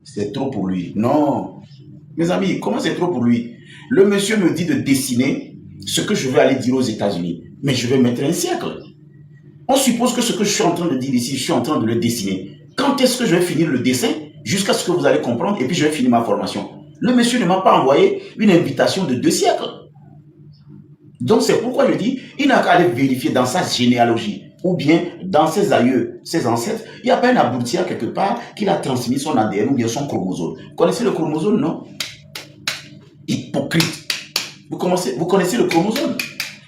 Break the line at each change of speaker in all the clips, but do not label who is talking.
C'est trop pour lui. Non. Mes amis, comment c'est trop pour lui? Le monsieur me dit de dessiner ce que je vais aller dire aux États-Unis. Mais je vais mettre un siècle. On suppose que ce que je suis en train de dire ici, je suis en train de le dessiner. Quand est-ce que je vais finir le dessin? Jusqu'à ce que vous allez comprendre, et puis je vais finir ma formation. Le monsieur ne m'a pas envoyé une invitation de 2 siècles. Donc c'est pourquoi je dis, il n'a qu'à aller vérifier dans sa généalogie, ou bien dans ses aïeux, ses ancêtres, il n'y a pas un aboutisseur quelque part qu'il a transmis son ADN ou bien son chromosome. Vous connaissez le chromosome, non? Hypocrite. Vous connaissez le chromosome?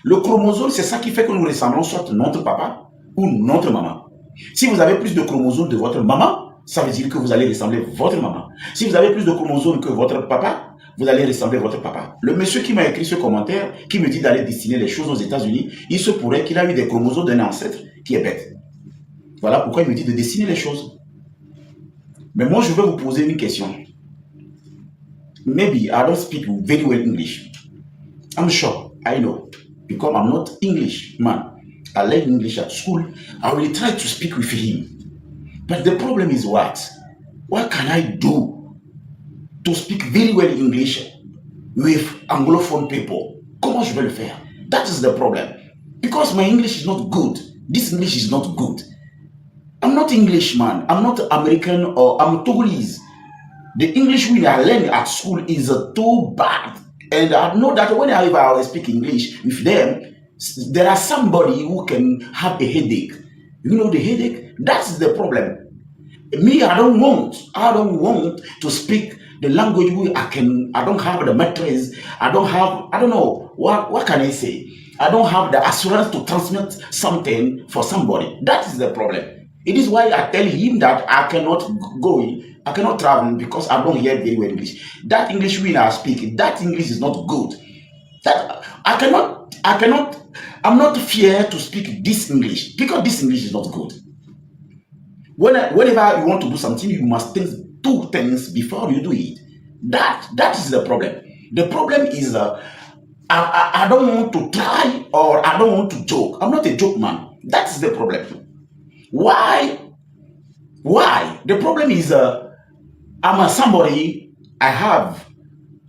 Le chromosome, c'est ça qui fait que nous ressemblons soit notre papa ou notre maman. Si vous avez plus de chromosomes de votre maman, ça veut dire que vous allez ressembler votre maman. Si vous avez plus de chromosomes que votre papa, vous allez ressembler votre papa. Le monsieur qui m'a écrit ce commentaire, qui me dit d'aller dessiner les choses aux États-Unis, il se pourrait qu'il a eu des chromosomes d'un ancêtre qui est bête. Voilà pourquoi il me dit de dessiner les choses. Mais moi, je vais vous poser une question. Maybe I don't speak very well English. I'm sure, I know. Because I'm not English man. I learned English at school. I will try to speak with him. But the problem is what? What can I do to speak very well English with Anglophone people? Comment je vais le faire? That is the problem. Because my English is not good. This English is not good. I'm not Englishman. I'm not American or I'm Togolese. The English we are learning at school is too bad. And I know that whenever I speak English with them, there are somebody who can have a headache. You know the headache? That's the problem. Me, I don't want to speak the language where I don't have the matrix. I don't know, what can I say? I don't have the assurance to transmit something for somebody. That is the problem. It is why I tell him that I cannot travel because I don't hear very well English. That English we are speaking, that English is not good. That I'm not fear to speak this English because this English is not good. Whenever you want to do something, you must think 2 things before you do it. That is the problem. The problem is I don't want to try or I don't want to joke. I'm not a joke man. That's the problem. Why? The problem is I'm somebody, I have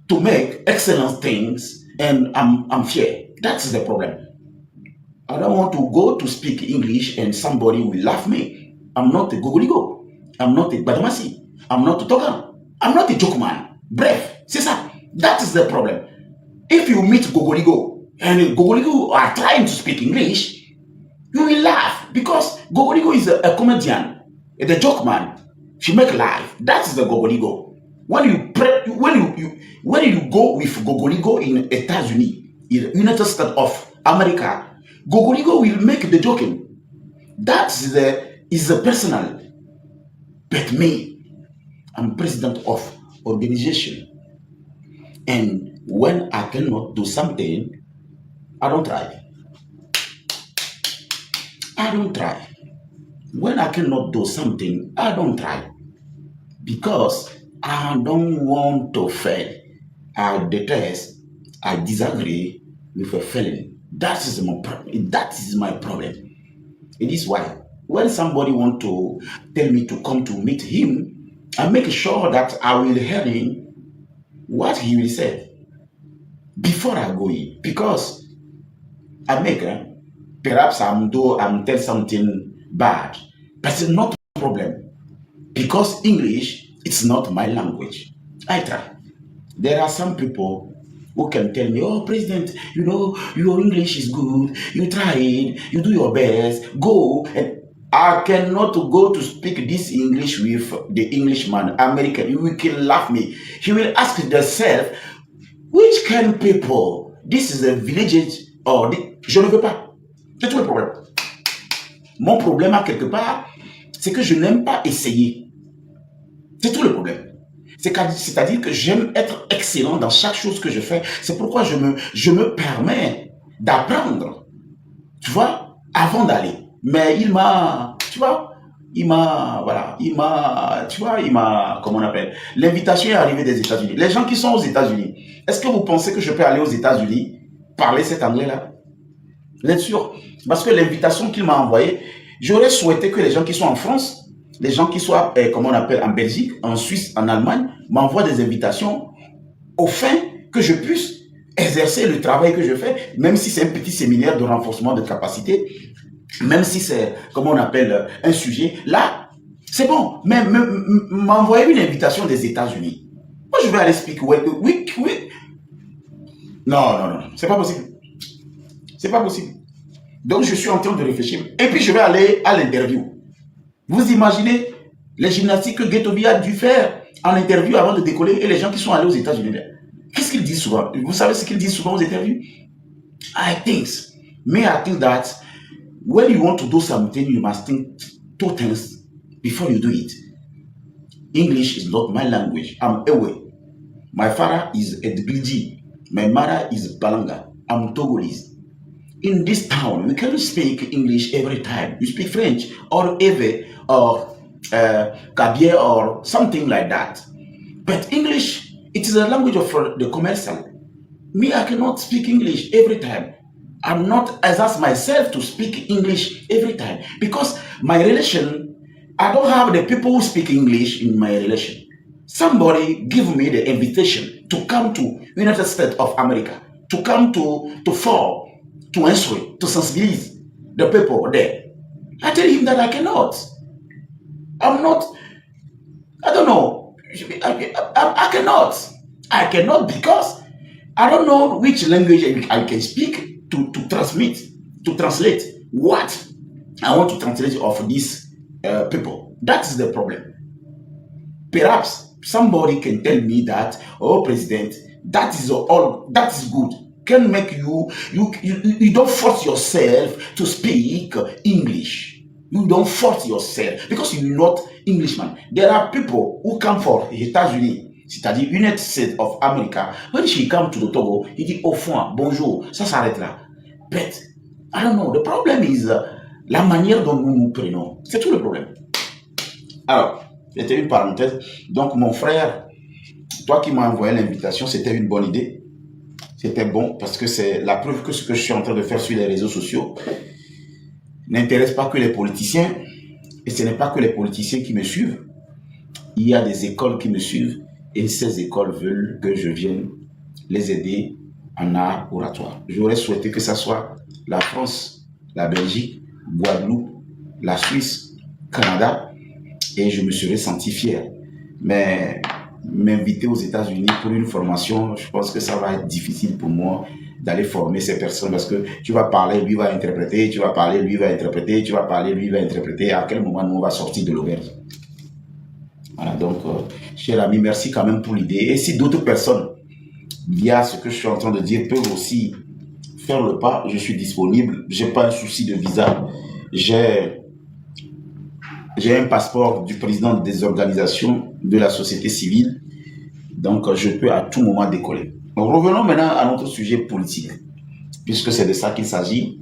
to make excellent things and I'm fear. That's the problem. I don't want to go to speak English and somebody will laugh me. I'm not a gogoligo. I'm not a badamasi. I'm not a togan. I'm not a joke man. Bref, c'est ça. That is the problem. If you meet gogoligo and gogoligo are trying to speak English, you will laugh because gogoligo is a comedian, the joke man. She make laugh. That is the gogoligo. When you go with gogoligo in États-Unis, in United States of America, gogoligo will make the joking. That is the personal. But me, I'm president of organization, and when I cannot do something, I don't try. I don't try. When I cannot do something, I don't try. Because I don't want to fail. I detest, I disagree with a failing. That is my problem. It is why when somebody want to tell me to come to meet him, I make sure that I will hear him what he will say before I go in. Because I make perhaps I'm tell something bad, but it's not a problem. Because English, it's not my language. I try. There are some people who can tell me, oh, President, you know, your English is good. You try it. You do your best. Go. And I cannot go to speak this English with the Englishman, American. You can laugh me. He will ask himself, which kind of people? This is a village or je ne veux pas. C'est tout le problème. Mon problème, à quelque part, c'est que je n'aime pas essayer. C'est tout le problème. C'est-à-dire que j'aime être excellent dans chaque chose que je fais. C'est pourquoi je me permets d'apprendre, tu vois, avant d'aller. Mais comment on appelle, l'invitation est arrivée des États-Unis. Les gens qui sont aux États-Unis, est-ce que vous pensez que je peux aller aux États-Unis parler cet anglais-là? Bien sûr, parce que l'invitation qu'il m'a envoyée, j'aurais souhaité que les gens qui sont en France les gens qui sont, comment on appelle, en Belgique, en Suisse, en Allemagne, m'envoient des invitations au fin que je puisse exercer le travail que je fais, même si c'est un petit séminaire de renforcement de capacité, même si c'est, comment on appelle, un sujet. Là, c'est bon, mais m'envoyer une invitation des États-Unis. Moi, je vais aller expliquer. Oui, oui. Non, non, non, c'est pas possible. C'est pas possible. Donc, je suis en train de réfléchir. Et puis, je vais aller à l'interview. Vous imaginez les gymnastiques que Guetobi a dû faire en interview avant de décoller et les gens qui sont allés aux États-Unis. Qu'est-ce qu'ils disent souvent? Vous savez ce qu'ils disent souvent aux interviews? I think that when you want to do something, you must think two things before you do it. English is not my language. I'm away. My father is Edgliji. My mother is Balanga. I'm Togolese. In this town, we cannot speak English every time. You speak French or Ewe or Kabye or something like that. But English, it is a language of the commercial. Me, I cannot speak English every time. I'm not exert myself to speak English every time because my relation, I don't have the people who speak English in my relation. Somebody give me the invitation to come to United States of America, to come to fall, to instruct, to sensibilize the people there. I tell him that I cannot. I'm not, I don't know. I cannot. I cannot because I don't know which language I can speak to translate what I want to translate of these people. That is the problem. Perhaps somebody can tell me that, oh, President, that is all, that is good. Can make you don't force yourself to speak English. You don't force yourself because you're not Englishman. There are people who come for États-Unis, c'est-à-dire United States of America. When she come to the Togo, he dit au fond, bonjour, ça s'arrête là. But, I don't know, the problem is la manière dont nous nous prenons. C'est tout le problème. Alors, c'était une parenthèse. Donc, mon frère, toi qui m'as envoyé l'invitation, c'était une bonne idée. C'était bon parce que c'est la preuve que ce que je suis en train de faire sur les réseaux sociaux n'intéresse pas que les politiciens. Et ce n'est pas que les politiciens qui me suivent. Il y a des écoles qui me suivent et ces écoles veulent que je vienne les aider en art oratoire. J'aurais souhaité que ça soit la France, la Belgique, Guadeloupe, la Suisse, Canada et je me serais senti fier. Mais m'inviter aux États-Unis pour une formation, je pense que ça va être difficile pour moi d'aller former ces personnes parce que tu vas parler, lui va interpréter, tu vas parler, lui va interpréter, tu vas parler, lui va interpréter. À quel moment nous on va sortir de l'auberge? Voilà, donc, cher ami, merci quand même pour l'idée. Et si d'autres personnes, via ce que je suis en train de dire, peuvent aussi faire le pas, je suis disponible. Je n'ai pas un souci de visa. J'ai un passeport du président des organisations de la société civile. Donc, je peux à tout moment décoller. Donc, revenons maintenant à notre sujet politique, puisque c'est de ça qu'il s'agit.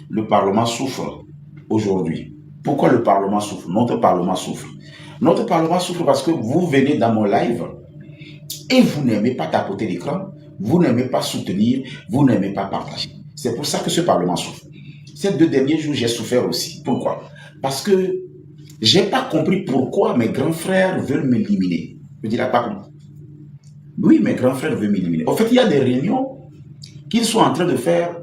Le Parlement souffre aujourd'hui. Pourquoi le Parlement souffre? Notre Parlement souffre. Notre Parlement souffre parce que vous venez dans mon live et vous n'aimez pas tapoter l'écran, vous n'aimez pas soutenir, vous n'aimez pas partager. C'est pour ça que ce Parlement souffre. Ces 2 derniers jours, j'ai souffert aussi. Pourquoi? Parce que je n'ai pas compris pourquoi mes grands frères veulent m'éliminer. Je dis là, pas compris. Oui, mes grands frères veulent m'éliminer. En fait, il y a des réunions qu'ils sont en train de faire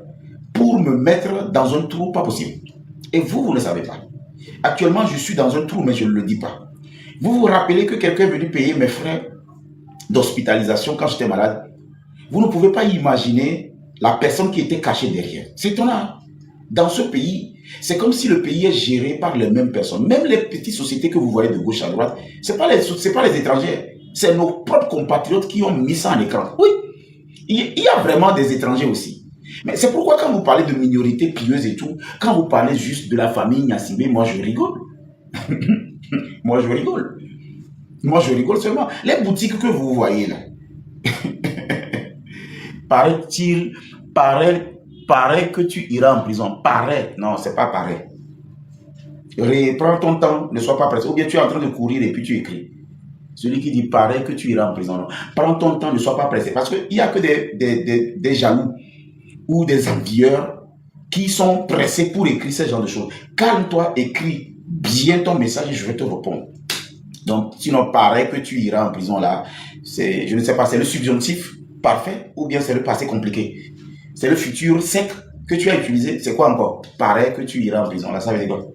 pour me mettre dans un trou pas possible. Et vous, vous ne savez pas. Actuellement, je suis dans un trou, mais je ne le dis pas. Vous vous rappelez que quelqu'un est venu payer mes frais d'hospitalisation quand j'étais malade? Vous ne pouvez pas imaginer la personne qui était cachée derrière. C'est étonnant. Dans ce pays, c'est comme si le pays est géré par les mêmes personnes. Même les petites sociétés que vous voyez de gauche à droite, ce n'est pas les étrangers. C'est nos propres compatriotes qui ont mis ça en écran. Oui, il y a vraiment des étrangers aussi. Mais c'est pourquoi quand vous parlez de minorités pieuses et tout, quand vous parlez juste de la famille Nyasimbe, moi je rigole. Moi je rigole. Moi je rigole seulement. Les boutiques que vous voyez là, paraît que tu iras en prison. Paraît, non, c'est pas pareil. Prends ton temps, ne sois pas pressé. Ou bien tu es en train de courir et puis tu écris. Celui qui dit paraît que tu iras en prison. Non. Prends ton temps, ne sois pas pressé. Parce qu'il n'y a que des jaloux ou des envieurs qui sont pressés pour écrire ce genre de choses. Calme-toi, écris bien ton message et je vais te répondre. Donc, sinon, pareil que tu iras en prison là, c'est, je ne sais pas, c'est le subjonctif parfait ou bien c'est le passé compliqué. C'est le futur sec que tu as utilisé. C'est quoi encore? Pareil que tu iras en prison là, ça veut dire quoi?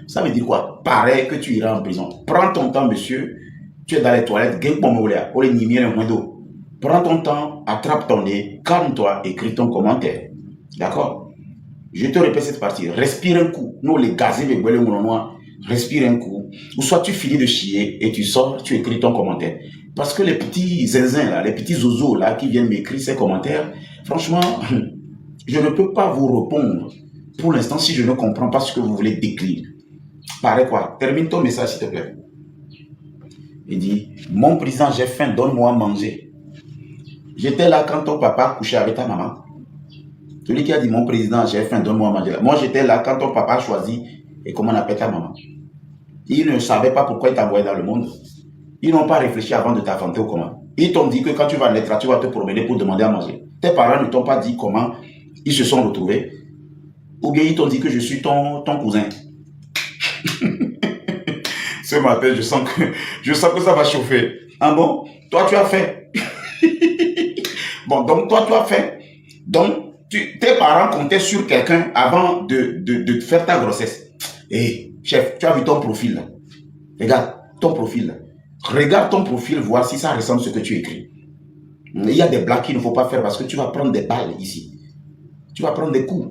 Ça veut dire quoi? Pareil que tu iras en prison. Prends ton temps, monsieur. Tu es dans les toilettes, prends ton temps, attrape ton nez, calme-toi, écris ton commentaire. D'accord? Je te répète cette partie. Respire un coup. Nous, les gazés, les boilés, respire un coup. Ou soit tu finis de chier et tu sors, tu écris ton commentaire. Parce que les petits zinzins, là, les petits zozos là, qui viennent m'écrire ces commentaires, franchement, je ne peux pas vous répondre pour l'instant si je ne comprends pas ce que vous voulez décrire. Pareil quoi. Termine ton message, s'il te plaît. Il dit, mon président, j'ai faim, donne-moi à manger. J'étais là quand ton papa couchait avec ta maman. Celui qui a dit, mon président, j'ai faim, donne-moi à manger. Moi, j'étais là quand ton papa a choisi, et comment on appelle ta maman. Ils ne savaient pas pourquoi ils t'envoyaient dans le monde. Ils n'ont pas réfléchi avant de t'affronter au comment. Ils t'ont dit que quand tu vas naître, tu vas te promener pour demander à manger. Tes parents ne t'ont pas dit comment ils se sont retrouvés. Ou bien ils t'ont dit que je suis ton cousin. Ce matin, je sens que ça va chauffer. Ah bon? Toi, tu as fait. Bon, donc toi, tu as fait. Donc, tes parents comptaient sur quelqu'un avant de faire ta grossesse. Hé, chef, tu as vu ton profil là? Regarde ton profil là. Regarde ton profil, voir si ça ressemble à ce que tu écris. Il y a des blagues qu'il ne faut pas faire parce que tu vas prendre des balles ici. Tu vas prendre des coups.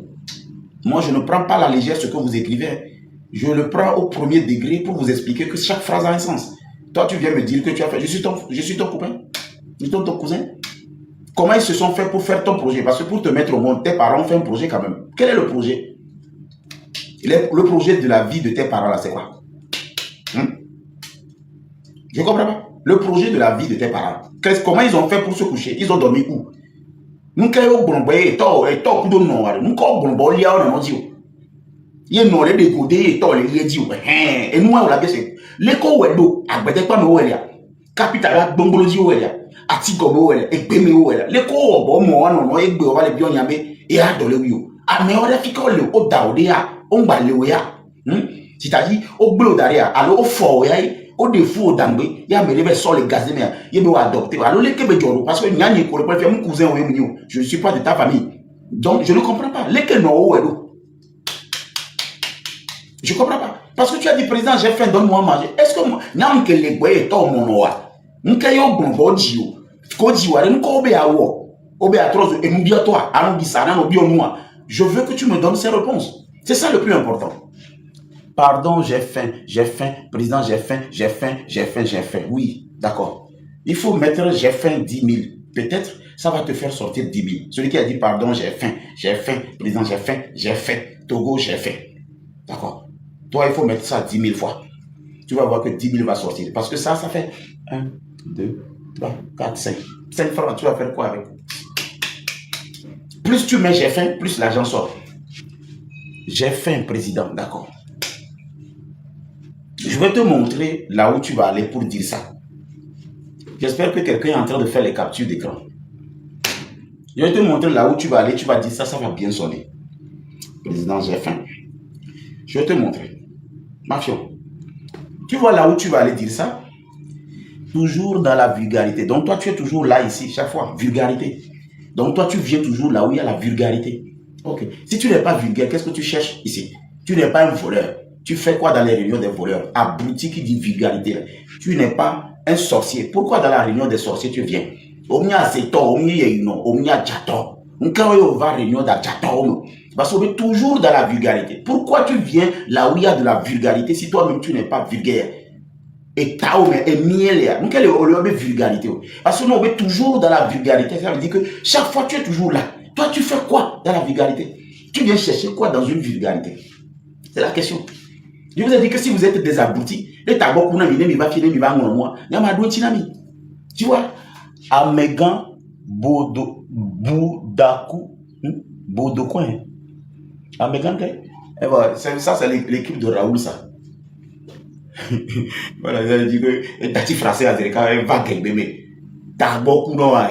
Moi, je ne prends pas à la légère ce que vous écrivez. Je le prends au premier degré pour vous expliquer que chaque phrase a un sens. Toi, tu viens me dire que tu as fait. Je suis ton copain. Je suis ton cousin. Comment ils se sont fait pour faire ton projet? Parce que pour te mettre au monde, tes parents ont fait un projet quand même. Quel est le projet? Le projet de la vie de tes parents, là, c'est quoi? Je ne comprends pas. Le projet de la vie de tes parents. Comment ils ont fait pour se coucher? Ils ont dormi où? Nous, quand nous avons dit, il y a des côtés et tout les dit et nous on l'a bien c'est l'éco wedo agbede pa me welia capital gbongoloji welia ati gobo welia egbe me welia l'éco obo mo wa no egbe o ba le bi oyan be e a dole wi o ame o re fi ko le o da o de ya o ngba le o ya c'est-à-dire o gbe o dari ya alo o fo o ya o de fu o dangbe ya me le so le gaz me ye be o adopter alo le kebe joro parce que nyani ko le préfère mon cousin o yemi o je ne suis pas de ta famille donc je ne comprends pas les que no o wedo. Je ne comprends pas. Parce que tu as dit, président, j'ai faim, donne-moi à manger. Est-ce que moi, je les bois et mon noir. Je veux que tu me donnes ces réponses. C'est ça le plus important. Pardon, j'ai faim, président, j'ai faim. Oui, d'accord. Il faut mettre j'ai faim 10 000. Peut-être, ça va te faire sortir 10 000. Celui qui a dit, pardon, j'ai faim, président, j'ai faim, Togo, j'ai faim. D'accord. Toi, il faut mettre ça 10 000 fois. Tu vas voir que 10 000 va sortir. Parce que ça fait 1, 2, 3, 4, 5. 5 francs, tu vas faire quoi avec? Plus tu mets j'ai faim, plus l'argent sort. J'ai faim, président, d'accord. Je vais te montrer là où tu vas aller pour dire ça. J'espère que quelqu'un est en train de faire les captures d'écran. Je vais te montrer là où tu vas aller, tu vas dire ça, ça va bien sonner. Président, j'ai faim. Je vais te montrer. Mafio, tu vois là où tu vas aller dire ça? Toujours dans la vulgarité. Donc toi, tu es toujours là, ici, chaque fois. Vulgarité. Donc toi, tu viens toujours là où il y a la vulgarité. Ok. Si tu n'es pas vulgaire, qu'est-ce que tu cherches ici? Tu n'es pas un voleur. Tu fais quoi dans les réunions des voleurs? Abruti qui dit vulgarité. Tu n'es pas un sorcier. Pourquoi dans la réunion des sorciers, tu viens? Omnia Zeto, Omnia Jato. Quand on va à la réunion d'Ajato, parce qu'on est toujours dans la vulgarité. Pourquoi tu viens là où il y a de la vulgarité si toi-même tu n'es pas vulgaire? Et taome et miel, nous quelle est vulgarité? Parce que nous on est toujours dans la vulgarité. Ça veut dire que chaque fois tu es toujours là. Toi tu fais quoi dans la vulgarité? Tu viens chercher quoi dans une vulgarité? C'est la question. Je vous ai dit que si vous êtes des abrutis, les tabou kuna mine mi va finir mi va moi. Yamadou tinami. Tu vois? Amegan Boudakou Boudoucoin. Amegan et voilà, ça c'est l'équipe de Raoul ça. Voilà, ça dit que tati français à dire quand même va quel bébé. T'as beaucoup non hein.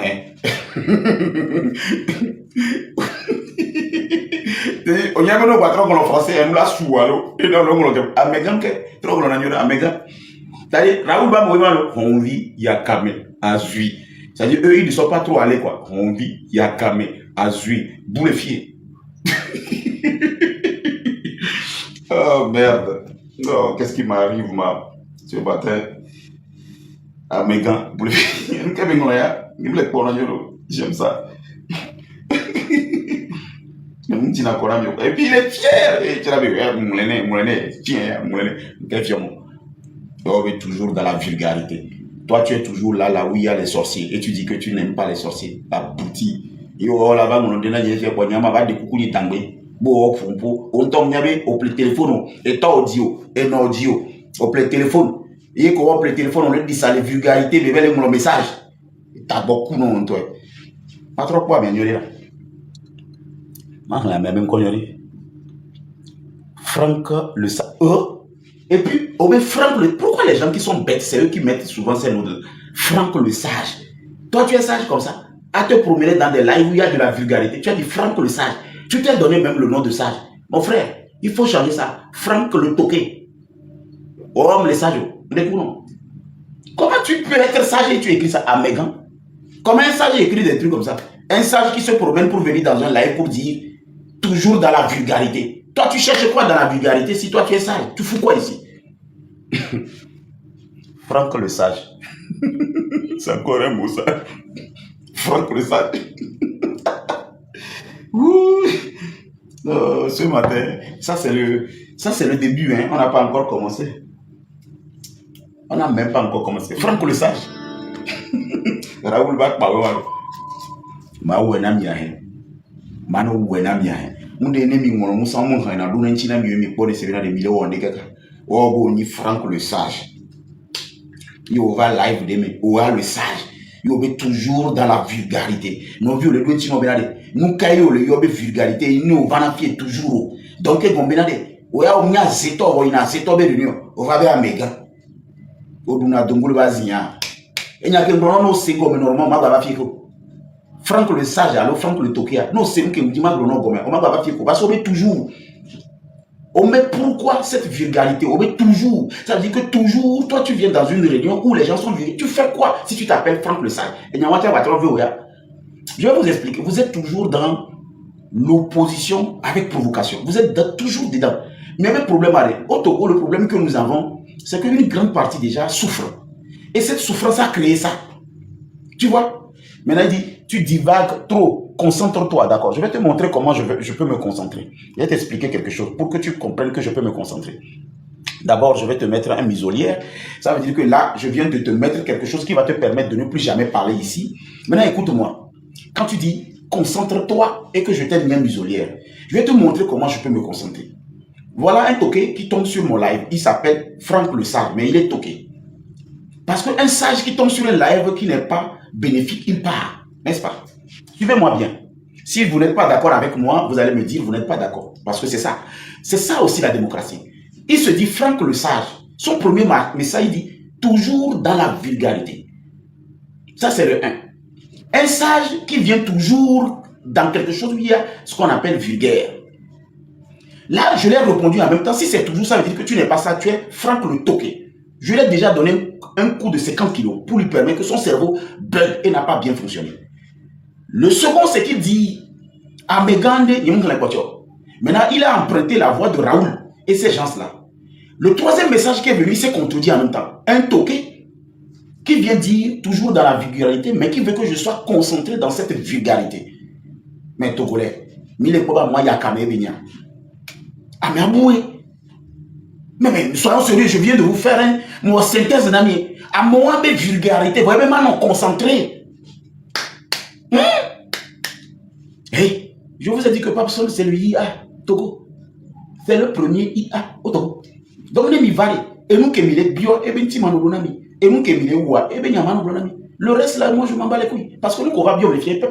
On y a même pas trop en français, on l'a sous alors. Et non, non, à Megan, trop on a eu à Megan. C'est-à-dire, Raoul va mourir, on vit, il y a Kamé, Azui. C'est-à-dire, eux, ils ne sont pas trop allés, quoi. On vit, il y a Kamé, Azui, Boulefier. Oh merde. Non, qu'est-ce qui m'arrive, ce matin? À Megan, Boulefier. J'aime ça. Et puis il est fier. Et tu l'as vu, on est toujours dans la vulgarité. Toi, tu es toujours là où il y a les sorciers. Et tu dis que tu n'aimes pas les sorciers. Abouti. Et oh là-bas, on a dit que on a des coucou ni tangé. Bon, on tombe au téléphone. Et toi, audio. Et non audio. Au téléphone. Et quand on téléphone, on dit ça, les vulgarités, mais le message. T'as beaucoup non, toi. Pas trop quoi, bien, là. La même connerie. Franck le sa. Et puis, Franck le. Pourquoi les gens qui sont bêtes, c'est eux qui mettent souvent ces noms de Franck le sage. Toi, tu es sage comme ça. À te promener dans des lives où il y a de la vulgarité. Tu as dit Franck le sage. Tu t'es donné même le nom de sage. Mon frère, il faut changer ça. Franck le toqué. Homme le sage. Non. Comment tu peux être sage et tu écris ça à Megan? Comment un sage écrit des trucs comme ça? Un sage qui se promène pour venir dans un live pour dire toujours dans la vulgarité. Toi, tu cherches quoi dans la vulgarité si toi tu es sage? Tu fous quoi ici? Franck le sage. C'est encore un mot ça. Franck le sage. Ce matin, ça c'est le début, hein. On n'a pas encore commencé. On n'a même pas encore commencé. Franck le sage. Raoul va parler. Ma ouena miahe. Mano ouena miahe. Munde nemi ngono musa mon na duna nchina mi pone sevena de milo wonde kaka. Obo ni Franck le sage. Il va live de me oa le sage. Il est toujours dans la vulgarité. Nous vieux le doit chino benade. Nous kayo le yobe vulgarité, nous va fier toujours. Donc on benade. Oya o nya zeto o ina zeto be l'union. O va be amega. Oduna dongolo bazia. Enya ke mbono no sengo me normalement ma ba fier ko. Franck le sage, alors Franck le tokia. Non, c'est nous qui nous disons que on va faire parce qu'on met toujours. On met pourquoi cette vulgarité? On met toujours. Ça veut dire que toujours, toi tu viens dans une réunion où les gens sont vulgaires. Tu fais quoi si tu t'appelles Franck le sage? Je vais vous expliquer. Vous êtes toujours dans l'opposition avec provocation. Vous êtes toujours dedans. Mais le problème, au Togo, le problème que nous avons, c'est qu'une grande partie déjà souffre. Et cette souffrance a créé ça. Tu vois? Maintenant, il dit, tu divagues trop, concentre-toi, d'accord. Je vais te montrer comment je peux me concentrer. Je vais t'expliquer quelque chose pour que tu comprennes que je peux me concentrer. D'abord, je vais te mettre un muselière. Ça veut dire que là, je viens de te mettre quelque chose qui va te permettre de ne plus jamais parler ici. Maintenant, écoute-moi. Quand tu dis, concentre-toi et que je t'ai mis un muselière, je vais te montrer comment je peux me concentrer. Voilà un toqué qui tombe sur mon live. Il s'appelle Franck le sage, mais il est toqué. Parce qu'un sage qui tombe sur un live qui n'est pas bénéfique, il part. N'est-ce pas? Suivez-moi bien. Si vous n'êtes pas d'accord avec moi, vous allez me dire vous n'êtes pas d'accord. Parce que c'est ça. C'est ça aussi la démocratie. Il se dit Franck le sage. Son premier message, il dit toujours dans la vulgarité. Ça, c'est le 1. Un sage qui vient toujours dans quelque chose où il y a ce qu'on appelle vulgaire. Là, je l'ai répondu en même temps. Si c'est toujours ça, veut dire que tu n'es pas ça, tu es Franck le toqué. Je lui ai déjà donné un coup de 50 kilos pour lui permettre que son cerveau bug et n'a pas bien fonctionné. Le second, c'est qu'il dit à Megande, maintenant, il a emprunté la voix de Raoul et ces gens-là. Le troisième message qui est venu, il s'est contredit en même temps. Un toqué qui vient dire toujours dans la vulgarité, mais qui veut que je sois concentré dans cette vulgarité. Mais Togolais, moi, il y a Kamé. Ah, mais aboué. Mais soyons sérieux, je viens de vous faire mon synthèse d'ami. À moi, mes vulgarités, vous voyez, même non concentré. Hey, je vous ai dit que Papson, c'est le IA Togo. C'est le premier IA au Togo. Donc, les mivali, et nous qui mis bio, et bien timano bonami, et nous qui mis ouah, et bien yamano bonami. Le reste là, moi je m'en bats les couilles. Parce que nous, qu'on va bien vérifier,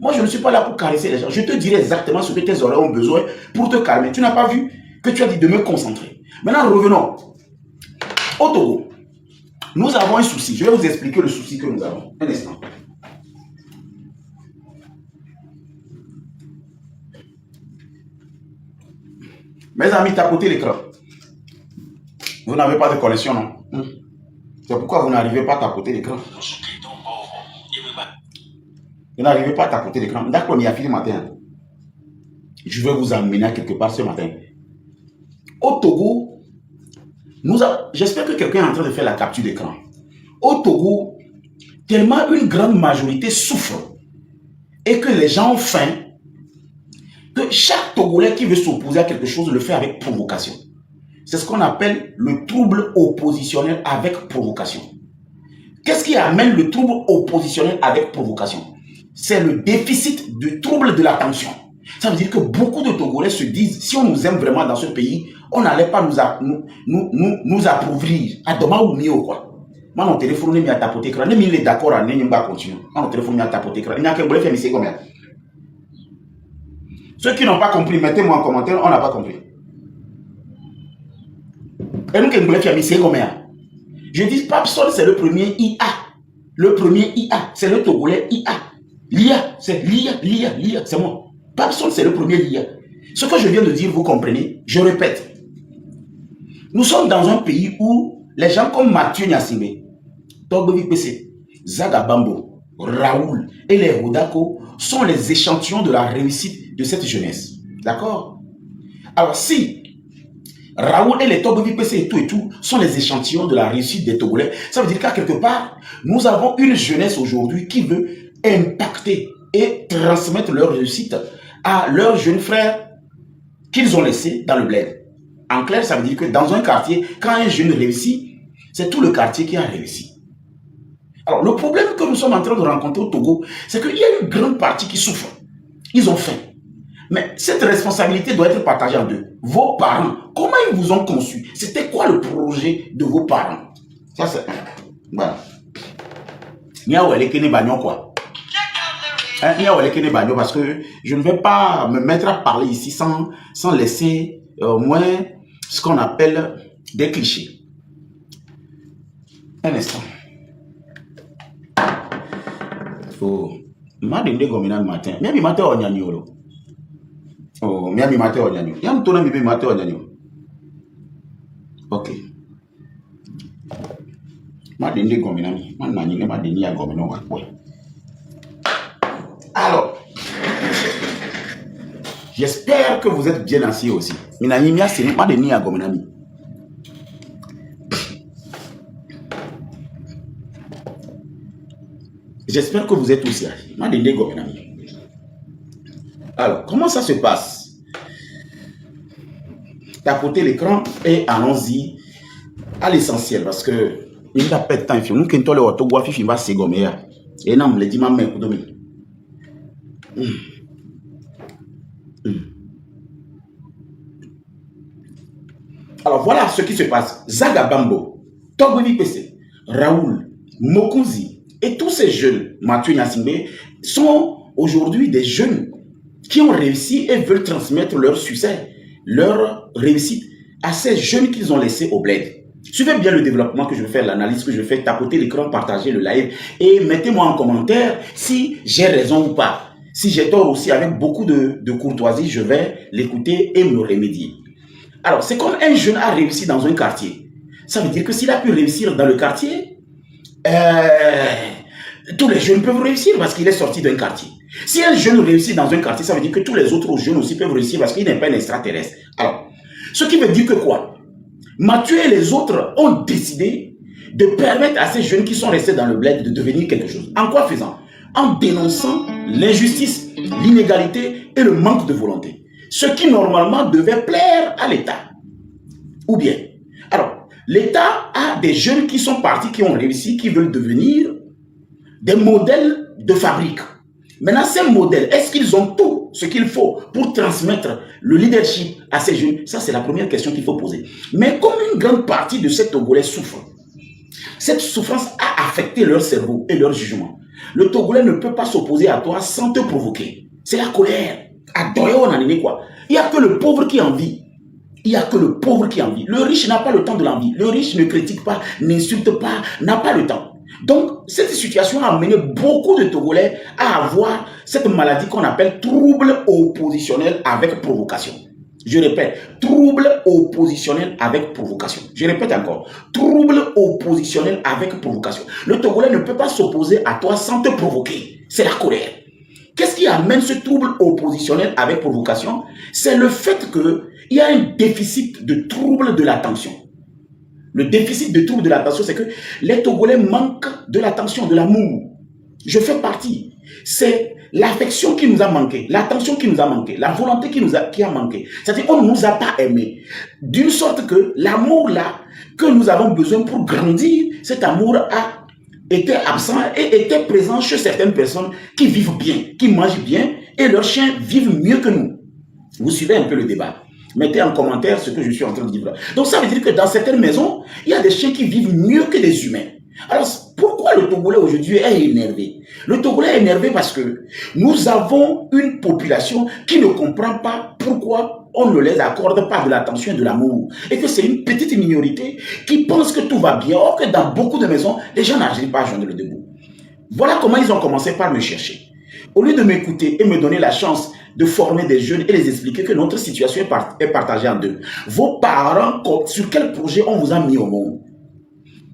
moi je ne suis pas là pour caresser les gens. Je te dirai exactement ce que tes oreilles ont besoin pour te calmer. Tu n'as pas vu que tu as dit de me concentrer. Maintenant, revenons au Togo. Nous avons un souci. Je vais vous expliquer le souci que nous avons. Un instant. Les amis, tapotez l'écran. Vous n'avez pas de connexion, non? C'est pourquoi vous n'arrivez pas à tapoter l'écran. Vous n'arrivez pas à tapoter l'écran. D'accord, mais il y a fini matin. Je vais vous emmener quelque part ce matin. Au Togo, j'espère que quelqu'un est en train de faire la capture d'écran. Au Togo, tellement une grande majorité souffre et que les gens ont faim, que chaque Togolais qui veut s'opposer à quelque chose le fait avec provocation. C'est ce qu'on appelle le trouble oppositionnel avec provocation. Qu'est-ce qui amène le trouble oppositionnel avec provocation? C'est le déficit du trouble de l'attention. Ça veut dire que beaucoup de Togolais se disent, si on nous aime vraiment dans ce pays, on n'allait pas nous appauvrir. À demain ou mieux, quoi. Moi, mon téléphone n'est mis à tapoter. Il est d'accord à ne pas continuer. Mon téléphone n'est mis à tapoter. Il n'y a qu'un boulet fait, mais c'est combien? Ceux qui n'ont pas compris, mettez-moi en commentaire, on n'a pas compris. Et nous, qui boulet fait, mais c'est combien? Je dis, Papsol, c'est le premier IA. Le premier IA, c'est le Togolais IA. L'IA, c'est l'IA, c'est moi. Papsol, c'est le premier l'IA. Ce que je viens de dire, vous comprenez? Je répète. Nous sommes dans un pays où les gens comme Mathieu Nyassimbe, Togbovi PC, Zaga Bambo, Raoul et les Rodako sont les échantillons de la réussite de cette jeunesse. D'accord? Alors si Raoul et les Togbovi PC et tout sont les échantillons de la réussite des Togolais, ça veut dire qu'à quelque part, nous avons une jeunesse aujourd'hui qui veut impacter et transmettre leur réussite à leurs jeunes frères qu'ils ont laissés dans le bled. En clair, ça veut dire que dans un quartier, quand un jeune réussit, c'est tout le quartier qui a réussi. Alors, le problème que nous sommes en train de rencontrer au Togo, c'est qu'il y a une grande partie qui souffre. Ils ont faim. Mais cette responsabilité doit être partagée en deux. Vos parents, comment ils vous ont conçu? C'était quoi le projet de vos parents? Ça, c'est... Voilà. Quoi. Parce que je ne vais pas me mettre à parler ici sans laisser au moins ce qu'on appelle des clichés. Un instant. Oh, ma dende gomina matin. Miami matin on yanyoro. Oh, miami matin on yanyoro. Yam tona mi matin on yanyoro. Ok. Ma dende gomina mi. Ma nani ma deni ya gomina wa quoi. Alors, j'espère que vous êtes bien assis aussi. Minani mia c'est ma deni ya gomina mi. J'espère que vous êtes aussi assis. Alors, comment ça se passe? Tapotez l'écran et allons-y à l'essentiel parce que il n'a pas de temps. Nous qui sommes au Togo, il va se gommer. Et non, le dit maman économique. Alors voilà ce qui se passe. Zaga Bambo, Togbovi PC, Raoul, Mokunzi et tous ces jeunes, Mathieu Nyassimbe, sont aujourd'hui des jeunes qui ont réussi et veulent transmettre leur succès, leur réussite à ces jeunes qu'ils ont laissés au bled. Suivez bien le développement que je vais faire, l'analyse que je fais, tapotez l'écran, partagez le live et mettez-moi en commentaire si j'ai raison ou pas. Si j'ai tort aussi, avec beaucoup de courtoisie, je vais l'écouter et me remédier. Alors, c'est comme un jeune a réussi dans un quartier. Ça veut dire que s'il a pu réussir dans le quartier, tous les jeunes peuvent réussir parce qu'il est sorti d'un quartier. Si un jeune réussit dans un quartier, ça veut dire que tous les autres jeunes aussi peuvent réussir parce qu'il n'est pas un extraterrestre. Alors, ce qui veut dire que quoi? Mathieu et les autres ont décidé de permettre à ces jeunes qui sont restés dans le bled de devenir quelque chose. En quoi faisant? En dénonçant l'injustice, l'inégalité et le manque de volonté. Ce qui normalement devait plaire à l'État. Ou bien, alors, l'État a des jeunes qui sont partis, qui ont réussi, qui veulent devenir des modèles de fabrique. Maintenant, ces modèles, est-ce qu'ils ont tout ce qu'il faut pour transmettre le leadership à ces jeunes? Ça, c'est la première question qu'il faut poser. Mais comme une grande partie de ces Togolais souffrent, cette souffrance a affecté leur cerveau et leur jugement. Le Togolais ne peut pas s'opposer à toi sans te provoquer. C'est la colère. Il n'y a que le pauvre qui envie. Il n'y a que le pauvre qui envie. Le riche n'a pas le temps de l'envie. Le riche ne critique pas, n'insulte pas, n'a pas le temps. Donc, cette situation a amené beaucoup de Togolais à avoir cette maladie qu'on appelle trouble oppositionnel avec provocation. Je répète, trouble oppositionnel avec provocation. Je répète encore, trouble oppositionnel avec provocation. Le Togolais ne peut pas s'opposer à toi sans te provoquer. C'est la colère. Qu'est-ce qui amène ce trouble oppositionnel avec provocation? C'est le fait qu'il y a un déficit de trouble de l'attention. Le déficit de trouble de l'attention, c'est que les Togolais manquent de l'attention, de l'amour. Je fais partie. C'est l'affection qui nous a manqué, l'attention qui nous a manqué, la volonté qui a manqué. C'est-à-dire qu'on ne nous a pas aimés. D'une sorte que l'amour là, que nous avons besoin pour grandir, cet amour a été absent et était présent chez certaines personnes qui vivent bien, qui mangent bien et leurs chiens vivent mieux que nous. Vous suivez un peu le débat. Mettez en commentaire ce que je suis en train de dire. Donc ça veut dire que dans certaines maisons, il y a des chiens qui vivent mieux que des humains. Alors pourquoi le Togolais aujourd'hui est énervé? Le Togolais est énervé parce que nous avons une population qui ne comprend pas pourquoi on ne les accorde pas de l'attention et de l'amour. Et que c'est une petite minorité qui pense que tout va bien, or que dans beaucoup de maisons, les gens n'arrivent pas à joindre le debout. Voilà comment ils ont commencé par me chercher. Au lieu de m'écouter et me donner la chance de former des jeunes et les expliquer que notre situation est partagée en deux. Vos parents, sur quel projet on vous a mis au monde?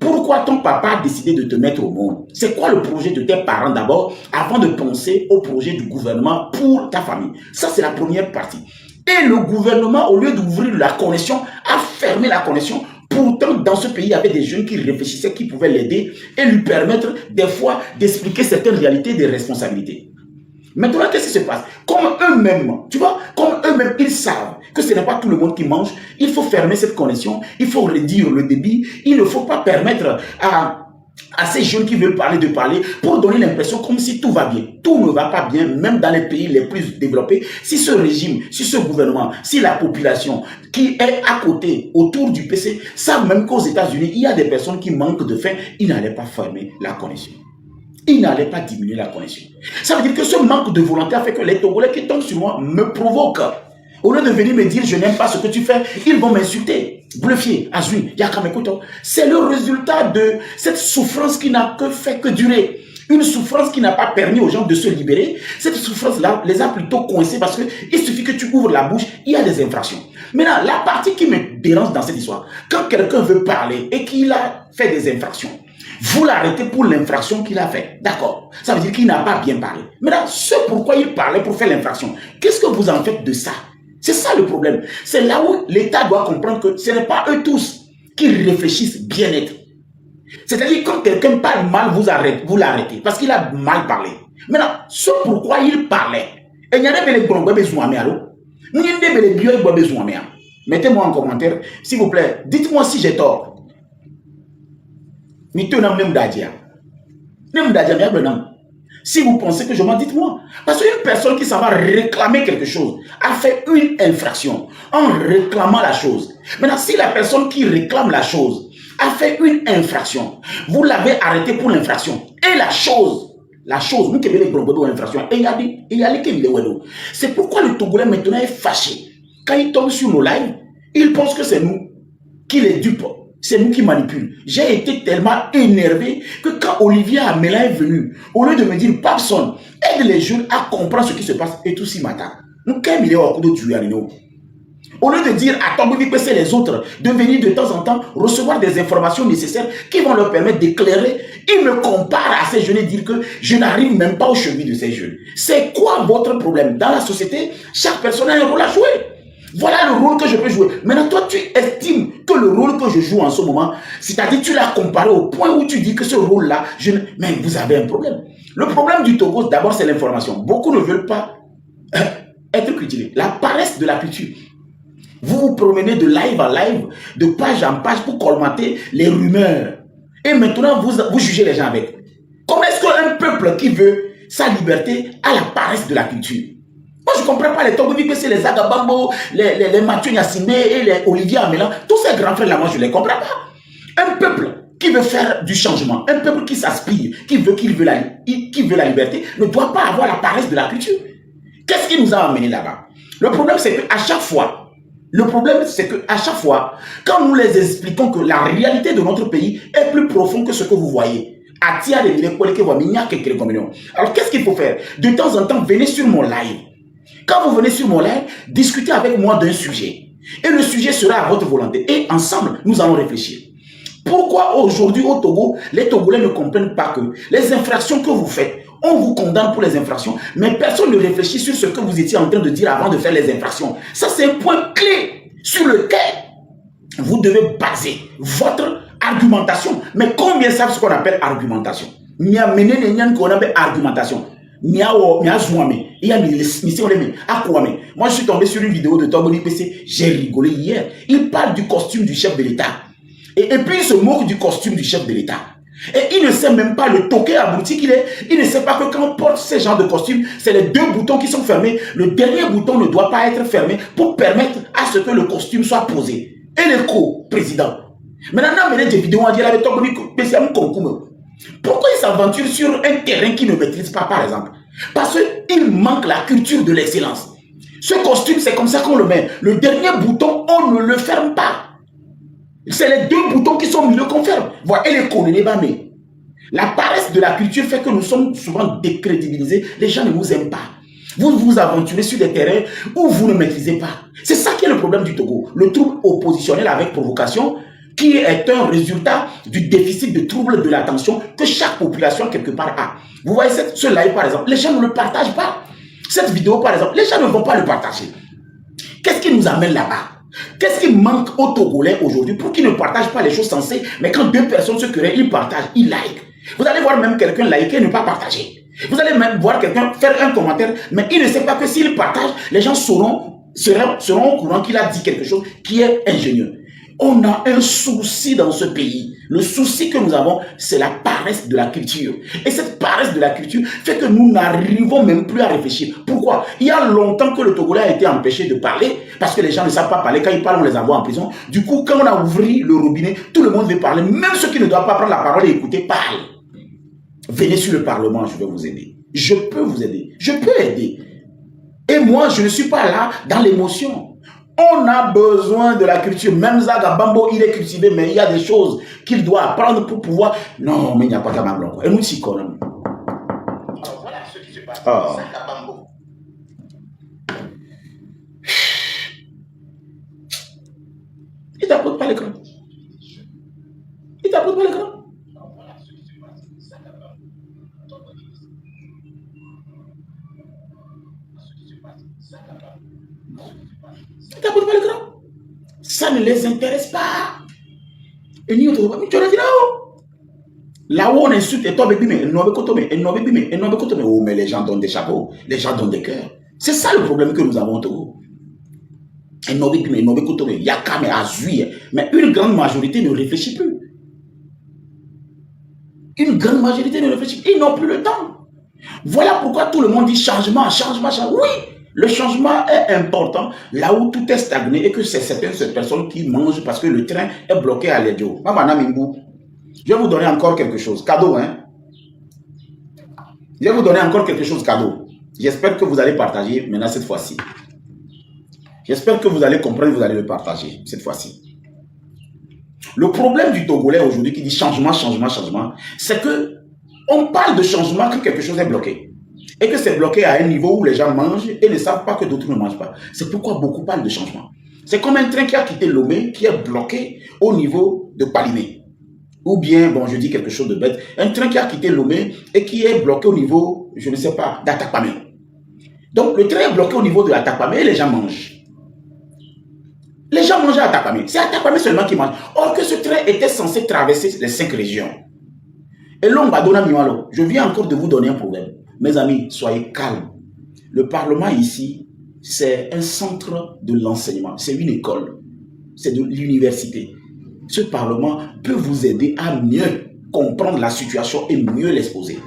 Pourquoi ton papa a décidé de te mettre au monde? C'est quoi le projet de tes parents d'abord, avant de penser au projet du gouvernement pour ta famille? Ça, c'est la première partie. Et le gouvernement, au lieu d'ouvrir la connexion, a fermé la connexion. Pourtant, dans ce pays, il y avait des jeunes qui réfléchissaient, qui pouvaient l'aider et lui permettre, des fois, d'expliquer certaines réalités et des responsabilités. Maintenant, qu'est-ce qui se passe? Comme eux-mêmes, tu vois, comme eux-mêmes, ils savent que ce n'est pas tout le monde qui mange, il faut fermer cette connexion, il faut réduire le débit, il ne faut pas permettre à ces jeunes qui veulent parler de parler pour donner l'impression comme si tout va bien. Tout ne va pas bien, même dans les pays les plus développés. Si ce régime, si ce gouvernement, si la population qui est à côté, autour du PC, savent même qu'aux États-Unis, il y a des personnes qui manquent de faim, ils n'allaient pas fermer la connexion. Il n'allait pas diminuer la connexion. Ça veut dire que ce manque de volonté a fait que les Togolais qui tombent sur moi me provoquent. Au lieu de venir me dire je n'aime pas ce que tu fais, ils vont m'insulter, bluffer, azui, yakamekoto. C'est le résultat de cette souffrance qui n'a que fait que durer. Une souffrance qui n'a pas permis aux gens de se libérer. Cette souffrance-là les a plutôt coincés parce qu'il suffit que tu ouvres la bouche, il y a des infractions. Maintenant, la partie qui me dérange dans cette histoire, quand quelqu'un veut parler et qu'il a fait des infractions, vous l'arrêtez pour l'infraction qu'il a fait. D'accord. Ça veut dire qu'il n'a pas bien parlé. Maintenant, ce pourquoi il parlait pour faire l'infraction, qu'est-ce que vous en faites de ça? C'est ça le problème. C'est là où l'État doit comprendre que ce n'est pas eux tous qui réfléchissent bien-être. C'est-à-dire quand quelqu'un parle mal, vous l'arrêtez parce qu'il a mal parlé. Maintenant, ce pourquoi il parlait. Mettez-moi en commentaire, s'il vous plaît. Dites-moi si j'ai tort. Si vous pensez que je mens, dites-moi. Parce qu'une personne qui s'en va réclamer quelque chose a fait une infraction en réclamant la chose. Maintenant, si la personne qui réclame la chose a fait une infraction, vous l'avez arrêté pour l'infraction. Et la chose, nous qui avons les gros infraction, c'est pourquoi le Togolais maintenant est fâché. Quand il tombe sur nos lives, il pense que c'est nous qui les dupent. C'est nous qui manipulons. J'ai été tellement énervé que quand Olivier Amela est venu, au lieu de me dire, Papson, aide les jeunes à comprendre ce qui se passe, et tout si matin. Nous, quand il est au coup de tuer, au lieu de dire à Tombovi que c'est les autres, de venir de temps en temps recevoir des informations nécessaires qui vont leur permettre d'éclairer, il me compare à ces jeunes et dire que je n'arrive même pas au chevet de ces jeunes. C'est quoi votre problème? Dans la société, chaque personne a un rôle à jouer. Voilà le rôle que je peux jouer. Maintenant, toi, tu estimes que le rôle que je joue en ce moment, c'est-à-dire tu l'as comparé au point où tu dis que ce rôle-là, mais vous avez un problème. Le problème du Togo, d'abord, c'est l'information. Beaucoup ne veulent pas être cultivés. La paresse de la culture. Vous vous promenez de live en live, de page en page pour colmater les rumeurs. Et maintenant, vous jugez les gens avec. Comment est-ce qu'un peuple qui veut sa liberté a la paresse de la culture? Moi, je ne comprends pas les Togovis, que c'est les Agabambo, les Mathieu Yassine et les Olivier Amela. Tous ces grands frères-là, moi, je ne les comprends pas. Un peuple qui veut faire du changement, un peuple qui s'aspire, qui veut la liberté, ne doit pas avoir la paresse de la culture. Qu'est-ce qui nous a amené là-bas? Le problème, c'est qu'à chaque fois, quand nous les expliquons que la réalité de notre pays est plus profonde que ce que vous voyez, alors qu'est-ce qu'il faut faire? De temps en temps, venez sur mon live. Quand vous venez sur mon live, discutez avec moi d'un sujet. Et le sujet sera à votre volonté. Et ensemble, nous allons réfléchir. Pourquoi aujourd'hui au Togo, les Togolais ne comprennent pas que les infractions que vous faites, on vous condamne pour les infractions, mais personne ne réfléchit sur ce que vous étiez en train de dire avant de faire les infractions. Ça, c'est un point clé sur lequel vous devez baser votre argumentation. Mais combien savent ce qu'on appelle argumentation? Argumentation. Moi, je suis tombé sur une vidéo de Togoni PC, j'ai rigolé hier. Il parle du costume du chef de l'État. Et puis, il se moque du costume du chef de l'État. Et il ne sait même pas le toqué abouti qu'il est. Il ne sait pas que quand on porte ce genre de costume, c'est les deux boutons qui sont fermés. Le dernier bouton ne doit pas être fermé pour permettre à ce que le costume soit posé. Et le co-président. Maintenant, on a des vidéos, on dit avec Togoni PC, pourquoi il s'aventure sur un terrain qu'il ne maîtrise pas, par exemple? Parce qu'il manque la culture de l'excellence. Ce costume, c'est comme ça qu'on le met. Le dernier bouton, on ne le ferme pas. C'est les deux boutons qui sont au milieu qu'on ferme. Voilà, et les connaît pas, mais la paresse de la culture fait que nous sommes souvent décrédibilisés. Les gens ne nous aiment pas. Vous vous aventurez sur des terrains où vous ne maîtrisez pas. C'est ça qui est le problème du Togo. Le trouble oppositionnel avec provocation, qui est un résultat du déficit de trouble de l'attention que chaque population quelque part a. Vous voyez ce live par exemple, les gens ne le partagent pas. Cette vidéo par exemple, les gens ne vont pas le partager. Qu'est-ce qui nous amène là-bas? Qu'est-ce qui manque aux Togolais aujourd'hui pour qu'ils ne partagent pas les choses sensées? Mais quand deux personnes se querellent, ils partagent, ils like. Vous allez voir même quelqu'un liker et ne pas partager. Vous allez même voir quelqu'un faire un commentaire, mais il ne sait pas que s'il partage, les gens seront au courant qu'il a dit quelque chose qui est ingénieux. On a un souci dans ce pays. Le souci que nous avons, c'est la paresse de la culture. Et cette paresse de la culture fait que nous n'arrivons même plus à réfléchir. Pourquoi? Il y a longtemps que le Togolais a été empêché de parler parce que les gens ne savent pas parler. Quand ils parlent, on les envoie en prison. Du coup, quand on a ouvert le robinet, tout le monde veut parler. Même ceux qui ne doivent pas prendre la parole et écouter parlent. Venez sur le Parlement, je vais vous aider. Je peux vous aider. Je peux aider. Et moi, je ne suis pas là dans l'émotion. On a besoin de la culture. Même Zaga Bambo, il est cultivé, mais il y a des choses qu'il doit apprendre pour pouvoir... Non, mais il n'y a pas qu'à Blanco. Et nous, si voilà ce qui se passe. Zaga Bambo. Il t'apporte pas l'écran. Il t'apporte pas l'écran. Ça ne les intéresse pas. Et nous, là où on insulte, oh, mais les gens donnent des chapeaux, les gens donnent des cœurs. C'est ça le problème que nous avons au Togo. Mais une grande majorité ne réfléchit plus. Une grande majorité ne réfléchit plus. Ils n'ont plus le temps. Voilà pourquoi tout le monde dit changement, changement, changement. Oui, le changement est important là où tout est stagné et que c'est certaines personnes qui mangent parce que le train est bloqué à l'Edio. Je vais vous donner encore quelque chose. Cadeau, hein? Je vais vous donner encore quelque chose cadeau. J'espère que vous allez partager maintenant cette fois-ci. J'espère que vous allez comprendre, vous allez le partager cette fois-ci. Le problème du Togolais aujourd'hui qui dit changement, changement, changement, c'est que on parle de changement quand quelque chose est bloqué. Et que c'est bloqué à un niveau où les gens mangent et ne savent pas que d'autres ne mangent pas. C'est pourquoi beaucoup parlent de changement. C'est comme un train qui a quitté Lomé, qui est bloqué au niveau de Palimé. Ou bien, bon, je dis quelque chose de bête, un train qui a quitté Lomé et qui est bloqué au niveau, je ne sais pas, d'Atakpamé. Donc, le train est bloqué au niveau de Atakpamé et les gens mangent. Les gens mangent à Atakpamé. C'est Atakpamé seulement qui mange. Or que ce train était censé traverser les 5 régions. Et l'Ombadona Miwalo, je viens encore de vous donner un problème. Mes amis, soyez calmes. Le Parlement ici, c'est un centre de l'enseignement. C'est une école. C'est de l'université. Ce Parlement peut vous aider à mieux comprendre la situation et mieux l'exposer.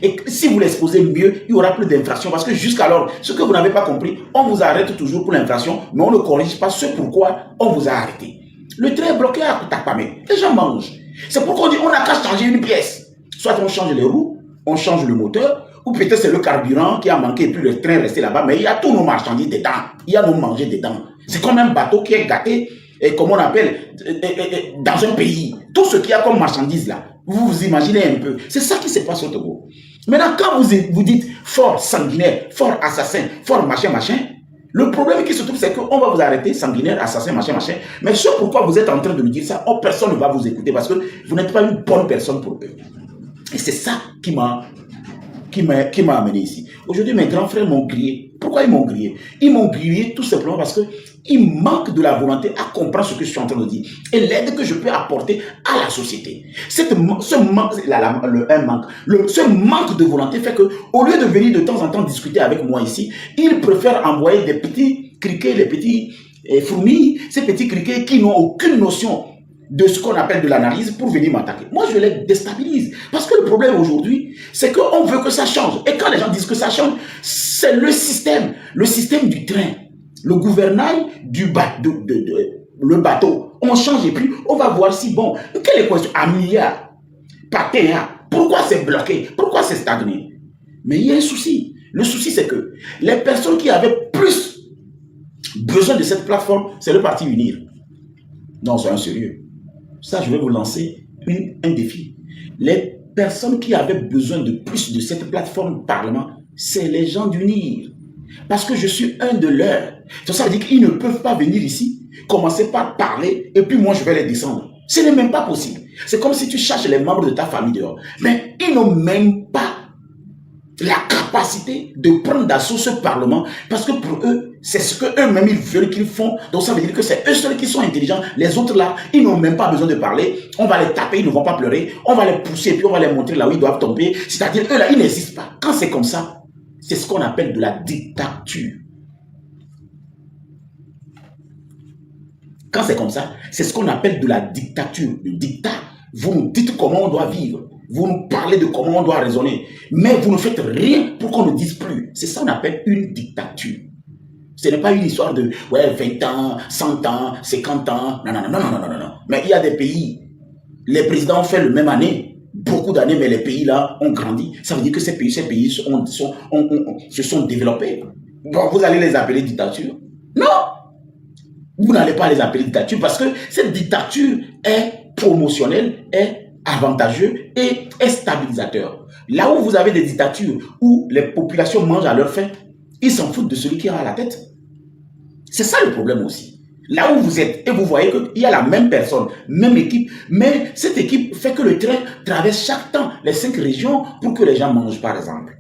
Et si vous l'exposez mieux, il y aura plus d'infractions. Parce que jusqu'alors, ce que vous n'avez pas compris, on vous arrête toujours pour l'infraction, mais on ne corrige pas ce pourquoi on vous a arrêté. Le train est bloqué à Takpamé. Les gens mangent. C'est pourquoi on dit on n'a qu'à changer une pièce. Soit on change les roues, on change le moteur, ou peut-être c'est le carburant qui a manqué et puis le train est resté là-bas, mais il y a tous nos marchandises dedans. Il y a nos manger dedans. C'est comme un bateau qui est gâté, et comme on appelle, dans un pays. Tout ce qu'il y a comme marchandises là, Vous vous imaginez un peu. C'est ça qui se passe au Togo. Maintenant, quand vous dites fort sanguinaire, fort assassin, fort machin, machin, le problème qui se trouve, c'est qu'on va vous arrêter, sanguinaire, assassin, machin, machin. Mais ce pourquoi vous êtes en train de me dire ça, oh, personne ne va vous écouter parce que vous n'êtes pas une bonne personne pour eux. Et c'est ça qui m'a amené ici. Aujourd'hui, mes grands frères m'ont grillé. Pourquoi ils m'ont grillé? Ils m'ont grillé tout simplement parce qu'ils manquent de la volonté à comprendre ce que je suis en train de dire et l'aide que je peux apporter à la société. Ce manque de volonté fait que, au lieu de venir de temps en temps discuter avec moi ici, ils préfèrent envoyer des petits criquets, les petits fourmis, ces petits criquets qui n'ont aucune notion de ce qu'on appelle de l'analyse pour venir m'attaquer. Moi, je les déstabilise. Parce que le problème aujourd'hui, c'est qu'on veut que ça change. Et quand les gens disent que ça change, c'est le système du train, le gouvernail le bateau. On change et puis on va voir si, bon, quelle est la question? Un milliard, pas pourquoi c'est bloqué? Pourquoi c'est stagné? Mais il y a un souci. Le souci, c'est que les personnes qui avaient plus besoin de cette plateforme, c'est le parti Unir. Non, c'est un sérieux. Ça, je vais vous lancer un défi. Les personnes qui avaient besoin de plus de cette plateforme Parlement, c'est les gens d'Unir. Parce que je suis un de leurs. Ça veut dire qu'ils ne peuvent pas venir ici, commencer par parler, et puis moi, je vais les descendre. Ce n'est même pas possible. C'est comme si tu cherches les membres de ta famille dehors. Mais ils n'ont même pas la capacité de prendre d'assaut ce Parlement, parce que pour eux, c'est ce qu'eux-mêmes ils veulent qu'ils font. Donc ça veut dire que c'est eux seuls qui sont intelligents. Les autres là, ils n'ont même pas besoin de parler. On va les taper, ils ne vont pas pleurer. On va les pousser, puis on va les montrer là où ils doivent tomber. C'est-à-dire, eux là, ils n'existent pas. Quand c'est comme ça, c'est ce qu'on appelle de la dictature. Quand c'est comme ça, c'est ce qu'on appelle de la dictature. Le dictat, vous nous dites comment on doit vivre. Vous nous parlez de comment on doit raisonner. Mais vous ne faites rien pour qu'on ne dise plus. C'est ça qu'on appelle une dictature. Ce n'est pas une histoire de ouais, 20 ans, 100 ans, 50 ans. Non, non, non, non, non, non, non. Mais il y a des pays, les présidents ont fait le même année, beaucoup d'années, mais les pays là ont grandi. Ça veut dire que ces pays se sont développés. Bon, vous allez les appeler dictature? Non! Vous n'allez pas les appeler dictature parce que cette dictature est promotionnelle, est avantageux et est stabilisateur. Là où vous avez des dictatures où les populations mangent à leur faim, ils s'en foutent de celui qui a la tête. C'est ça le problème aussi. Là où vous êtes, et vous voyez qu'il y a la même personne, même équipe, mais cette équipe fait que le train traverse chaque temps les 5 régions pour que les gens mangent, par exemple.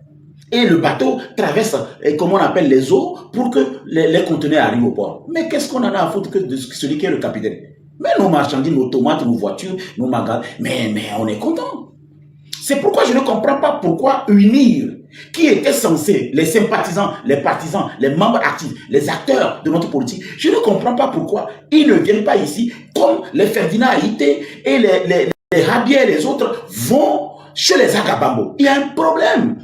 Et le bateau traverse, comment on appelle, les eaux pour que les conteneurs arrivent au port. Mais qu'est-ce qu'on en a à foutre que de celui qui est le capitaine? Mais nos marchandises, nos tomates, nos voitures, nos magasins, mais on est content. C'est pourquoi je ne comprends pas pourquoi Unir, qui était censé, les sympathisants, les partisans, les membres actifs, les acteurs de notre politique, je ne comprends pas pourquoi ils ne viennent pas ici comme les Ferdinand Haïté et les Rabier et les autres vont chez les Agabambo. Il y a un problème.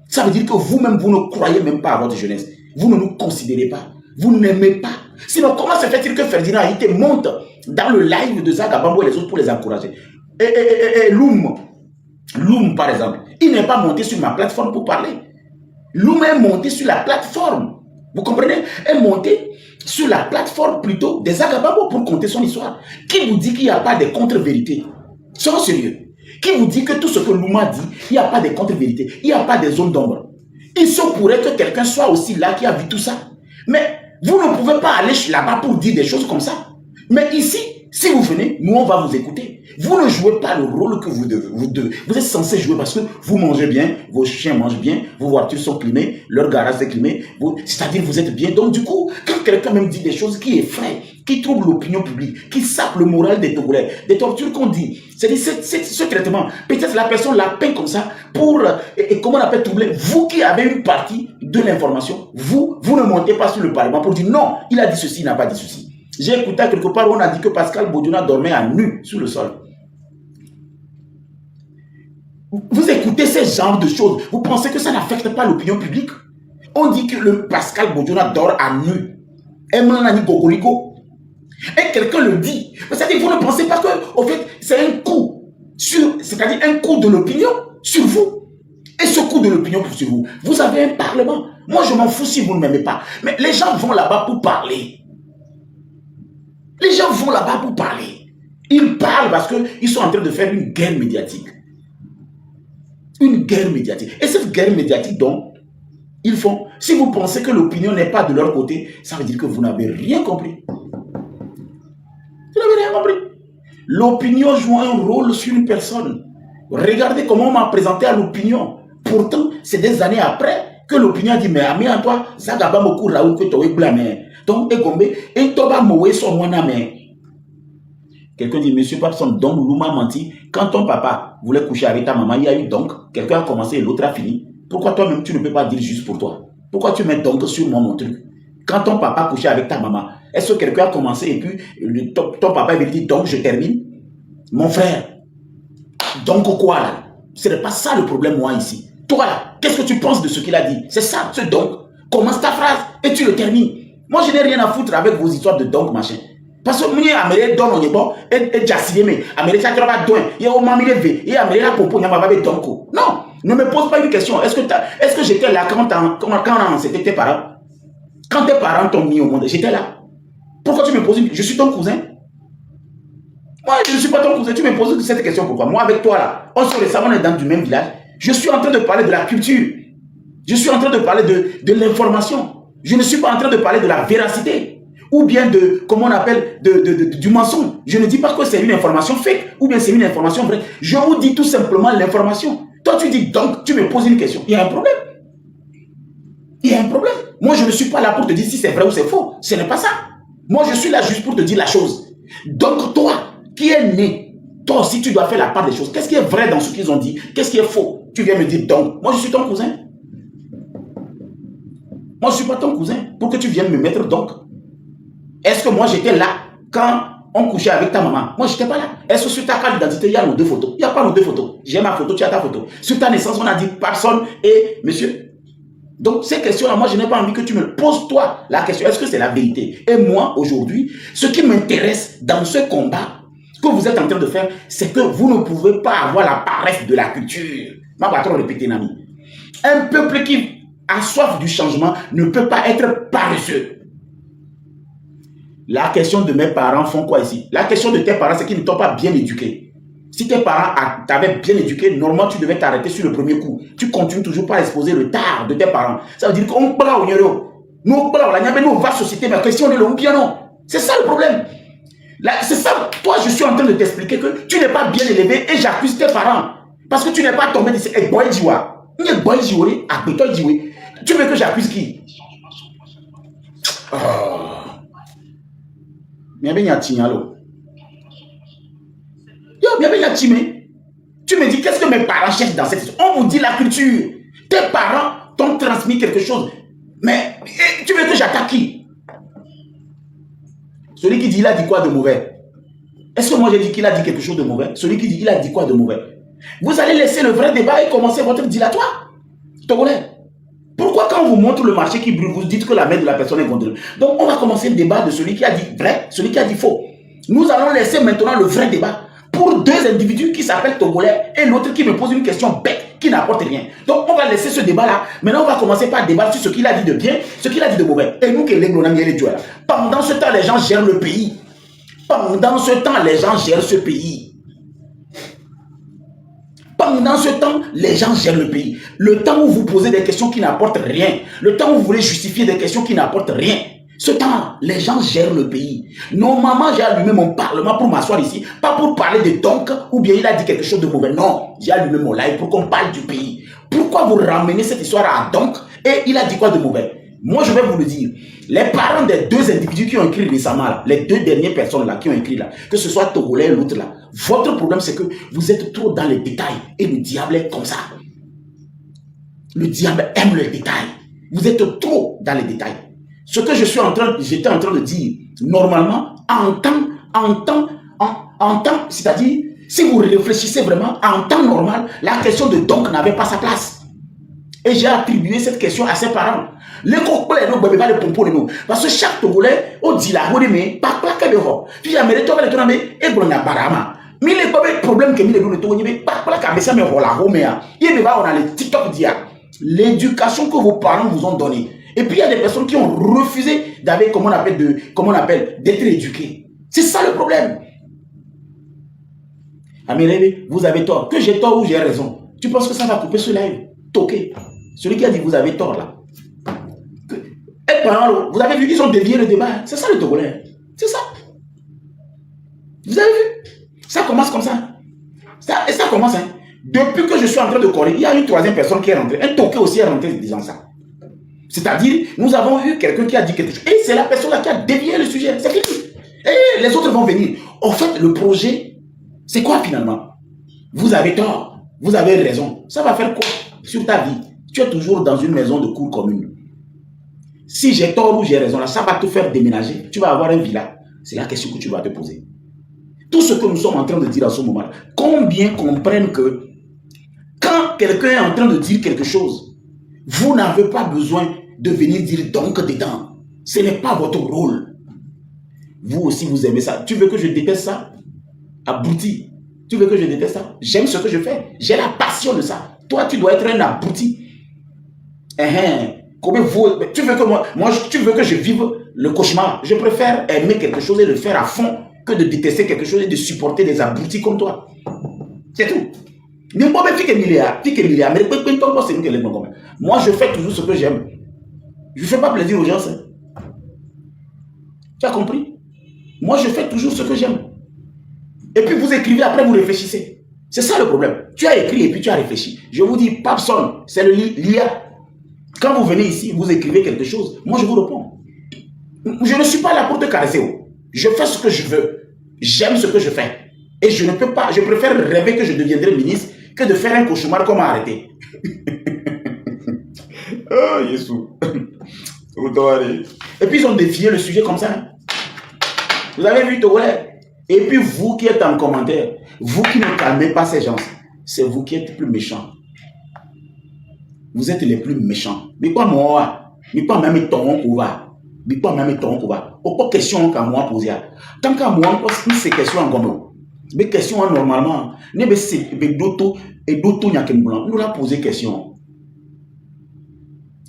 Ça veut dire que vous-même, vous ne croyez même pas à votre jeunesse. Vous ne nous considérez pas. Vous n'aimez pas. Sinon, comment se fait-il que Ferdinand Haïté monte dans le live de Zagabambo et les autres pour les encourager? Et Loum, par exemple, il n'est pas monté sur ma plateforme pour parler. Loum est monté sur la plateforme. Vous comprenez? Est monté sur la plateforme plutôt des Agabambo pour conter son histoire. Qui vous dit qu'il n'y a pas de contre-vérités? Soyons sérieux. Qui vous dit que tout ce que Loum a dit, il n'y a pas de contre-vérités, il n'y a pas de zone d'ombre? Il se pourrait que quelqu'un soit aussi là qui a vu tout ça. Mais vous ne pouvez pas aller là-bas pour dire des choses comme ça. Mais ici, si vous venez, nous on va vous écouter. Vous ne jouez pas le rôle que vous devez. Vous êtes censé jouer parce que vous mangez bien, vos chiens mangent bien, vos voitures sont climées, leur garage est climé, c'est-à-dire vous êtes bien. Donc du coup, quand quelqu'un même dit des choses qui effraient, qui troublent l'opinion publique, qui sapent le moral des Togolais, des tortures qu'on dit, c'est-à-dire ce traitement, peut-être la personne l'a peint comme ça pour, comment on appelle troubler, vous qui avez une partie de l'information, vous ne montez pas sur le Parlement pour dire non, il a dit ceci, il n'a pas dit ceci. J'ai écouté quelque part où on a dit que Pascal Bodiona dormait à nu sur le sol. Vous écoutez ces genres de choses, vous pensez que ça n'affecte pas l'opinion publique? On dit que le Pascal Bodiona dort à nu. Et quelqu'un le dit. C'est-à-dire vous ne pensez pas que, au fait, c'est un coup c'est-à-dire un coup de l'opinion sur vous. Et ce coup de l'opinion sur vous, vous avez un parlement. Moi, je m'en fous si vous ne m'aimez pas. Mais les gens vont là-bas pour parler. Les gens vont là-bas pour parler. Ils parlent parce qu'ils sont en train de faire une guerre médiatique. Une guerre médiatique. Et cette guerre médiatique, donc, ils font. Si vous pensez que l'opinion n'est pas de leur côté, ça veut dire que vous n'avez rien compris. Vous n'avez rien compris. L'opinion joue un rôle sur une personne. Regardez comment on m'a présenté à l'opinion. Pourtant, c'est des années après que l'opinion a dit, mais ami à toi, ça n'a pas beaucoup là où tu es blâmé. Donc, et toi, moué sur mon ami. Quelqu'un dit, monsieur Papson, donc Louma menti. Quand ton papa voulait coucher avec ta maman, il y a eu donc, quelqu'un a commencé et l'autre a fini. Pourquoi toi-même, tu ne peux pas dire juste pour toi? Pourquoi tu mets donc sur mon truc? Quand ton papa couchait avec ta maman, est-ce que quelqu'un a commencé et puis ton papa lui dit, donc je termine? Mon frère, donc quoi là? Ce n'est pas ça le problème, moi, ici. Toi là, qu'est-ce que tu penses de ce qu'il a dit? C'est ça, ce donc. Commence ta phrase et tu le termines. Moi, je n'ai rien à foutre avec vos histoires de donc, machin. Parce que moi, Amérique donne, on est bon, et Jassine, mais Amérique, ça va donner, il y a au mamie levé, et Amérique, la popo, il y a ma donc. Non, ne me pose pas une question. Est-ce que j'étais là quand c'était tes parents? Quand tes parents t'ont mis au monde, j'étais là. Pourquoi tu me poses une question? Je suis ton cousin. Moi, je ne suis pas ton cousin. Tu me poses cette question pourquoi? Moi, avec toi, là, on se récemment, on est dans du même village. Je suis en train de parler de la culture. Je suis en train de parler de l'information. Je ne suis pas en train de parler de la véracité. Ou bien de, comment on appelle, du mensonge. Je ne dis pas que c'est une information fake. Ou bien c'est une information vraie. Je vous dis tout simplement l'information. Toi, tu dis donc, tu me poses une question. Il y a un problème. Il y a un problème. Moi, je ne suis pas là pour te dire si c'est vrai ou c'est faux. Ce n'est pas ça. Moi, je suis là juste pour te dire la chose. Donc, toi, qui es né, toi aussi, tu dois faire la part des choses. Qu'est-ce qui est vrai dans ce qu'ils ont dit? Qu'est-ce qui est faux? Tu viens me dire donc. Moi, je suis ton cousin. Moi, je ne suis pas ton cousin pour que tu viennes me mettre donc. Est-ce que moi, j'étais là quand on couchait avec ta maman? Moi, je n'étais pas là. Est-ce que sur ta carte d'identité, il y a nos deux photos? Il n'y a pas nos deux photos. J'ai ma photo, tu as ta photo. Sur ta naissance, on a dit personne et monsieur. Donc, ces questions-là, moi, je n'ai pas envie que tu me poses, toi, la question. Est-ce que c'est la vérité? Et moi, aujourd'hui, ce qui m'intéresse dans ce combat que vous êtes en train de faire, c'est que vous ne pouvez pas avoir la paresse de la culture. Ma va trop répéter, Nami. Un peuple qui a soif du changement ne peut pas être paresseux. La question de mes parents font quoi ici? La question de tes parents, c'est qu'ils ne t'ont pas bien éduqué. Si tes parents t'avaient bien éduqué, normalement, tu devais t'arrêter sur le premier coup. Tu continues toujours pas à exposer le tard de tes parents. Ça veut dire qu'on parle au niveau. Nous, on va société, mais question de le ou bien non. C'est ça le problème. C'est ça. Toi, je suis en train de t'expliquer que tu n'es pas bien élevé et j'accuse tes parents. Parce que tu n'es pas tombé de ces boy jiwa. Tu veux que j'accuse qui? Tu me dis, qu'est-ce que mes parents cherchent dans cette histoire? On vous dit la culture. Tes parents t'ont transmis quelque chose. Mais tu veux que j'attaque qui? Celui qui dit, il a dit quoi de mauvais? Est-ce que moi j'ai dit qu'il a dit quelque chose de mauvais? Celui qui dit, il a dit quoi de mauvais? Vous allez laisser le vrai débat et commencer votre dilatoire. Togolais. Pourquoi quand on vous montre le marché qui brûle, vous dites que la main de la personne est contre? Donc on va commencer le débat de celui qui a dit vrai, celui qui a dit faux. Nous allons laisser maintenant le vrai débat pour deux individus qui s'appellent Togolais et l'autre qui me pose une question bête qui n'apporte rien. Donc on va laisser ce débat-là. Maintenant on va commencer par débattre sur ce qu'il a dit de bien, ce qu'il a dit de mauvais. Et nous, pendant ce temps, les gens gèrent le pays. Pendant ce temps, les gens gèrent ce pays. Pendant ce temps, les gens gèrent le pays. Le temps où vous posez des questions qui n'apportent rien, le temps où vous voulez justifier des questions qui n'apportent rien, ce temps, les gens gèrent le pays. Normalement, j'ai allumé mon parlement pour m'asseoir ici, pas pour parler de donc, ou bien il a dit quelque chose de mauvais. Non, j'ai allumé mon live pour qu'on parle du pays. Pourquoi vous ramenez cette histoire à donc, et il a dit quoi de mauvais? Moi, je vais vous le dire. Les parents des deux individus qui ont écrit récemment, là, les deux dernières personnes là, qui ont écrit là, que ce soit Togolais et l'autre là, votre problème, c'est que vous êtes trop dans les détails. Et le diable est comme ça. Le diable aime les détails. Vous êtes trop dans les détails. Ce que j'étais en train de dire, normalement, en temps, c'est-à-dire, si vous réfléchissez vraiment, en temps normal, la question de donc n'avait pas sa place. Et j'ai attribué cette question à ses parents. Les copains, nous, bébé, les pompons, nous. Parce que chaque Togolais, on dit la rue, mais pas que de ho. Puis jamais les Togolais, et bon, na barama. Mais les problèmes que les Togolais, pas que ça, mais on la romea. Il y a on a les TikTok dia. L'éducation que vos parents vous ont donnée. Et puis il y a des personnes qui ont refusé d'avoir, comment on appelle, d'être éduqués. C'est ça le problème. Amélie, vous avez tort. Que j'ai tort ou j'ai raison. Tu penses que ça va couper ce live? Toqué. Celui qui a dit vous avez tort là. Et pendant, vous avez vu, ils ont dévié le débat. C'est ça le Togolais. C'est ça. Vous avez vu? Ça commence comme ça. Et ça commence, hein. Depuis que je suis en train de corriger, il y a une troisième personne qui est rentrée. Un toqué aussi est rentré disant ça. C'est-à-dire, nous avons eu quelqu'un qui a dit quelque chose. Et c'est la personne là qui a dévié le sujet. C'est fini. Et les autres vont venir. En fait, le projet, c'est quoi finalement? Vous avez tort. Vous avez raison. Ça va faire quoi sur ta vie? Tu es toujours dans une maison de cour commune. Si j'ai tort ou j'ai raison, là, ça va te faire déménager. Tu vas avoir un villa. C'est la question que tu vas te poser. Tout ce que nous sommes en train de dire à ce moment-là, combien comprennent que quand quelqu'un est en train de dire quelque chose, vous n'avez pas besoin de venir dire donc dedans. Ce n'est pas votre rôle. Vous aussi, vous aimez ça. Tu veux que je déteste ça? Abruti. Tu veux que je déteste ça? J'aime ce que je fais. J'ai la passion de ça. Toi, tu dois être un abruti. Tu veux que tu veux que je vive le cauchemar? Je préfère aimer quelque chose et le faire à fond que de détester quelque chose et de supporter des abrutis comme toi. C'est tout. Moi, je fais toujours ce que j'aime. Je ne fais pas plaisir aux gens. Tu as compris? Moi, je fais toujours ce que j'aime. Et puis, vous écrivez, après, vous réfléchissez. C'est ça le problème. Tu as écrit et puis tu as réfléchi. Je vous dis, Papson, c'est l'IA. Quand vous venez ici, vous écrivez quelque chose. Moi, je vous réponds. Je ne suis pas là pour te caresser. Je fais ce que je veux. J'aime ce que je fais. Et je ne peux pas, je préfère rêver que je deviendrai ministre que de faire un cauchemar comme arrêter. Oh, Yesou. Et puis, ils ont défié le sujet comme ça. Vous avez vu, Togolais? Et puis, vous qui êtes en commentaire, vous qui ne calmez pas ces gens, c'est vous qui êtes plus méchants. Vous êtes les plus méchants. Mais pas moi. Mais pas même ton couva. Mais pas même ton couva. Aucune question qu'à moi poser. Tant qu'à moi, on pose ces questions en commun. Mais questions normalement. Ne be se be doto et doto nyakem blanc. Nous la poser question.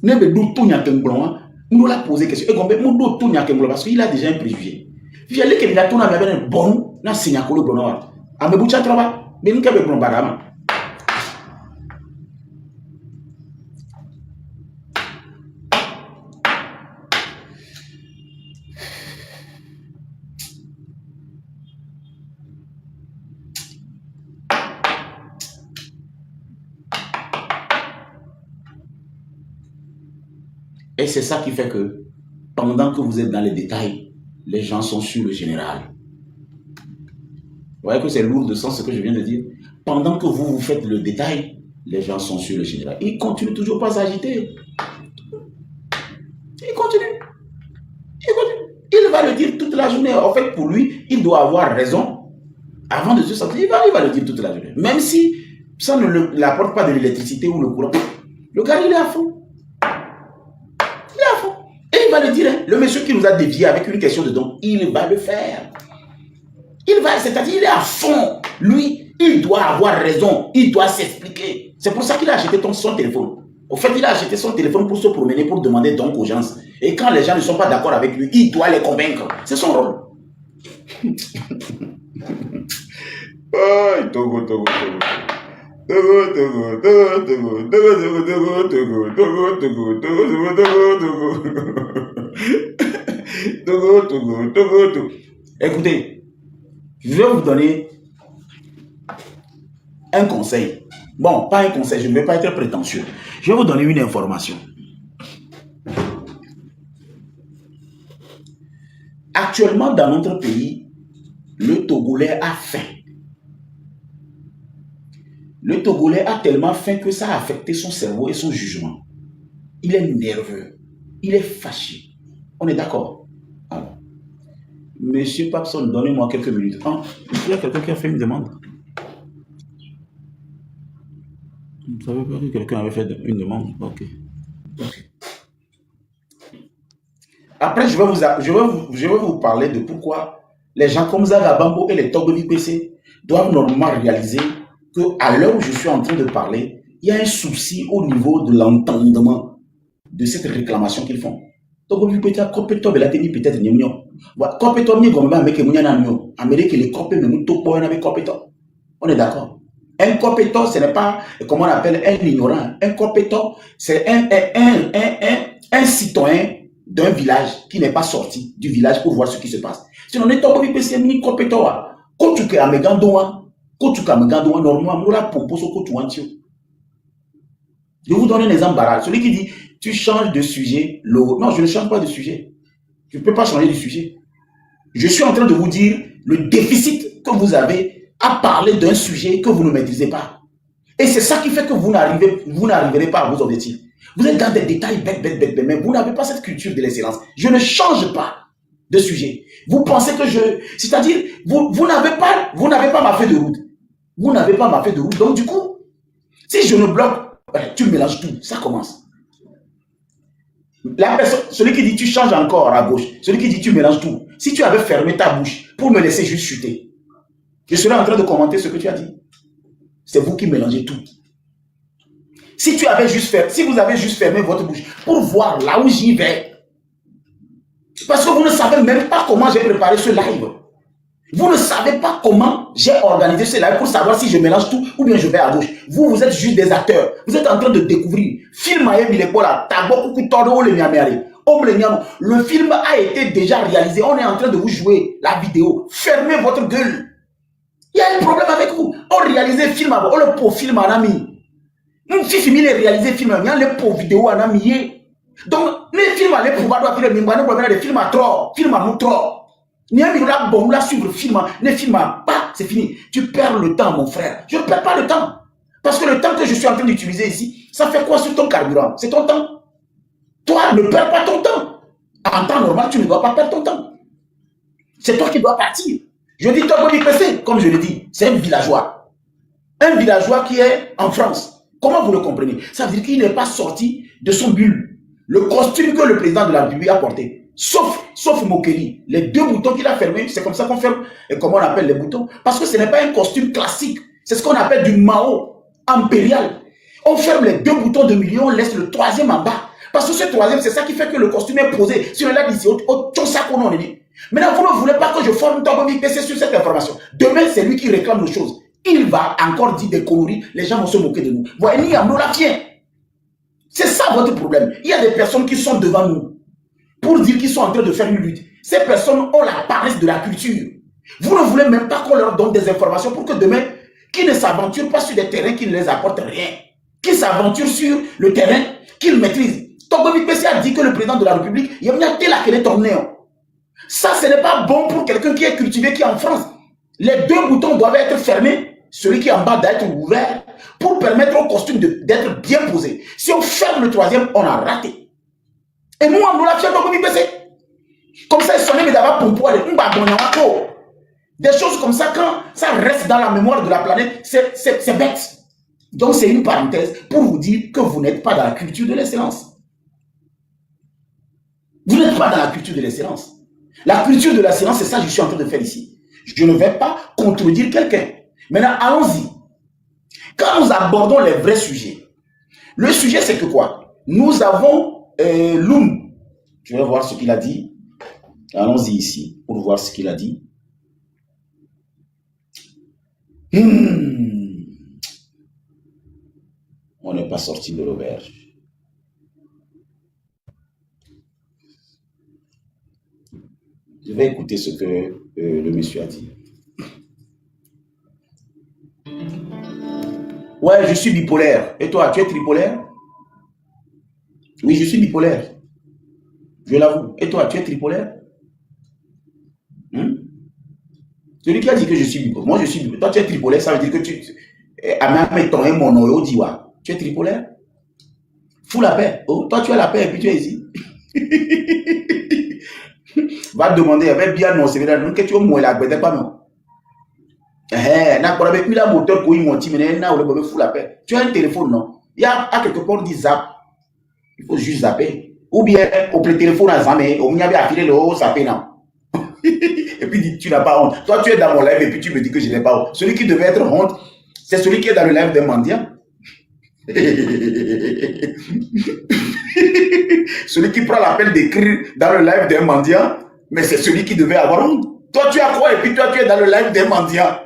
Ne be doto nyakem blanc. Nous la poser question. Et comme mon doto nyakem blanc parce qu'il a déjà un préjugé. Puis elle que la tourne avec un bon na signa ko le blanc. A me boucha travail. Mais nous qu'avec blanc barama. Et c'est ça qui fait que, pendant que vous êtes dans les détails, les gens sont sur le général. Vous voyez que c'est lourd de sens ce que je viens de dire. Pendant que vous faites le détail, les gens sont sur le général. Ils continuent toujours pas à s'agiter. Ils continuent. Il va le dire toute la journée. En fait, pour lui, il doit avoir raison. Avant de se sortir, il va le dire toute la journée. Même si ça ne l'apporte pas de l'électricité ou le courant. Le gars, il est à fond. Et il va le dire, hein, le monsieur qui nous a dévié avec une question de don, il va le faire. C'est-à-dire, il est à fond. Lui, il doit avoir raison. Il doit s'expliquer. C'est pour ça qu'il a acheté son téléphone. Au fait, il a acheté son téléphone pour se promener, pour demander donc aux gens. Et quand les gens ne sont pas d'accord avec lui, il doit les convaincre. C'est son rôle. Oh, Togo. Écoutez, je vais vous donner un conseil. Bon, pas un conseil, je ne vais pas être prétentieux. Je vais vous donner une information. Actuellement, dans notre pays, le Togolais a faim. Le Togolais a tellement faim que ça a affecté son cerveau et son jugement. Il est nerveux. Il est fâché. On est d'accord? Alors, Monsieur Papson, donnez-moi quelques minutes. Ah, il y a quelqu'un qui a fait une demande. Vous ne savez pas que quelqu'un avait fait une demande? Ok. Après, je vais vous parler de pourquoi les gens comme Zagabambo et les Togo PC doivent normalement réaliser qu'à l'heure où je suis en train de parler, il y a un souci au niveau de l'entendement de cette réclamation qu'ils font. Donc, vous pouvez peut-être On est d'accord. Un compétent, ce n'est pas, comment on appelle, un ignorant. Un compétent, c'est un citoyen d'un village qui n'est pas sorti du village pour voir ce qui se passe. Sinon, on est un compétent. Quand tu es normalement, je vous donne un exemple barrage. Celui qui dit, tu changes de sujet, non, je ne change pas de sujet. Je ne peux pas changer de sujet. Je suis en train de vous dire le déficit que vous avez à parler d'un sujet que vous ne maîtrisez pas. Et c'est ça qui fait que vous n'arriverez pas à vos objectifs. Vous êtes dans des détails bêtes, mais vous n'avez pas cette culture de l'excellence. Je ne change pas de sujet. Vous pensez que c'est-à-dire, vous n'avez pas ma feuille de route. Vous n'avez pas ma feuille de route. Donc, du coup, si je ne bloque, tu mélanges tout. Ça commence. La personne, celui qui dit tu changes encore à gauche, celui qui dit tu mélanges tout. Si tu avais fermé ta bouche pour me laisser juste chuter, je serais en train de commenter ce que tu as dit. C'est vous qui mélangez tout. Si vous avez juste fermé votre bouche pour voir là où j'y vais, parce que vous ne savez même pas comment j'ai préparé ce live. Vous ne savez pas comment j'ai organisé ce live pour savoir si je mélange tout ou bien je vais à gauche. Vous êtes juste des acteurs. Vous êtes en train de découvrir. Le film a été déjà réalisé. On est en train de vous jouer la vidéo. Fermez votre gueule. Il y a un problème avec vous. On réalise le film, on le pour film en ami. Nous, si film est réalisé film, il y a le pour vidéo en ami. Donc, les films, les pouvoirs doivent être des films à trop, films à nous trop. Ni un là, bon, là, suivre le film, les films, pas, c'est fini. Tu perds le temps, mon frère. Je ne perds pas le temps. Parce que le temps que je suis en train d'utiliser ici, ça fait quoi sur ton carburant? C'est ton temps. Toi, ne perds pas ton temps. En temps normal, tu ne dois pas perdre ton temps. C'est toi qui dois partir. Je dis toi, comme je le dis, c'est un villageois. Un villageois qui est en France. Comment vous le comprenez? Ça veut dire qu'il n'est pas sorti de son bulle. Le costume que le président de la République a porté, sauf Mokeli, les 2 boutons qu'il a fermés, c'est comme ça qu'on ferme, et comment on appelle les boutons? Parce que ce n'est pas un costume classique, c'est ce qu'on appelle du Mao impérial. On ferme les 2 boutons de milieu, on laisse le 3e en bas. Parce que ce 3e, c'est ça qui fait que le costume est posé sur le lac d'ici, au Tchonsakono, on dit. Maintenant, vous ne voulez pas que je forme Togomi PC sur cette information. Demain, c'est lui qui réclame nos choses. Il va encore dire des conneries, les gens vont se moquer de nous. Voyez, ni Amno la vient. C'est ça votre problème. Il y a des personnes qui sont devant nous pour dire qu'ils sont en train de faire une lutte. Ces personnes ont la paresse de la culture. Vous ne voulez même pas qu'on leur donne des informations pour que demain, qu'ils ne s'aventurent pas sur des terrains qui ne les apportent rien. Qu'ils s'aventurent sur le terrain qu'ils maîtrisent. Togomi PC a dit que le président de la République, il y a tel à quel tourné. Ça, ce n'est pas bon pour quelqu'un qui est cultivé, qui est en France. Les 2 boutons doivent être fermés. Celui qui est en bas doit être ouvert pour permettre au costume d'être bien posé. Si on ferme le 3e, on a raté. Et nous, on l'a fait dans le PC. Comme ça, il sonnait, mais d'abord pour pouvoir des choses comme ça, quand ça reste dans la mémoire de la planète, c'est bête. Donc, c'est une parenthèse pour vous dire que vous n'êtes pas dans la culture de l'excellence. Vous n'êtes pas dans la culture de l'excellence. La culture de l'excellence, c'est ça que je suis en train de faire ici. Je ne vais pas contredire quelqu'un. Maintenant, allons-y. Quand nous abordons les vrais sujets, le sujet, c'est que quoi? Nous avons Loum. Je vais voir ce qu'il a dit. Allons-y ici pour voir ce qu'il a dit. On n'est pas sorti de l'auberge. Je vais écouter ce que le monsieur a dit. Ouais, je suis bipolaire. Et toi, tu es tripolaire? Oui, je suis bipolaire. Je l'avoue. Et toi, tu es tripolaire? Celui qui a dit que je suis bipolaire. Moi, je suis bipolaire. Toi, tu es tripolaire, ça veut dire que tu... Tu es tripolaire? Fous la paix. Oh, toi, tu as la paix et puis tu es ici. Va te demander, bien non, c'est vrai, que tu as moins la paix, pas non. Tu as un téléphone, non? Il y a quelque part dit zap. Il faut juste zapper. Ou bien, au téléphone à zamé, on y avait affilé le haut, zapper, non? Et puis, tu n'as pas honte. Toi, tu es dans mon live et puis tu me dis que je n'ai pas honte. Celui qui devait être honte, c'est celui qui est dans le live d'un mendiant. Celui qui prend la peine d'écrire dans le live d'un mendiant, mais c'est celui qui devait avoir honte. Toi, tu as quoi et puis toi, tu es dans le live d'un mendiant.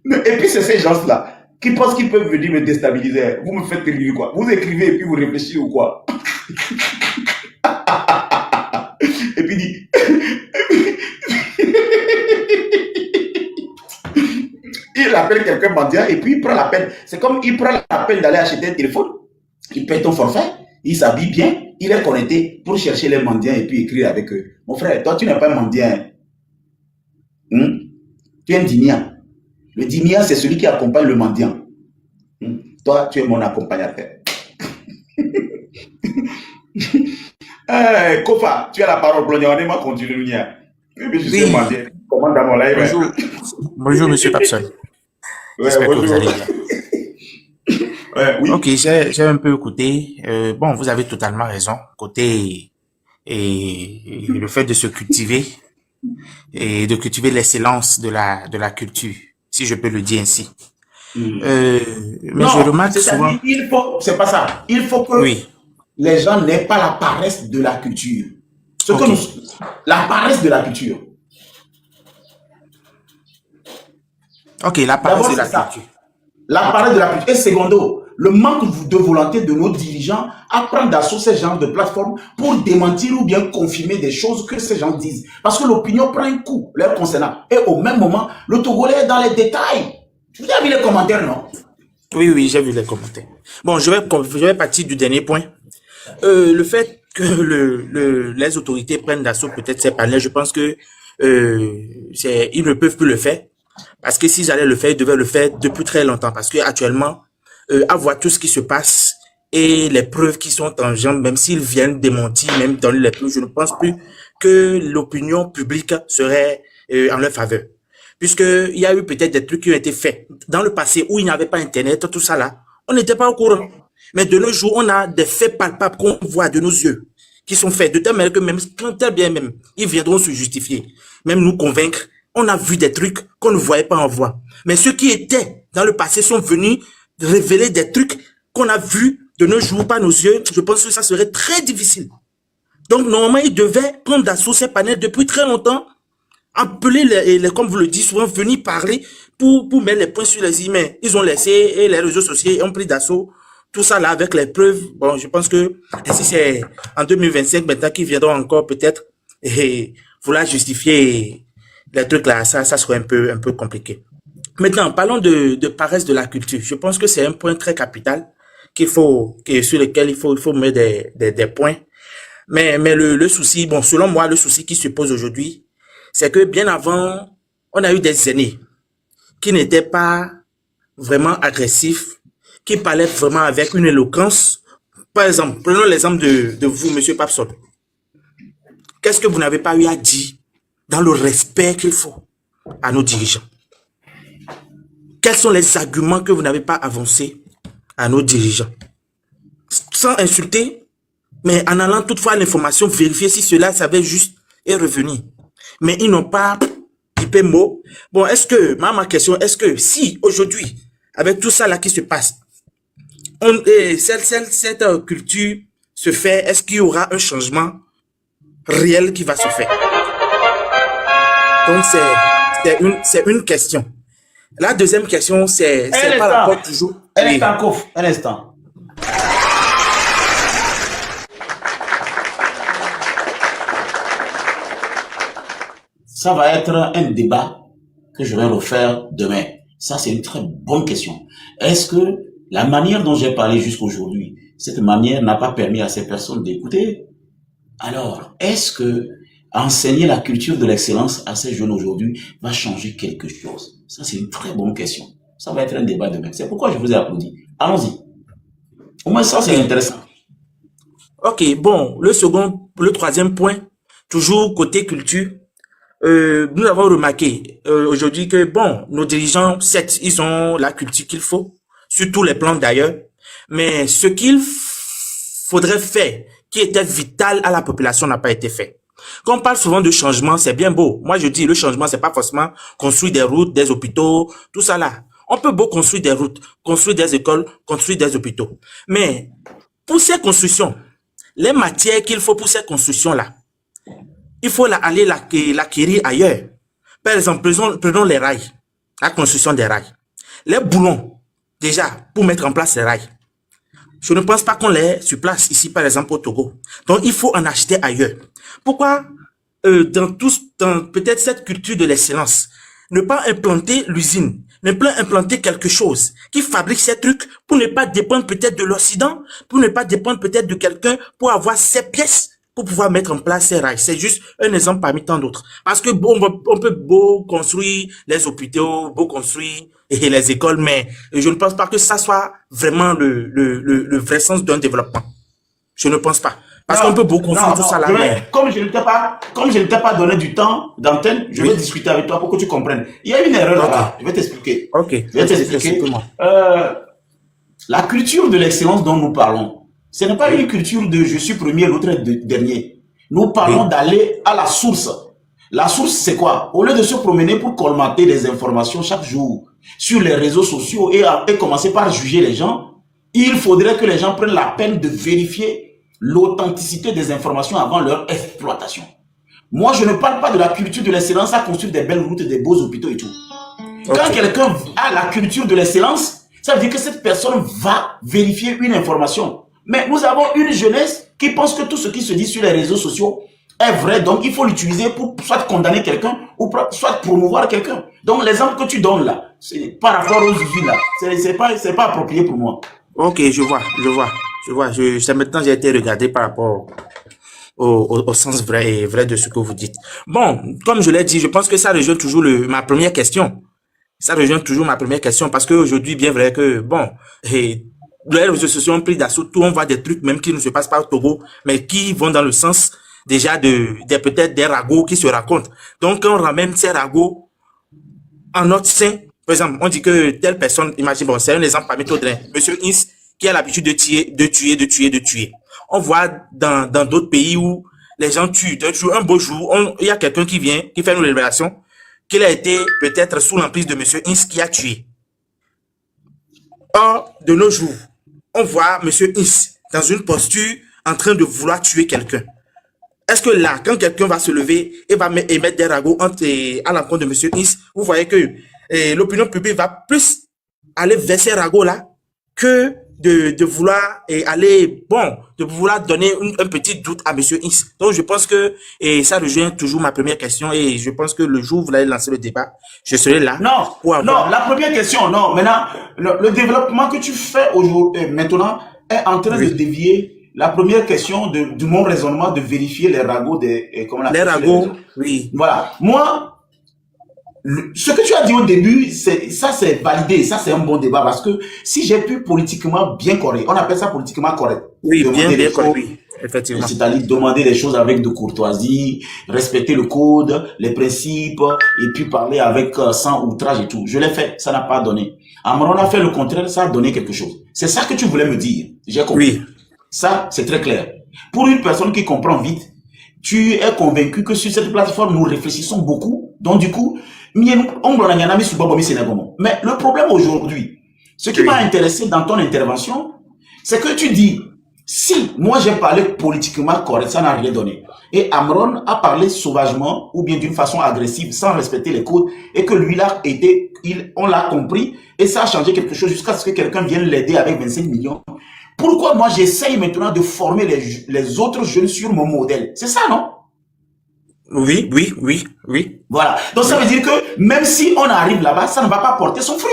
Et puis c'est ces gens-là qui pensent qu'ils peuvent venir me déstabiliser. Vous me faites écrire quoi? Vous écrivez et puis vous réfléchissez ou quoi? Et puis dit, il appelle quelqu'un mendiant et puis il prend la peine. C'est comme il prend la peine d'aller acheter un téléphone. Il paie ton forfait, il s'habille bien, il est connecté pour chercher les mendiants et puis écrire avec eux. Mon frère, toi tu n'es pas un mendiant. Hmm? Tu es un dimiant. Le dimiant, c'est celui qui accompagne le mendiant. Hmm? Toi, tu es mon accompagnateur. Hey, Kofa, tu as la parole. On m'a continué. Et puis je suis
Oui,
mendiant. Comment dans mon live?
bonjour. Bonjour, monsieur Papson.
Ouais,
J'espère que vous
bonjour.
allez bien.
Ouais,
Ok,
oui.
j'ai un peu écouté. Bon, vous avez totalement raison. Côté et le fait de se cultiver et de cultiver l'excellence de la culture, si je peux le dire ainsi.
Hmm.
Euh, mais je
Non,
remarque souvent,
c'est-à-dire, il faut, c'est pas ça. Il faut que
oui,
les gens n'aient pas la paresse de la culture. Ce que
ok,
nous, la paresse de la culture.
ok, la paresse
D'abord,
de
c'est
la
ça.
culture.
La
Ok,
paresse de la culture. Et secondo, le manque de volonté de nos dirigeants à prendre d'assaut ces genres de plateformes pour démentir ou bien confirmer des choses que ces gens disent. Parce que l'opinion prend un coup, leur concernant. Et au même moment, le Togolais est dans les détails. Vous avez vu les commentaires, non?
oui, oui, j'ai vu les commentaires. Bon, je vais partir du dernier point. Le fait que les autorités prennent d'assaut peut-être ces panels, je pense que ils ne peuvent plus le faire. Parce que s'ils allaient le faire, ils devaient le faire depuis très longtemps. Parce que actuellement, à voir tout ce qui se passe et les preuves qui sont en jambes, même s'ils viennent démentir, même donner les preuves, je ne pense plus que l'opinion publique serait en leur faveur. Puisqu'il y a eu peut-être des trucs qui ont été faits dans le passé où il n'y avait pas Internet, tout ça là. On n'était pas au courant. Mais de nos jours, on a des faits palpables qu'on voit de nos yeux, qui sont faits de telle manière que même quand tel bien même, ils viendront se justifier, même nous convaincre. On a vu des trucs qu'on ne voyait pas en voix. Mais ceux qui étaient dans le passé sont venus révéler des trucs qu'on a vus de nos jours par nos yeux. Je pense que ça serait très difficile. Donc, normalement, ils devaient prendre d'assaut ces panels depuis très longtemps, appeler comme vous le dites souvent, venir parler pour mettre les points sur les i. Mais ils ont laissé et les réseaux sociaux ont pris d'assaut tout ça là avec les preuves. Bon, je pense que si c'est en 2025 maintenant qu'ils viendront encore peut-être et vouloir justifier les trucs là, ça serait un peu compliqué. Maintenant, parlons de paresse de la culture. Je pense que c'est un point très capital sur lequel il faut mettre des points. Mais le souci, bon, selon moi, le souci qui se pose aujourd'hui, c'est que bien avant, on a eu des aînés qui n'étaient pas vraiment agressifs, qui parlaient vraiment avec une éloquence. Par exemple, prenons l'exemple de vous, monsieur Papson. Qu'est-ce que vous n'avez pas eu à dire dans le respect qu'il faut à nos dirigeants? Quels sont les arguments que vous n'avez pas avancés à nos dirigeants? Sans insulter, mais en allant toutefois à l'information, vérifier si cela savait juste et revenir. Mais ils n'ont pas typé mot. Bon, ma question, est-ce que si aujourd'hui, avec tout ça là qui se passe, cette culture se fait, est-ce qu'il y aura un changement réel qui va se faire? Donc, c'est une question. La deuxième question, c'est
Un
par
instant.
rapport toujours.
Un
Oui.
instant, Kof. Un instant. Ça va être un débat que je vais refaire demain. Ça, c'est une très bonne question. Est-ce que la manière dont j'ai parlé jusqu'aujourd'hui, cette manière n'a pas permis à ces personnes d'écouter? Alors, est-ce que enseigner la culture de l'excellence à ces jeunes aujourd'hui va changer quelque chose? Ça, c'est une très bonne question. Ça va être un débat demain. C'est pourquoi je vous ai applaudi. Allons-y. Au moins, ça,
Ok.
c'est intéressant.
Ok, bon, le troisième point, toujours côté culture, nous avons remarqué aujourd'hui que, bon, nos dirigeants, certes, ils ont la culture qu'il faut, sur tous les plans d'ailleurs, mais ce qu'il faudrait faire, qui était vital à la population, n'a pas été fait. Quand on parle souvent de changement, c'est bien beau. Moi, je dis, le changement, c'est pas forcément construire des routes, des hôpitaux, tout ça là. On peut beau construire des routes, construire des écoles, construire des hôpitaux. Mais, pour ces constructions, les matières qu'il faut pour ces constructions-là, il faut aller l'acquérir ailleurs. Par exemple, prenons les rails, la construction des rails. Les boulons, déjà, pour mettre en place les rails, je ne pense pas qu'on les surplace ici, par exemple, au Togo. Donc, il faut en acheter ailleurs. Pourquoi, dans peut-être cette culture de l'excellence, ne pas implanter l'usine, ne pas implanter quelque chose qui fabrique ces trucs pour ne pas dépendre peut-être de l'Occident, pour ne pas dépendre peut-être de quelqu'un pour avoir ces pièces pour pouvoir mettre en place ces rails. C'est juste un exemple parmi tant d'autres. Parce que bon, on peut beau construire les hôpitaux, beau construire et les écoles, mais je ne pense pas que ça soit vraiment le vrai sens d'un développement. Je ne pense pas. Parce qu'on
Non,
peut beaucoup construire
non,
tout
non.
ça là, mais...
Comme je ne t'ai pas donné du temps d'antenne, je vais
Oui,
discuter avec toi pour que tu comprennes. Il y a une erreur
ok,
là-bas. Je vais t'expliquer.
ok,
Je vais t'expliquer.
explique-moi.
La culture de l'excellence dont nous parlons, ce n'est pas une
Oui,
culture de je suis premier, l'autre est dernier. Nous parlons
oui,
d'aller à la source. La source, c'est quoi? Au lieu de se promener pour colmater des informations chaque jour sur les réseaux sociaux et commencer par juger les gens, il faudrait que les gens prennent la peine de vérifier l'authenticité des informations avant leur exploitation. Moi, je ne parle pas de la culture de l'excellence à construire des belles routes, des beaux hôpitaux et tout. Quand
ok.
quelqu'un a la culture de l'excellence, ça veut dire que cette personne va vérifier une information. Mais nous avons une jeunesse qui pense que tout ce qui se dit sur les réseaux sociaux est vrai, donc il faut l'utiliser pour soit condamner quelqu'un ou soit promouvoir quelqu'un. Donc l'exemple que tu donnes là, c'est par rapport aux usines là, c'est pas approprié pour moi.
Ok, je vois. Maintenant, j'ai été regardé par rapport au sens vrai de ce que vous dites. Bon, comme je l'ai dit, je pense que ça rejoint toujours ma première question. Ça rejoint toujours ma première question parce qu'aujourd'hui, bien vrai que, bon, les réseaux sociaux ont pris d'assaut tout, on voit des trucs même qui ne se passent pas au Togo, mais qui vont dans le sens déjà peut-être des ragots qui se racontent. Donc, quand on ramène ces ragots en notre sein, par exemple, on dit que telle personne, imagine, bon, c'est un exemple parmi d'autres, hein, Monsieur Ins, qui a l'habitude de tuer. On voit dans d'autres pays où les gens tuent. Un beau jour, il y a quelqu'un qui vient, qui fait une révélation, qu'il a été peut-être sous l'emprise de Monsieur Ins qui a tué. Or, de nos jours, on voit Monsieur Ins dans une posture en train de vouloir tuer quelqu'un. Est-ce que là, quand quelqu'un va se lever et va émettre des ragots à l'encontre de Monsieur Ins, vous voyez que l'opinion publique va plus aller vers ces ragots-là que de vouloir de vouloir donner un petit doute à Monsieur Ins. Donc, je pense que ça rejoint toujours ma première question et je pense que le jour où vous allez lancer le débat, je serai là
Non,
pour
non,
avoir...
la première question, non. Maintenant, le développement que tu fais aujourd'hui, maintenant, est en train de
Oui.
dévier la première question de mon raisonnement de vérifier les ragots comment on
Les
appelle sur les
ragots,
réseaux.
oui.
Voilà. Moi, ce que tu as dit au début, ça c'est validé, ça c'est un bon débat parce que si j'ai pu politiquement bien correct, on appelle ça politiquement correct,
Oui,
demander des
bien
choses,
compris. Effectivement.
c'est-à-dire demander des choses avec de courtoisie, respecter le code, les principes, et puis parler avec sans outrage et tout. Je l'ai fait, ça n'a pas donné. Amron a fait le contraire, ça a donné quelque chose. C'est ça que tu voulais me dire, j'ai compris.
Oui.
Ça, c'est très clair. Pour une personne qui comprend vite, tu es convaincu que sur cette plateforme, nous réfléchissons beaucoup. Donc, du coup, mais le problème aujourd'hui, ce qui m'a
Oui.
intéressé dans ton intervention, c'est que tu dis, si moi j'ai parlé politiquement correct, ça n'a rien donné. Et Amron a parlé sauvagement ou bien d'une façon agressive sans respecter les codes et que lui là on l'a compris et ça a changé quelque chose jusqu'à ce que quelqu'un vienne l'aider avec 25 millions. Pourquoi moi j'essaye maintenant de former les autres jeunes sur mon modèle? C'est ça, non?
Oui, oui, oui, oui.
Voilà. Donc ça
Oui.
veut dire que même si on arrive là-bas, ça ne va pas porter son fruit.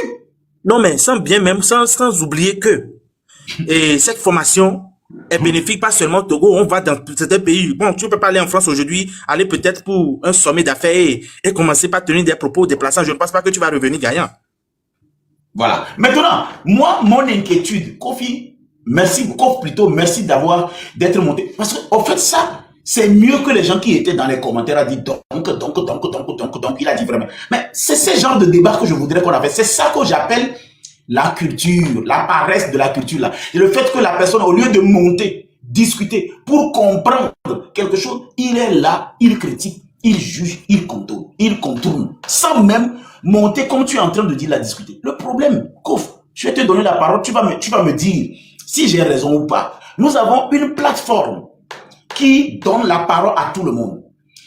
Non, mais sans oublier que cette formation est bénéfique pas seulement au Togo, on va dans certains pays. Bon, tu peux pas aller en France aujourd'hui, aller peut-être pour un sommet d'affaires et commencer par tenir des propos déplaçants. Je ne pense pas que tu vas revenir gagnant.
Voilà. Maintenant, moi, mon inquiétude, Kofi, merci, Kofi plutôt, merci d'être monté. Parce qu'en fait, ça, c'est mieux que les gens qui étaient dans les commentaires a dit donc, il a dit vraiment. Mais c'est ce genre de débat que je voudrais qu'on a fait. C'est ça que j'appelle la culture, la paresse de la culture là. Et le fait que la personne, au lieu de monter, discuter, pour comprendre quelque chose, il est là, il critique, il juge, il contourne, sans même monter comme tu es en train de dire la discuter. Le problème, Kof, je vais te donner la parole, tu vas me dire si j'ai raison ou pas. Nous avons une plateforme qui donne la parole à tout le monde.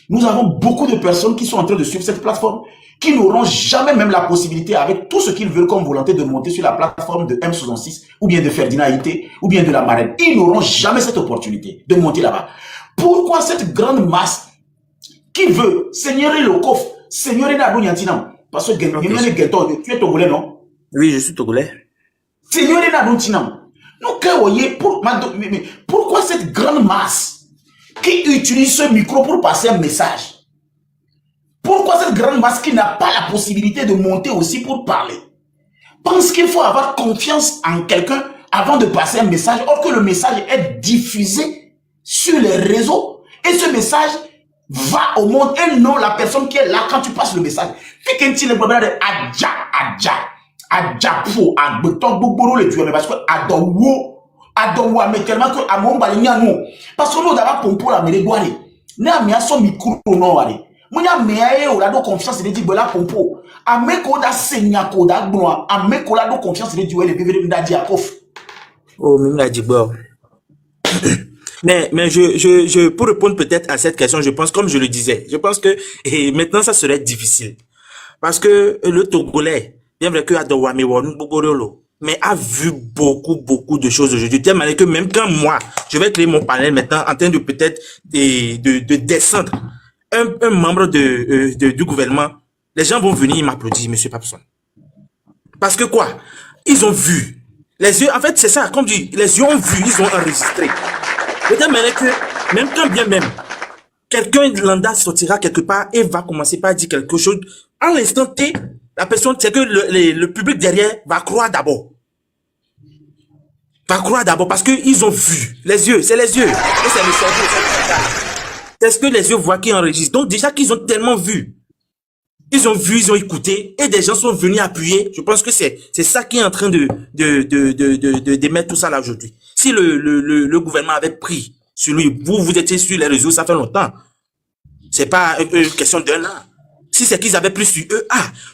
Nous avons beaucoup de personnes qui sont en train de suivre cette plateforme, qui n'auront jamais même la possibilité, avec tout ce qu'ils veulent comme volonté, de monter sur la plateforme de M66, ou bien de Ferdinand Haïté, ou bien de la Marraine. Ils n'auront jamais cette opportunité de monter là-bas. Pourquoi cette grande masse qui veut signorer le coffre, signorer la Douniantinam? Parce que tu es Togolais, non?
Oui, je suis Togolais.
Signorer la Douniantinam. Nous, voyez, pourquoi cette grande masse qui utilise ce micro pour passer un message? Pourquoi cette grande masse qui n'a pas la possibilité de monter aussi pour parler pense qu'il faut avoir confiance en quelqu'un avant de passer un message, or que le message est diffusé sur les réseaux et ce message va au monde et non la personne qui est là quand tu passes le message. Fait qu'un petit problème de adja pour adbeton bouboro le tuer parce que adowo mais tellement que amon balinya non parce que nous d'abord pompo la mele doare na mi aso micro non wale munya meaye o la do confiance de dire la pompo ameko da senya ko da gboa ameko la do confiance de dire le bébé de dadi akof.
Oh, même la Djibor. Mais pour répondre peut-être à cette question, je pense, comme je le disais, je pense que et maintenant ça serait difficile. Parce que le Togolais, bien vrai que Adouame Bogorolo, mais a vu beaucoup de choses aujourd'hui. Tellement que même quand moi, je vais créer mon panel maintenant en train de peut-être de descendre un membre du gouvernement, les gens vont venir m'applaudir, monsieur Papson. Parce que quoi? Ils ont vu. Les yeux, en fait, c'est ça, comme dit, les yeux ont vu, ils ont enregistré. Peut-être que, même quand bien même, quelqu'un de lambda sortira quelque part et va commencer par dire quelque chose, en l'instant T, la personne, c'est que le public derrière va croire d'abord. Va croire d'abord parce qu'ils ont vu. Les yeux, c'est les yeux. Et c'est le cerveau. C'est ce que les yeux voient qui enregistrent. Donc déjà qu'ils ont tellement vu. Ils ont vu, ils ont écouté, et des gens sont venus appuyer. Je pense que c'est ça qui est en train de mettre tout ça là aujourd'hui. Si le gouvernement avait pris sur lui, vous étiez sur les réseaux, ça fait longtemps. C'est pas une question d'un an. Si c'est qu'ils avaient pris sur eux,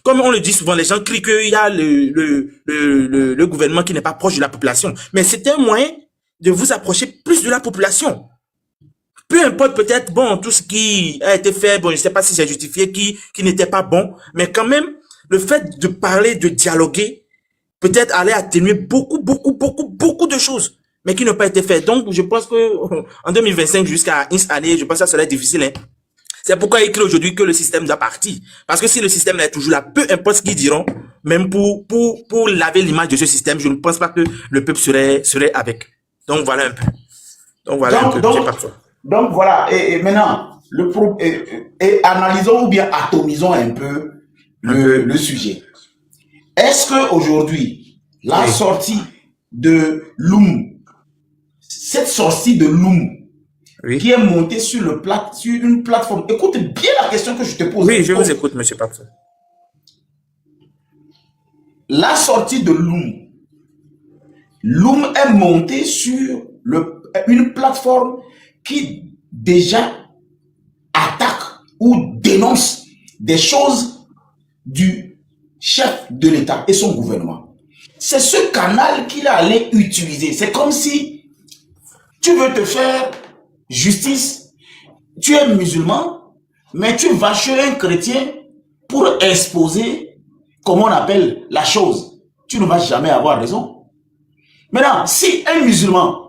comme on le dit souvent, les gens crient qu'il y a le gouvernement qui n'est pas proche de la population. Mais c'était un moyen de vous approcher plus de la population. Peu importe peut-être, bon, tout ce qui a été fait, bon, je sais pas si c'est justifié, qui n'était pas bon, mais quand même, le fait de parler, de dialoguer, peut-être allait atténuer beaucoup de choses, mais qui n'ont pas été faites. Donc, je pense que en 2025, jusqu'à une année, je pense que ça serait difficile, hein. C'est pourquoi il écrit aujourd'hui que le système doit partir. Parce que si le système est toujours là, peu importe ce qu'ils diront, même pour laver l'image de ce système, je ne pense pas que le peuple serait avec. Donc, voilà un peu. Donc, voilà un peu.
Donc voilà, et maintenant, analysons ou bien atomisons un peu le sujet. Est-ce qu'aujourd'hui, la sortie de Loum, cette sortie de Loum, qui est montée sur une plateforme, écoute bien la question que je te pose.
Oui, je vous écoute, monsieur Papson.
La sortie de Loum est montée sur une plateforme qui déjà attaque ou dénonce des choses du chef de l'État et son gouvernement. C'est ce canal qu'il allait utiliser. C'est comme si tu veux te faire justice, tu es musulman, mais tu vas chez un chrétien pour exposer, comment on appelle la chose. Tu ne vas jamais avoir raison. Maintenant, si un musulman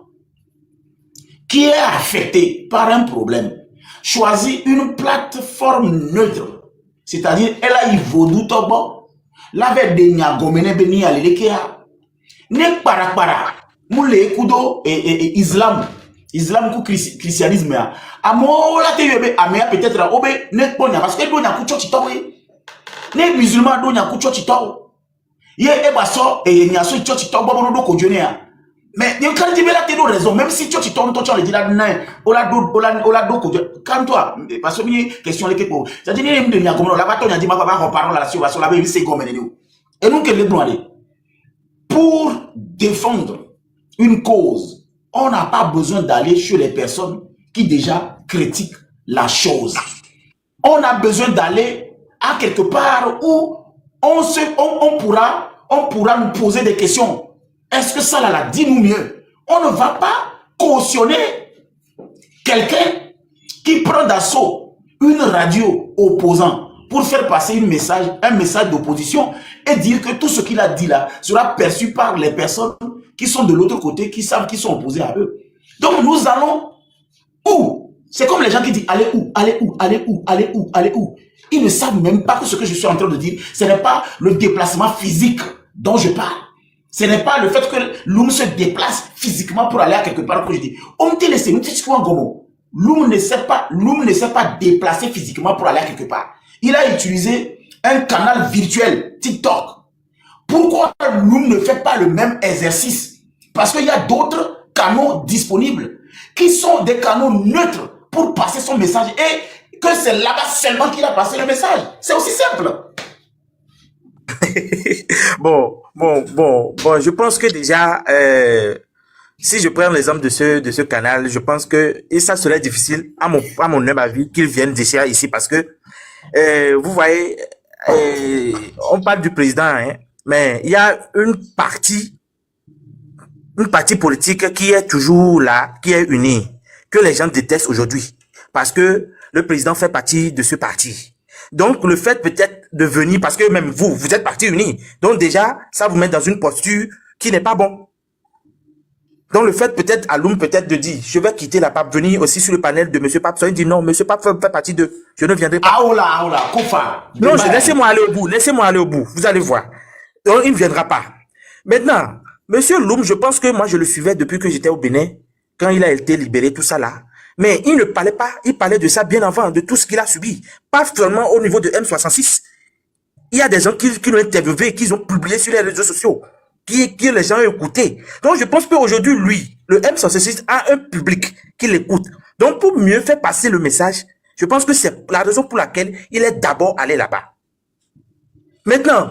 qui est affecté par un problème choisit une plateforme neutre, c'est-à-dire elle a eu vaudou tobo, l'avait de nyagomene beni alelekea, ne para, moule kudo et islam ku christianisme ya, amo la te yebe amea peut-être obe ne ponya parce que donya ku church tawe, ne musulman donya ku church tawe, ye ebaso et nyaso church tawe bobo do ko jonia. Mais il y a une raison, même si tu tombes, tu as dit là, calme-toi, parce que il y a question les képo. Ça dit il y a une comme la bataille, on a dit ma papa parole là sur la baby c'est comme nous. Et nous que les blancs pour défendre une cause, on n'a pas besoin d'aller chez les personnes qui déjà critiquent la chose. On a besoin d'aller à quelque part où on pourra nous poser des questions. Est-ce que ça là, dis-nous mieux. On ne va pas cautionner quelqu'un qui prend d'assaut une radio opposant pour faire passer un message d'opposition et dire que tout ce qu'il a dit là sera perçu par les personnes qui sont de l'autre côté, qui savent qu'ils sont opposés à eux. Donc nous allons où? C'est comme les gens qui disent allez où, allez où, allez où, allez où, allez où. Ils ne savent même pas que ce que je suis en train de dire, ce n'est pas le déplacement physique dont je parle. Ce n'est pas le fait que l'homme se déplace physiquement pour aller à quelque part que je dis. On te laisse, nous te disons en gomo. L'homme ne s'est pas déplacer physiquement pour aller à quelque part. Il a utilisé un canal virtuel, TikTok. Pourquoi l'homme ne fait pas le même exercice? Parce qu'il y a d'autres canaux disponibles qui sont des canaux neutres pour passer son message et que c'est là-bas seulement qu'il a passé le message. C'est aussi simple.
Bon, je pense que déjà, si je prends l'exemple de ce canal, je pense que, et ça serait difficile, à mon humble avis, qu'ils viennent déjà ici parce que, vous voyez, on parle du président, hein, mais il y a une partie politique qui est toujours là, qui est unie, que les gens détestent aujourd'hui, parce que le président fait partie de ce parti. Donc, le fait peut-être de venir, parce que même vous êtes parti uni, donc déjà, ça vous met dans une posture qui n'est pas bon. Donc, le fait peut-être, à Loum, peut-être de dire, je vais quitter la pape, venir aussi sur le panel de M. Pape, il dit non, M. Pape fait partie de, je ne viendrai pas.
Ah, oh là, Kofa.
Non, laissez-moi aller au bout, vous allez voir. Donc, il ne viendra pas. Maintenant, M. Loum, je pense que moi, je le suivais depuis que j'étais au Bénin, quand il a été libéré, tout ça là. Mais il ne parlait pas, il parlait de ça bien avant, de tout ce qu'il a subi. Pas seulement au niveau de M66. Il y a des gens qui l'ont interviewé, qui ont publié sur les réseaux sociaux, qui les gens ont écouté. Donc je pense qu'aujourd'hui, lui, le M66 a un public qui l'écoute. Donc pour mieux faire passer le message, je pense que c'est la raison pour laquelle il est d'abord allé là-bas. Maintenant,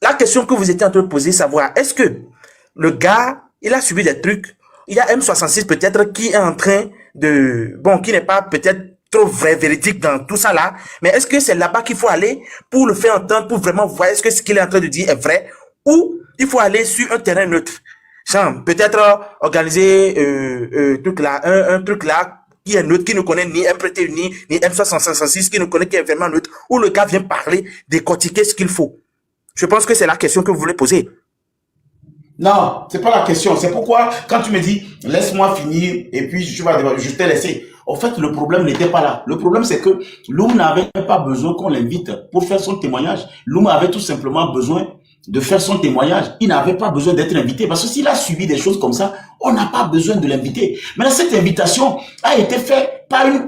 la question que vous étiez en train de poser, savoir, est-ce que le gars, il a subi des trucs, il y a M66 peut-être qui est en train de, bon, qui n'est pas peut-être trop vrai, véridique dans tout ça là, mais est-ce que c'est là-bas qu'il faut aller pour le faire entendre, pour vraiment voir est-ce que ce qu'il est en train de dire est vrai, ou il faut aller sur un terrain neutre, genre peut-être organiser un truc là qui est neutre, qui ne connaît ni MPT ni M66, qui ne connaît qui est vraiment neutre, où le gars vient parler, décortiquer ce qu'il faut. Je pense que c'est la question que vous voulez poser.
Non, c'est pas la question. C'est pourquoi, quand tu me dis, laisse-moi finir, et puis je t'ai laissé. En fait, le problème n'était pas là. Le problème, c'est que Loum n'avait pas besoin qu'on l'invite pour faire son témoignage. Loum avait tout simplement besoin de faire son témoignage. Il n'avait pas besoin d'être invité. Parce que s'il a subi des choses comme ça, on n'a pas besoin de l'inviter. Mais cette invitation a été faite par il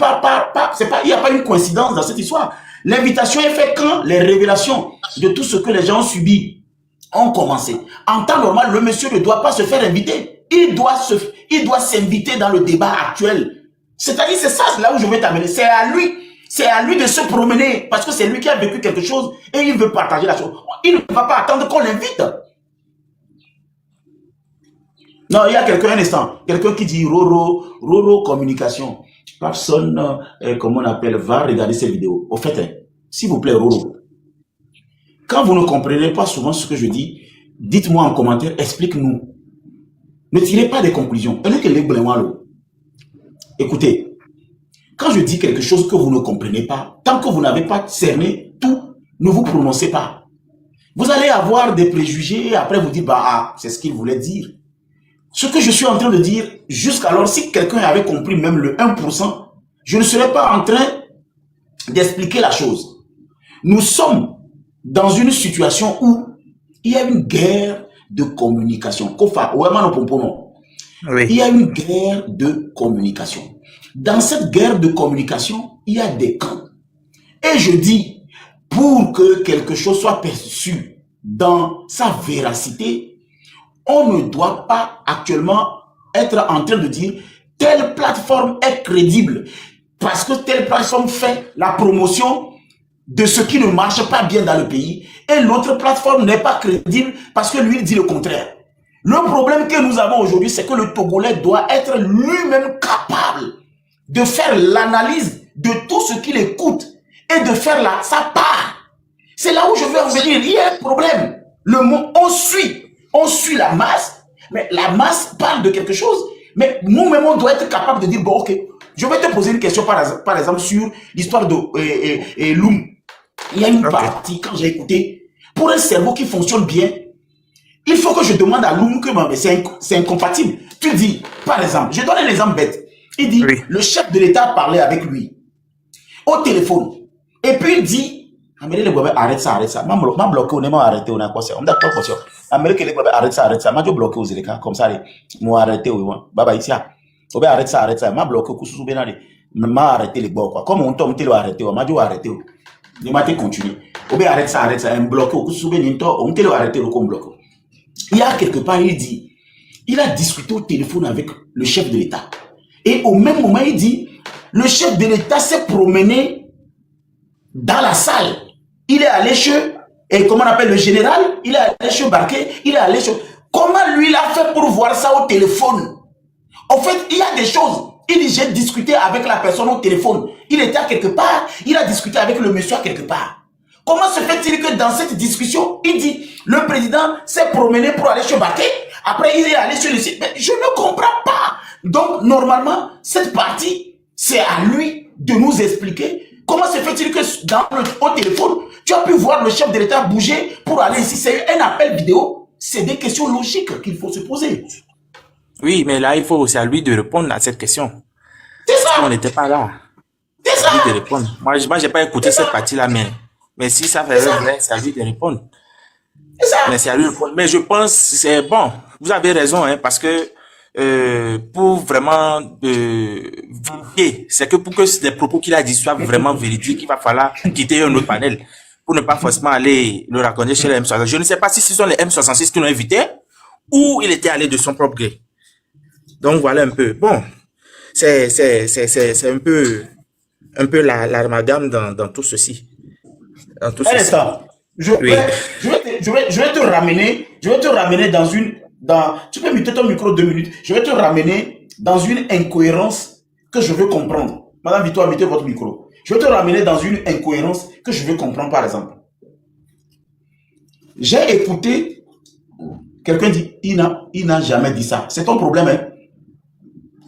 n'y a pas une coïncidence dans cette histoire. L'invitation est faite quand les révélations de tout ce que les gens ont subi ont commencé. En temps normal, le monsieur ne doit pas se faire inviter. Il doit s'inviter dans le débat actuel. C'est-à-dire, c'est ça, là où je vais t'amener. C'est à lui de se promener, parce que c'est lui qui a vécu quelque chose et il veut partager la chose. Il ne va pas attendre qu'on l'invite. Non, il y a quelqu'un, un instant, quelqu'un qui dit Roro communication. Personne, comme on appelle, va regarder ces vidéos. Au fait, s'il vous plaît, Roro, quand vous ne comprenez pas souvent ce que je dis, dites-moi en commentaire, explique-nous. Ne tirez pas des conclusions. Écoutez, quand je dis quelque chose que vous ne comprenez pas, tant que vous n'avez pas cerné tout, ne vous prononcez pas. Vous allez avoir des préjugés et après vous dites, c'est ce qu'il voulait dire. Ce que je suis en train de dire, jusqu'alors, si quelqu'un avait compris même le 1%, je ne serais pas en train d'expliquer la chose. Nous sommes dans une situation où il y a une guerre de communication.
Oui.
Il y a une guerre de communication. Dans cette guerre de communication, il y a des camps. Et je dis, pour que quelque chose soit perçu dans sa véracité, on ne doit pas actuellement être en train de dire telle plateforme est crédible parce que telle plateforme fait la promotion de ce qui ne marche pas bien dans le pays et l'autre plateforme n'est pas crédible parce que lui dit le contraire. Le problème que nous avons aujourd'hui, c'est que le Togolais doit être lui-même capable de faire l'analyse de tout ce qu'il écoute et de faire sa part. C'est là où je veux en venir. Il y a un problème. Le mot, on suit la masse, mais la masse parle de quelque chose. Mais nous-mêmes, on doit être capable de dire, bon, ok, Je vais te poser une question par exemple sur l'histoire de Loom. Il y a une partie, quand j'ai écouté, pour un cerveau qui fonctionne bien, il faut que je demande à Loom que c'est incompatible. Tu dis, par exemple, je donne un exemple bête. Il dit,
Oui.
le chef de l'État parlait avec lui au téléphone. Et puis il dit, arrête ça. M'a bloqué, on est arrêté, on a quoi ça. On a pas quoi ça. Arrête ça. M'a bloqué aux élections comme ça. Moi arrêté, baba ici. Arrête ça. M'a bloqué, m'a arrêté les bords. Comme on tombe, t'es arrêté, m'a dit arrêter. Il m'a dit continuer. Arrête ça. Un bloqué, on t'est arrêté, le bloqué. Il y a quelque part, il dit, il a discuté au téléphone avec le chef de l'État. Et au même moment, il dit, le chef de l'État s'est promené dans la salle. Il est allé chez, et comment on appelle le général, il est allé chez Barquet, il est allé chez... Comment lui, il a fait pour voir ça au téléphone? En fait, il y a des choses. Il dit, j'ai discuté avec la personne au téléphone. Il était à quelque part, il a discuté avec le monsieur à quelque part. Comment se fait-il que dans cette discussion, il dit, le président s'est promené pour aller chez Barquet, après il est allé sur le site. Mais je ne comprends pas. Donc, normalement, cette partie, c'est à lui de nous expliquer comment se fait-il que au téléphone, tu as pu voir le chef de l'État bouger pour aller ici. C'est un appel vidéo. C'est des questions logiques qu'il faut se poser.
Oui, mais là, il faut aussi à lui de répondre à cette question.
C'est ça.
On n'était pas là.
C'est ça.
Lui de répondre. Moi, j'ai pas écouté cette partie-là, mais si ça fait vrai, c'est à lui de répondre.
C'est ça.
Mais c'est à lui de répondre. Mais je pense, c'est bon. Vous avez raison, hein, parce que pour vraiment vérifier, c'est que pour que les propos qu'il a dit soient vraiment véridiques, il va falloir quitter un autre panel pour ne pas forcément aller le raconter chez les M66. Je ne sais pas si ce sont les M66 qui l'ont invité ou il était allé de son propre gré. Donc voilà un peu. Bon, c'est un peu l'amalgame dans tout ceci. Dans tout ceci.
Je vais te ramener tu peux muter ton micro 2 minutes. Je vais te ramener dans une incohérence que je veux comprendre. Madame Victoire, mettez votre micro. Je vais te ramener dans une incohérence que je veux comprendre, par exemple. J'ai écouté quelqu'un dit, il n'a jamais dit ça. C'est ton problème, hein?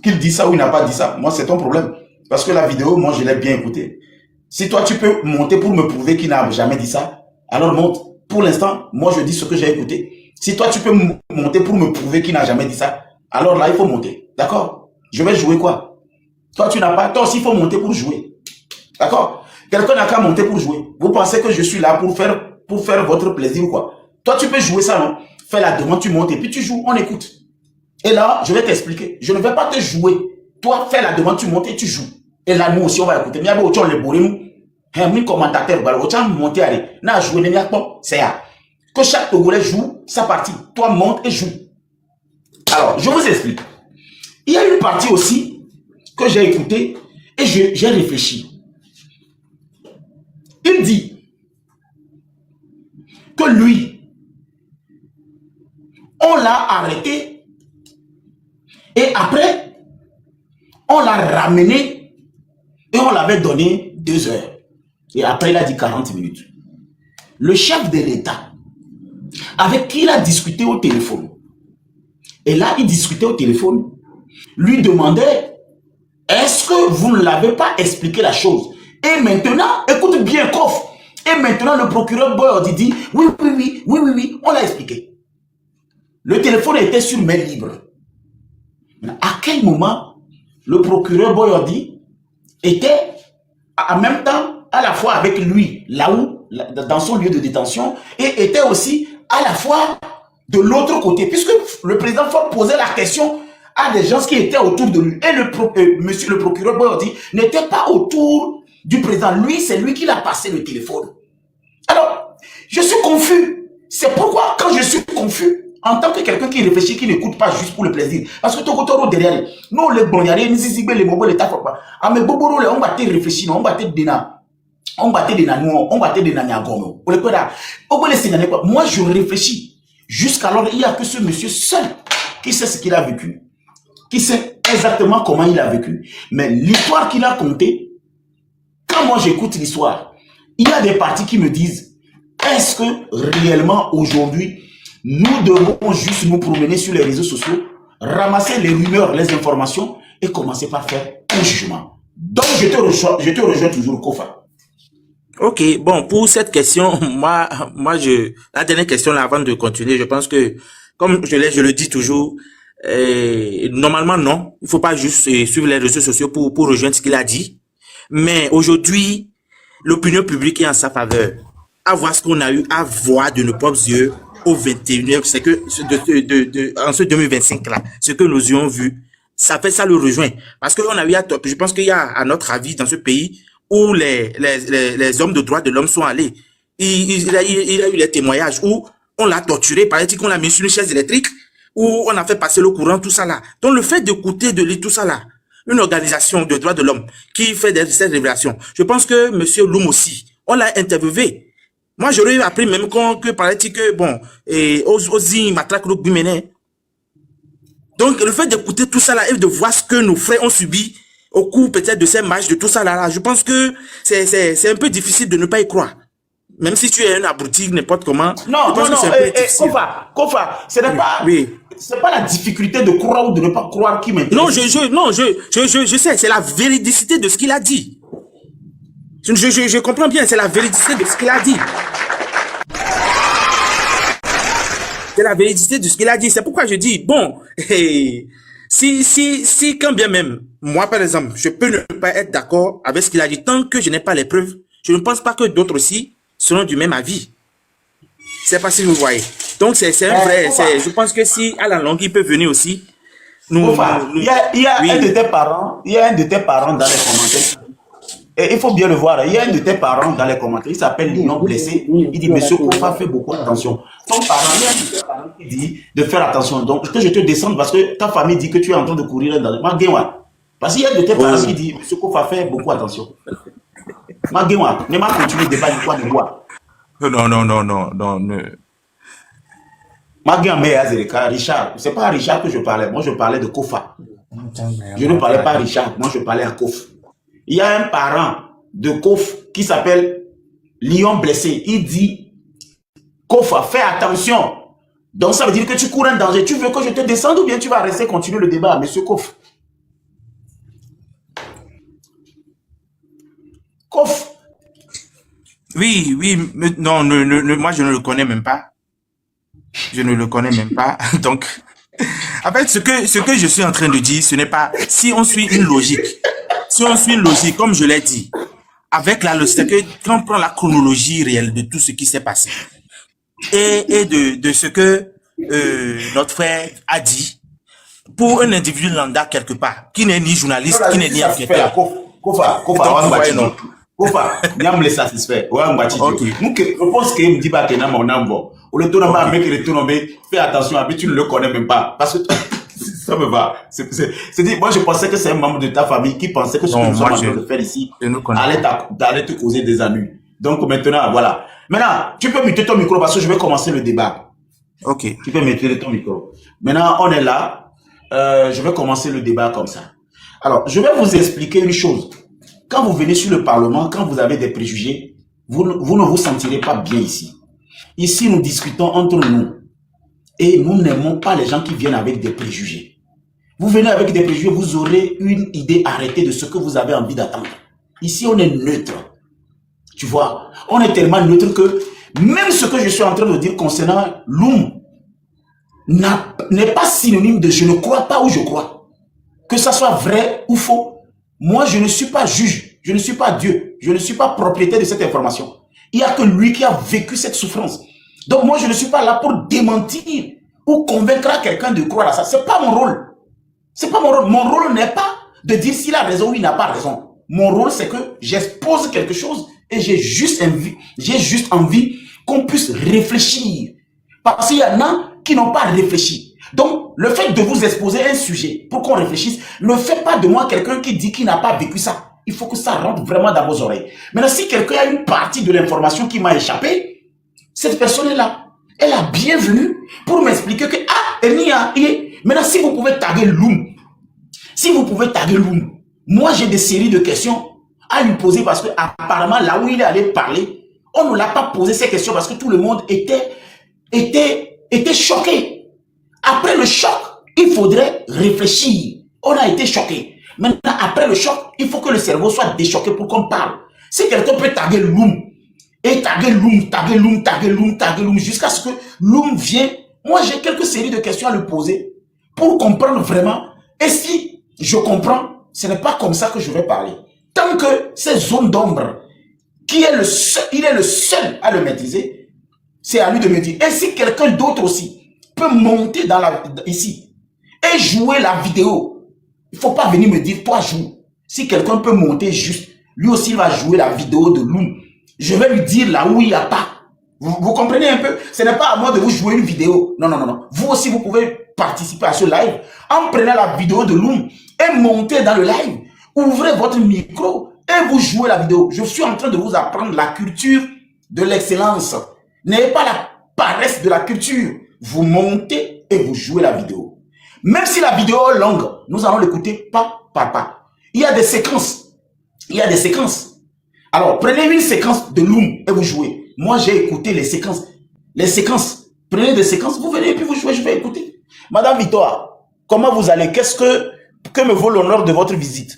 Qu'il dit ça ou il n'a pas dit ça. Moi, c'est ton problème. Parce que la vidéo, moi, je l'ai bien écoutée. Si toi, tu peux monter pour me prouver qu'il n'a jamais dit ça, alors monte. Pour l'instant, moi, je dis ce que j'ai écouté. Si toi, tu peux monter pour me prouver qu'il n'a jamais dit ça, alors là, il faut monter. D'accord? Je vais jouer quoi? Toi, tu n'as pas... Toi aussi, il faut monter pour jouer. D'accord? Quelqu'un n'a qu'à monter pour jouer. Vous pensez que je suis là pour faire votre plaisir ou quoi? Toi, tu peux jouer ça, non? Fais la demande, tu montes et puis tu joues, on écoute. Et là, je vais t'expliquer. Je ne vais pas te jouer. Toi, fais la demande, tu montes et tu joues. Et là, nous aussi, on va écouter. Mais il y a autant les bourrins. Un commentateur, autant monter, allez. N'a joué, n'est pas. C'est ça. Que chaque Togolais joue sa partie. Toi, monte et joue. Alors, je vous explique. Il y a une partie aussi que j'ai écoutée et j'ai réfléchi. Il dit que lui, on l'a arrêté et après, on l'a ramené et on l'avait donné 2 heures. Et après, il a dit 40 minutes. Le chef de l'État, avec qui il a discuté au téléphone, et là, il discutait au téléphone, lui demandait, est-ce que vous ne l'avez pas expliqué la chose? Et maintenant, écoute bien, Kof, et maintenant le procureur Boyardi dit, oui, on l'a expliqué. Le téléphone était sur main libre. À quel moment le procureur Boyardi était en même temps à la fois avec lui, là-haut, dans son lieu de détention, et était aussi à la fois de l'autre côté, puisque le président Ford posait la question à des gens qui étaient autour de lui. Et monsieur le procureur Boyardi n'était pas autour du président. Lui, c'est lui qui l'a passé le téléphone. Alors, je suis confus. C'est pourquoi, quand je suis confus, en tant que quelqu'un qui réfléchit, qui n'écoute pas juste pour le plaisir, parce que tout derrière, nous, les bonyarés, nous, les mobos, les tafos, ah, mais bobo, on va te réfléchir, on va te déna. On battait des nanous, on battait des naniagono. Moi, je réfléchis. Jusqu'alors, il n'y a que ce monsieur seul qui sait ce qu'il a vécu, qui sait exactement comment il a vécu. Mais l'histoire qu'il a contée, quand moi j'écoute l'histoire, il y a des parties qui me disent, est-ce que réellement aujourd'hui, nous devons juste nous promener sur les réseaux sociaux, ramasser les rumeurs, les informations et commencer par faire un jugement. Donc, je te rejoins toujours, Kofa.
Ok, bon, pour cette question, la dernière question là, avant de continuer, je pense que, comme je le dis toujours, normalement non, il faut pas juste suivre les réseaux sociaux pour rejoindre ce qu'il a dit. Mais aujourd'hui, l'opinion publique est en sa faveur. À voir ce qu'on a eu à voir de nos propres yeux au 21e, c'est que en ce 2025 là, ce que nous y avons vu, ça le rejoint. Parce que on a eu je pense qu'il y a, à notre avis, dans ce pays, où les hommes de droit de l'homme sont allés. Il a eu les témoignages où on l'a torturé, paraît-il qu'on l'a mis sur une chaise électrique, où on a fait passer le courant, tout ça là. Donc le fait d'écouter, de lire tout ça là, une organisation de droits de l'homme qui fait cette révélation, je pense que monsieur Loum aussi, on l'a interviewé. Moi, j'aurais appris même que paraît-il que, bon, Ozi matraque le Guiménais. Donc, le fait d'écouter tout ça là et de voir ce que nos frères ont subi au cours peut-être de ces matchs, de tout ça là, je pense que c'est un peu difficile de ne pas y croire. Même si tu es un abruti, n'importe comment.
Non, non, non, Kofa, ce n'est pas,
oui.
C'est pas la difficulté de croire ou de ne pas croire qui m'intéresse.
Non, je sais, c'est la véridicité de ce qu'il a dit. Je comprends bien, c'est la véridicité de ce qu'il a dit. C'est la véridicité de ce qu'il a dit. C'est pourquoi je dis, bon, si quand bien même, moi par exemple, je peux ne pas être d'accord avec ce qu'il a dit, tant que je n'ai pas les preuves, je ne pense pas que d'autres aussi seront du même avis. C'est pas si vous voyez. Donc c'est un vrai, je pense que si à la longue il peut venir aussi,
il y a oui. un de tes parents dans les commentaires. Et il faut bien le voir, il y a un de tes parents dans les commentaires, il s'appelle Lion Blessé, il dit, monsieur Kofa, fais beaucoup attention. Ton parent, il y a un de tes parents qui dit de faire attention. Donc, que je te descende parce que ta famille dit que tu es en train de courir dans le... Parce qu'il y a un de tes parents qui dit, monsieur Kofa, fais beaucoup attention. Maguewa, ne m'a continué le débat du quoi de bois.
Non.
Richard, c'est pas à Richard que je parlais, moi je parlais de Kofa. Je ne parlais pas à Richard, moi je parlais à Kof. Il y a un parent de Kof qui s'appelle Lion Blessé. Il dit, Kofa, fais attention. Donc ça veut dire que tu cours un danger. Tu veux que je te descende ou bien tu vas rester continuer le débat, monsieur Kof? Kof.
Oui, non, moi je ne le connais même pas. Je ne le connais même pas. Donc, en fait, ce que je suis en train de dire, ce n'est pas, si on suit une logique, comme je l'ai dit, avec c'est que quand on prend la chronologie réelle de tout ce qui s'est passé, et de ce que notre frère a dit, pour un individu lambda quelque part, qui n'est ni journaliste, qui n'est ni enquêteur.
Kofa, Niam les satisfait. Je pense qu'il me dit pas que mon ambo. Ou le tour mec qui retourne, fais attention, tu ne le connais même pas. Parce que ça me va. C'est-à-dire, moi je pensais que c'est un membre de ta famille qui pensait que ce que nous sommes en train de faire ici allait te causer des ennuis. Donc maintenant, voilà. Maintenant, tu peux muter ton micro parce que je vais commencer le débat.
Ok.
Tu peux muter ton micro. Maintenant, on est là. Je vais commencer le débat comme ça. Alors, je vais vous expliquer une chose. Quand vous venez sur le Parlement, quand vous avez des préjugés, vous ne vous sentirez pas bien ici. Ici, nous discutons entre nous. Et nous n'aimons pas les gens qui viennent avec des préjugés. Vous venez avec des préjugés, vous aurez une idée arrêtée de ce que vous avez envie d'attendre. Ici, on est neutre. Tu vois, on est tellement neutre que même ce que je suis en train de dire concernant Loum n'est pas synonyme de je ne crois pas ou je crois. Que ça soit vrai ou faux. Moi, je ne suis pas juge, je ne suis pas Dieu, je ne suis pas propriétaire de cette information. Il n'y a que lui qui a vécu cette souffrance. Donc moi, je ne suis pas là pour démentir ou convaincre quelqu'un de croire à ça. C'est pas mon rôle. C'est pas mon rôle. Mon rôle n'est pas de dire s'il a raison ou il n'a pas raison. Mon rôle, c'est que j'expose quelque chose et j'ai juste envie qu'on puisse réfléchir. Parce qu'il y en a qui n'ont pas réfléchi. Donc, le fait de vous exposer un sujet pour qu'on réfléchisse, ne fait pas de moi quelqu'un qui dit qu'il n'a pas vécu ça. Il faut que ça rentre vraiment dans vos oreilles. Maintenant, si quelqu'un a une partie de l'information qui m'a échappé, cette personne est là. Elle est bienvenue pour m'expliquer que, maintenant, si vous pouvez taguer Loum, moi, j'ai des séries de questions à lui poser parce que, apparemment, là où il est allé parler, on ne l'a pas posé ces questions parce que tout le monde était choqué. Après le choc, il faudrait réfléchir. On a été choqué. Maintenant, après le choc, il faut que le cerveau soit déchoqué pour qu'on parle. Si quelqu'un peut taguer Loum, et taguer Loum, taguer Loum, taguer Loum, taguer Loum, jusqu'à ce que Loum vienne, moi j'ai quelques séries de questions à lui poser pour comprendre vraiment. Et si je comprends, ce n'est pas comme ça que je vais parler. Tant que ces zones d'ombre, il est le seul à le maîtriser, c'est à lui de me dire. Et si quelqu'un d'autre aussi peut monter ici et jouer la vidéo, il ne faut pas venir me dire, toi joue. Si quelqu'un peut monter juste, lui aussi il va jouer la vidéo de Loum. Je vais lui dire là où il n'y a pas. Vous comprenez un peu? Ce n'est pas à moi de vous jouer une vidéo. Non, non, non, non. Vous aussi, vous pouvez participer à ce live en prenant la vidéo de Loum et monter dans le live. Ouvrez votre micro et vous jouez la vidéo. Je suis en train de vous apprendre la culture de l'excellence. N'ayez pas la paresse de la culture. Vous montez et vous jouez la vidéo. Même si la vidéo est longue, nous allons l'écouter pas par pas. Il y a des séquences. Il y a des séquences. Alors, prenez une séquence de Loum et vous jouez. Moi, j'ai écouté les séquences. Les séquences. Prenez des séquences, vous venez et puis vous jouez, je vais écouter. Madame Victoire, comment vous allez? Que me vaut l'honneur de votre visite?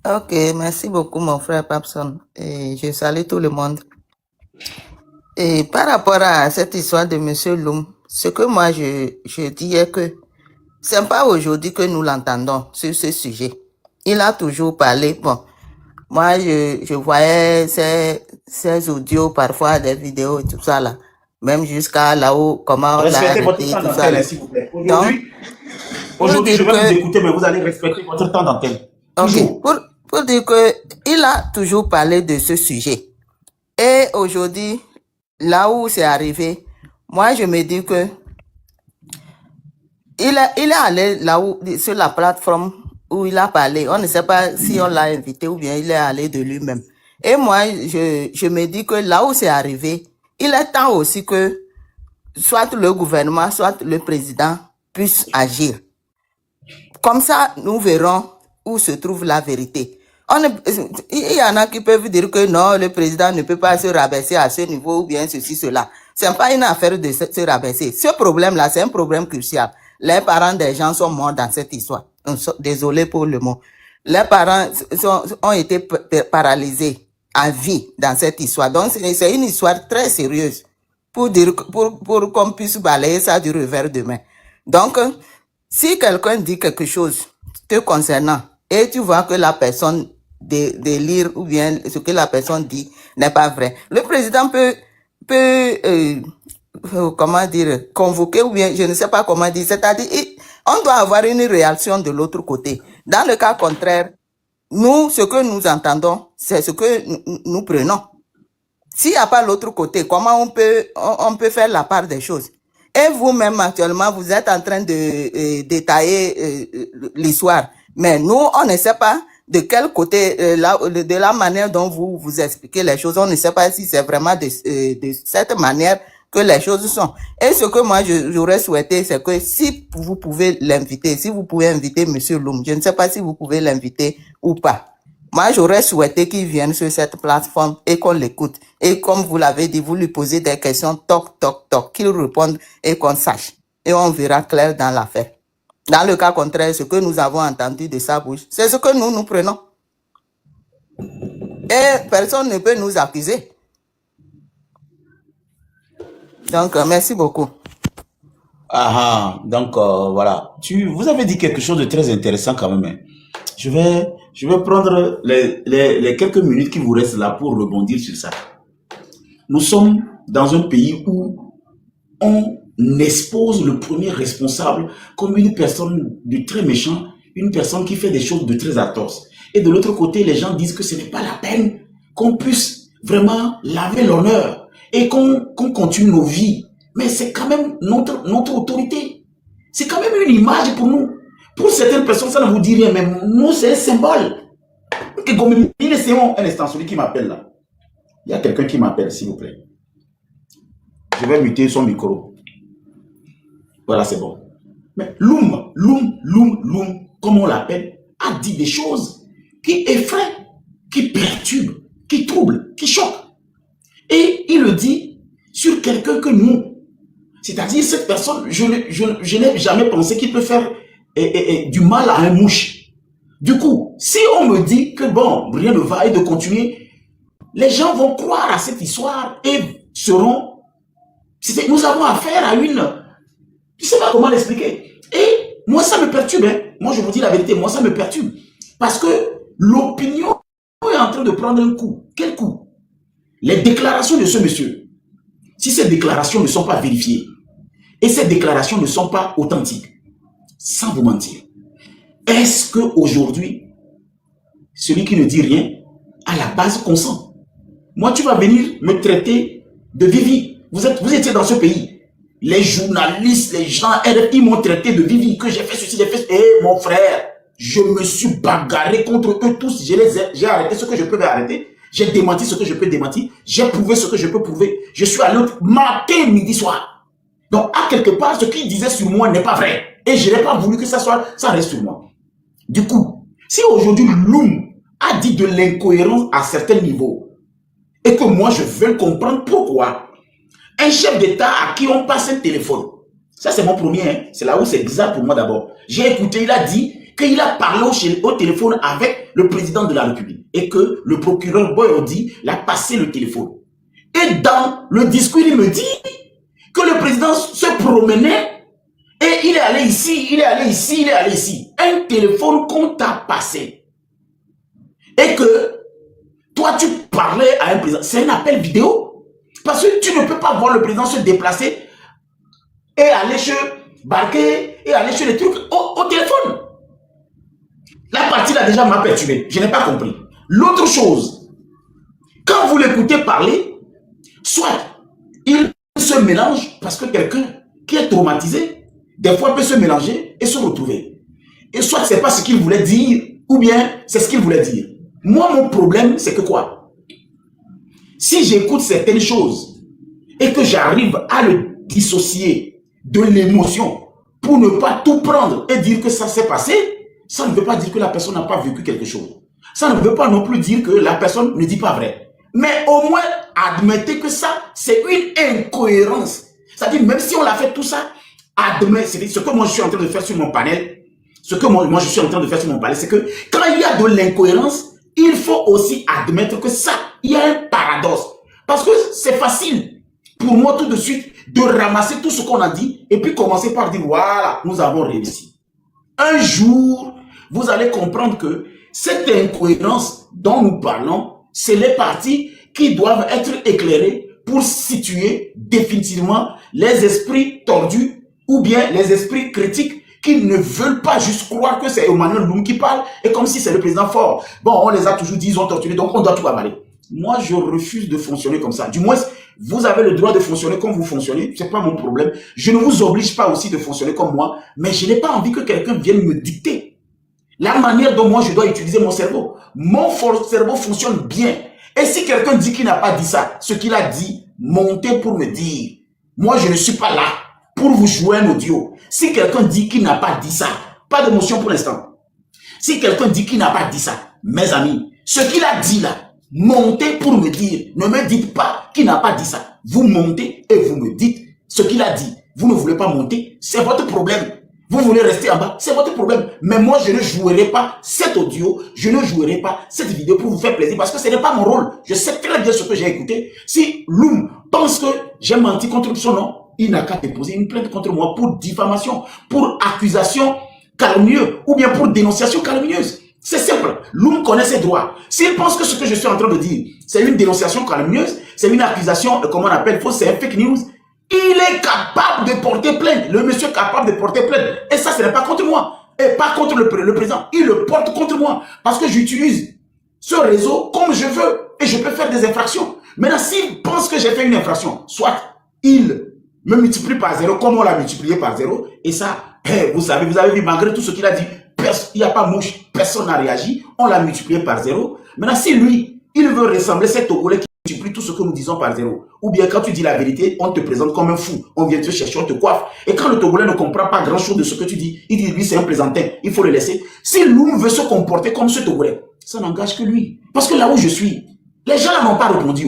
Ok, merci beaucoup mon frère Papson. Et je salue tout le monde. Et par rapport à cette histoire de Monsieur Loum, ce que moi je dis est que c'est pas aujourd'hui que nous l'entendons sur ce sujet. Il a toujours parlé. Bon, moi je voyais ces audios, parfois des vidéos et tout ça là. Même jusqu'à là-haut, comment on l'a
Respectez votre
arrêté,
temps
tout ça là.
d'antenne, s'il vous plaît.
Donc,
Aujourd'hui, je
dire
vais
que-
vous écouter, mais vous allez respecter votre temps d'antenne. Toujours.
Ok, pour dire que il a toujours parlé de ce sujet. Et aujourd'hui, là où c'est arrivé, moi je me dis que il est allé là où, sur la plateforme où il a parlé. On ne sait pas si on l'a invité ou bien il est allé de lui-même. Et moi, je me dis que là où c'est arrivé, il est temps aussi que soit le gouvernement, soit le président puisse agir. Comme ça, nous verrons où se trouve la vérité. Il y en a qui peuvent dire que non, le président ne peut pas se rabaisser à ce niveau ou bien ceci, cela. C'est pas une affaire de se rabaisser. Ce problème-là, c'est un problème crucial. Les parents des gens sont morts dans cette histoire. Désolé pour le mot. Les parents ont été paralysés à vie dans cette histoire. Donc, c'est une histoire très sérieuse pour dire, pour qu'on puisse balayer ça du revers de main. Donc, si quelqu'un dit quelque chose te concernant et tu vois que la personne délire ou bien ce que la personne dit n'est pas vrai, le président peut comment dire, convoquer ou bien je ne sais pas comment dire, c'est-à-dire on doit avoir une réaction de l'autre côté. Dans le cas contraire, nous, ce que nous entendons, c'est ce que nous prenons. S'il n'y a pas l'autre côté, comment on peut faire la part des choses? Et vous-même, actuellement, vous êtes en train de détailler l'histoire. Mais nous, on ne sait pas de quel côté, de la manière dont vous expliquez les choses. On ne sait pas si c'est vraiment de cette manière que les choses sont. Et ce que moi, j'aurais souhaité, c'est que si vous pouvez l'inviter, si vous pouvez inviter Monsieur Loum, je ne sais pas si vous pouvez l'inviter ou pas. Moi, j'aurais souhaité qu'il vienne sur cette plateforme et qu'on l'écoute. Et comme vous l'avez dit, vous lui posez des questions, toc, toc, toc, qu'il réponde et qu'on sache. Et on verra clair dans l'affaire. Dans le cas contraire, ce que nous avons entendu de sa bouche, c'est ce que nous prenons. Et personne ne peut nous accuser. Donc, merci beaucoup.
Donc voilà. Vous avez dit quelque chose de très intéressant quand même. Hein. Je vais prendre les quelques minutes qui vous restent là pour rebondir sur ça. Nous sommes dans un pays où on expose le premier responsable comme une personne de très méchant, une personne qui fait des choses de très atroces. Et de l'autre côté, les gens disent que ce n'est pas la peine qu'on puisse vraiment laver l'honneur et qu'on continue nos vies. Mais c'est quand même notre autorité. C'est quand même une image pour nous. Pour certaines personnes, ça ne vous dit rien, mais nous, c'est un symbole. Un instant, celui qui m'appelle là. Il y a quelqu'un qui m'appelle, s'il vous plaît. Je vais muter son micro. Voilà, c'est bon. Mais Loum, comme on l'appelle, a dit des choses qui effraient, qui perturbent, qui troublent, qui choquent. Et il le dit sur quelqu'un que nous, c'est-à-dire cette personne, je n'ai jamais pensé qu'il peut faire du mal à un mouche. Du coup, si on me dit que bon, rien ne va et de continuer, les gens vont croire à cette histoire et seront... Nous avons affaire à une... Je ne sais pas comment l'expliquer. Et moi, ça me perturbe. Hein. Moi, je vous dis la vérité, moi, ça me perturbe. Parce que l'opinion est en train de prendre un coup. Quel coup? Les déclarations de ce monsieur. Si ces déclarations ne sont pas vérifiées et ces déclarations ne sont pas authentiques, sans vous mentir, est-ce qu'aujourd'hui, celui qui ne dit rien, à la base consent? Moi, tu vas venir me traiter de Vivi. Vous étiez dans ce pays. Les journalistes, les gens, RFI m'ont traité de Vivi, que j'ai fait ceci, j'ai fait... Eh, mon frère, je me suis bagarré contre eux tous. J'ai arrêté ce que je peux arrêter. J'ai démenti ce que je peux démentir. J'ai prouvé ce que je peux prouver. Je suis à l'autre matin, midi, soir. Donc, à quelque part, ce qu'il disait sur moi n'est pas vrai. Et je n'ai pas voulu que ça reste sur moi. Du coup, si aujourd'hui Loum a dit de l'incohérence à certains niveaux, et que moi je veux comprendre pourquoi un chef d'État à qui on passe un téléphone, ça c'est mon premier, hein, c'est là où c'est bizarre pour moi d'abord. J'ai écouté, il a dit qu'il a parlé au téléphone avec le président de la République et que le procureur Boyodi l'a passé le téléphone. Et dans le discours, il me dit que le président se promenait et il est allé ici, il est allé ici, il est allé ici. Un téléphone qu'on t'a passé. Et que toi, tu parlais à un président. C'est un appel vidéo. Parce que tu ne peux pas voir le président se déplacer et aller chez Barquet et aller chez les trucs au téléphone. La partie là déjà m'a perturbé. Je n'ai pas compris. L'autre chose, quand vous l'écoutez parler, soit il se mélange parce que quelqu'un qui est traumatisé, des fois peut se mélanger et se retrouver. Et soit c'est pas ce qu'il voulait dire, ou bien c'est ce qu'il voulait dire. Moi, mon problème, c'est que quoi? Si j'écoute certaines choses et que j'arrive à le dissocier de l'émotion pour ne pas tout prendre et dire que ça s'est passé, ça ne veut pas dire que la personne n'a pas vécu quelque chose. Ça ne veut pas non plus dire que la personne ne dit pas vrai. Mais au moins, admettez que ça, c'est une incohérence. C'est-à-dire, même si on a fait tout ça, admettez, c'est ce que moi je suis en train de faire sur mon panel, ce que moi je suis en train de faire sur mon panel, c'est que quand il y a de l'incohérence, il faut aussi admettre que ça, il y a un paradoxe. Parce que c'est facile pour moi tout de suite de ramasser tout ce qu'on a dit et puis commencer par dire, voilà, nous avons réussi. Un jour, vous allez comprendre que cette incohérence dont nous parlons, c'est les parties qui doivent être éclairées pour situer définitivement les esprits tordus ou bien les esprits critiques qui ne veulent pas juste croire que c'est Emmanuel Loum qui parle et comme si c'est le président fort. Bon, on les a toujours dit, ils ont torturé, donc on doit tout avaler. Moi, je refuse de fonctionner comme ça. Du moins, vous avez le droit de fonctionner comme vous fonctionnez, c'est pas mon problème. Je ne vous oblige pas aussi de fonctionner comme moi, mais je n'ai pas envie que quelqu'un vienne me dicter la manière dont moi je dois utiliser mon cerveau. Mon cerveau fonctionne bien. Et si quelqu'un dit qu'il n'a pas dit ça, ce qu'il a dit, montez pour me dire. Moi, je ne suis pas là pour vous jouer un audio. Si quelqu'un dit qu'il n'a pas dit ça, pas d'émotion pour l'instant. Si quelqu'un dit qu'il n'a pas dit ça, mes amis, ce qu'il a dit là, montez pour me dire. Ne me dites pas qu'il n'a pas dit ça. Vous montez et vous me dites ce qu'il a dit. Vous ne voulez pas monter, c'est votre problème. Vous voulez rester en bas, c'est votre problème. Mais moi, je ne jouerai pas cet audio, je ne jouerai pas cette vidéo pour vous faire plaisir parce que ce n'est pas mon rôle. Je sais très bien ce que j'ai écouté. Si Loum pense que j'ai menti contre son nom, il n'a qu'à déposer une plainte contre moi pour diffamation, pour accusation calomnieuse ou bien pour dénonciation calomnieuse. C'est simple. Loum connaît ses droits. S'il pense que ce que je suis en train de dire, c'est une dénonciation calomnieuse, c'est une accusation, comment on appelle, fausse, c'est un fake news, il est capable de porter plainte. Le monsieur est capable de porter plainte. Et ça, ce n'est pas contre moi. Et pas contre le président. Il le porte contre moi. Parce que j'utilise ce réseau comme je veux. Et je peux faire des infractions. Maintenant, s'il pense que j'ai fait une infraction, soit il me multiplie par 0 comme on l'a multiplié par 0. Et ça, vous avez vu, malgré tout ce qu'il a dit, il n'y a pas mouche, personne n'a réagi. On l'a multiplié par 0. Maintenant, si lui, il veut ressembler à cet Togolais qui multiplie tout ce que nous disons par 0. Ou bien quand tu dis la vérité, on te présente comme un fou. On vient te chercher, on te coiffe. Et quand le Togolais ne comprend pas grand chose de ce que tu dis, il dit lui c'est un plaisantin, il faut le laisser. Si Loum veut se comporter comme ce Togolais, ça n'engage que lui. Parce que là où je suis, les gens n'ont pas répondu.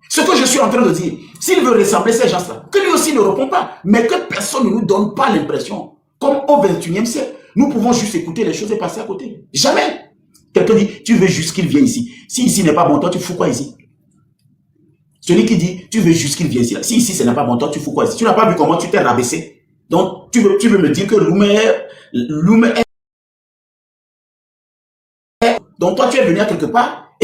Ce que je suis en train de dire, s'il veut ressembler à ces gens-là, que lui aussi ne répond pas, mais que personne ne nous donne pas l'impression, comme au 21e siècle, Nous pouvons juste écouter les choses et passer à côté. Jamais. Quelqu'un dit, tu veux juste qu'il vienne ici. Si ici n'est pas bon, toi, tu fous quoi ici? Celui qui dit, tu veux juste qu'il vienne ici. Si ici, ce n'est pas bon, toi, tu fous quoi ici? Tu n'as pas vu comment tu t'es rabaissé. Donc, tu veux me dire que Loumé est... Donc, toi, tu es venu à quelque part.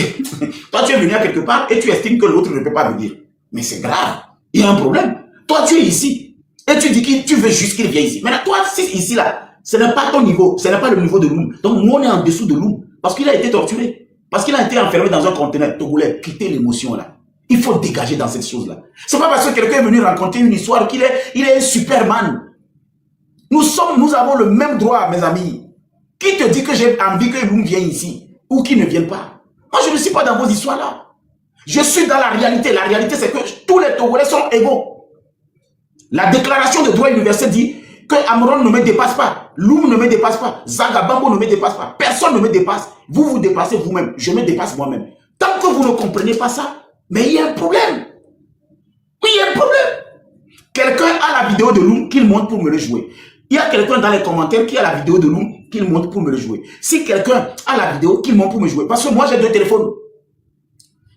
Toi, tu es venu à quelque part et tu estimes que l'autre ne peut pas venir. Mais c'est grave. Il y a un problème. Toi, tu es ici. Et tu dis que tu veux juste qu'il vienne ici. Maintenant, toi, si ici, là, ce n'est pas ton niveau. Ce n'est pas le niveau de Loum. Donc, nous, on est en dessous de Loum. Parce qu'il a été torturé. Parce qu'il a été enfermé dans un conteneur togolais. Quitter l'émotion, là. Il faut dégager dans cette chose-là. C'est pas parce que quelqu'un est venu raconter une histoire qu'il est un Superman. Nous avons le même droit, mes amis. Qui te dit que j'ai envie que Loum vienne ici? Ou qu'il ne vienne pas? Moi, je ne suis pas dans vos histoires-là. Je suis dans la réalité. La réalité, c'est que tous les Togolais sont égaux. La déclaration de droit universel dit que Amron ne me dépasse pas. Loum ne me dépasse pas. Zaga Bambo ne me dépasse pas. Personne ne me dépasse. Vous vous dépassez vous-même. Je me dépasse moi-même. Tant que vous ne comprenez pas ça, mais il y a un problème. Oui, il y a un problème. Quelqu'un a la vidéo de Loum qu'il monte pour me le jouer. Il y a quelqu'un dans les commentaires qui a la vidéo de Loum qu'il monte pour me le jouer. Si quelqu'un a la vidéo qu'il monte pour me jouer, parce que moi j'ai 2 téléphones.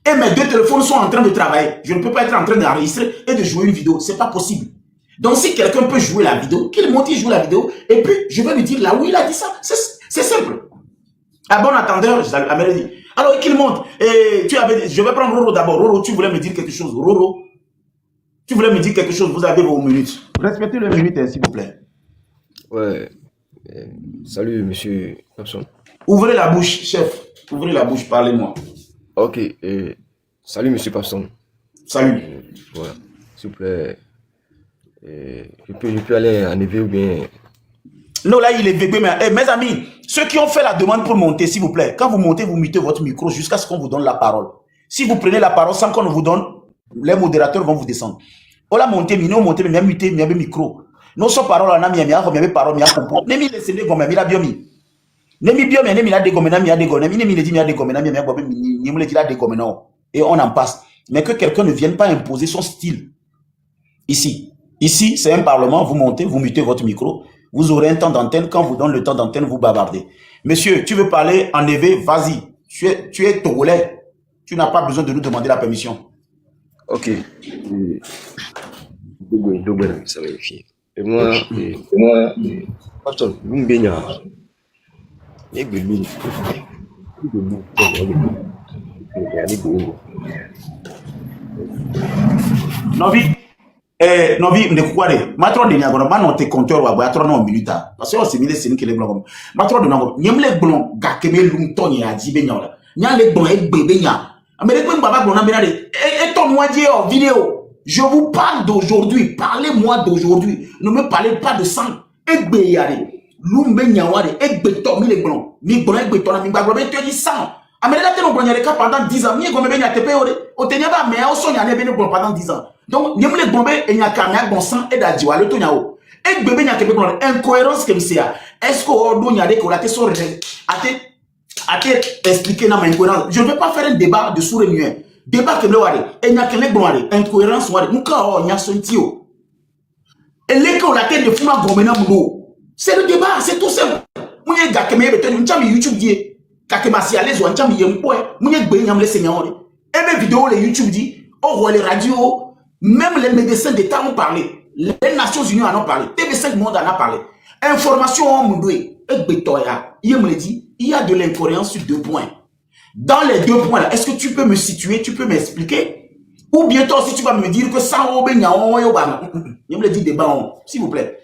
Et mes 2 téléphones sont en train de travailler. Je ne peux pas être en train d'enregistrer et de jouer une vidéo. C'est pas possible. Donc si quelqu'un peut jouer la vidéo, qu'il monte, il joue la vidéo. Et puis je vais lui dire là où il a dit ça. C'est simple. À bon attendeur, Amel dit. Alors qu'il monte. Et je vais prendre Roro d'abord. Roro, tu voulais me dire quelque chose. Roro, tu voulais me dire quelque chose. Vous avez vos minutes. Respectez les minutes, s'il vous plaît.
Ouais. Salut, monsieur Papson.
Ouvrez la bouche, chef. Ouvrez la bouche, parlez-moi.
Ok. Salut, monsieur Papson.
Salut.
Voilà. S'il vous plaît. Je peux aller en éveil ou bien...
Non, là, il est bébé. Mais mes amis, ceux qui ont fait la demande pour monter, s'il vous plaît, quand vous montez, vous mutez votre micro jusqu'à ce qu'on vous donne la parole. Si vous prenez la parole sans qu'on vous donne, les modérateurs vont vous descendre. On l'a monté, mais nous monté, mais bien muté, mais bien micro. Non, sans parole, on a mis parole, mais comprendre. Nemi laissez les gommes, mais la biomi. Nemi bio, mais nemi la dégomme, nemi la dégomme, nemi le dit, la dégomme, nemi le dit la dégomme, non. Et on en passe. Mais que quelqu'un ne vienne pas imposer son style. Ici. Ici, c'est un parlement, vous montez, vous mutez votre micro. Vous aurez un temps d'antenne. Quand vous donne le temps d'antenne, vous bavardez. Monsieur, tu veux parler en éveil, vas-y. Tu es Togolais. Tu n'as pas besoin de nous demander la permission.
Ok. Ça va vérifier. Et moi, Papson, vous me baignez.
Novi, Novi, ne quoi de matron de Niagara, non te compteur ou à battre non minuta. Parce que c'est mille c'est qui les blancs. Matron de Niagara, n'y a les blancs, gakeme l'umton à Dibenya. N'y a les blancs et bébénya. Américain Baba Blonda Benade, et ton moitié en vidéo. Je vous parle d'aujourd'hui. Parlez-moi d'aujourd'hui. Ne me parlez pas de sang. Egbe yare. Lumbe nyaware. Egbe to mi les blancs. Mi blanc egbe to na mi bagro. Ben tu dis sang. Américain te no blanc yare pendant 10 ans. Mi gombe ben yate pe ore. O tenya ba me o so nyane ben blanc pendant 10 ans. Donc nyem les gombe e nyaka na bon sang e da jiwa le to nyao. Egbe ben yate pe blanc. Incohérence comme ça. Est-ce que o do nyade ko la te so à te expliquer na ma incohérence. Je ne vais pas faire un débat de sourd et muet. Débat que l'on a et n'a qu'un bon incohérence ou nous quand on y a son tio et l'école la tête de fuma gomena mouno c'est le débat, c'est tout simple. Mouye gars que me bete nous chami YouTube dit kakema si à l'aise ou chami yempo mouye gbe nyam le seigneur et mes vidéos les YouTube dit oh les radios même les médecins d'État ont parlé, les Nations Unies en ont parlé, TV5 Monde en a parlé, information en moundo et betoya il me dit il y a de l'incohérence sur 2 points. Dans les 2 points là, est-ce que tu peux me situer, tu peux m'expliquer? Ou bientôt si tu vas me dire que ça on ben je me le dis débat, s'il vous plaît.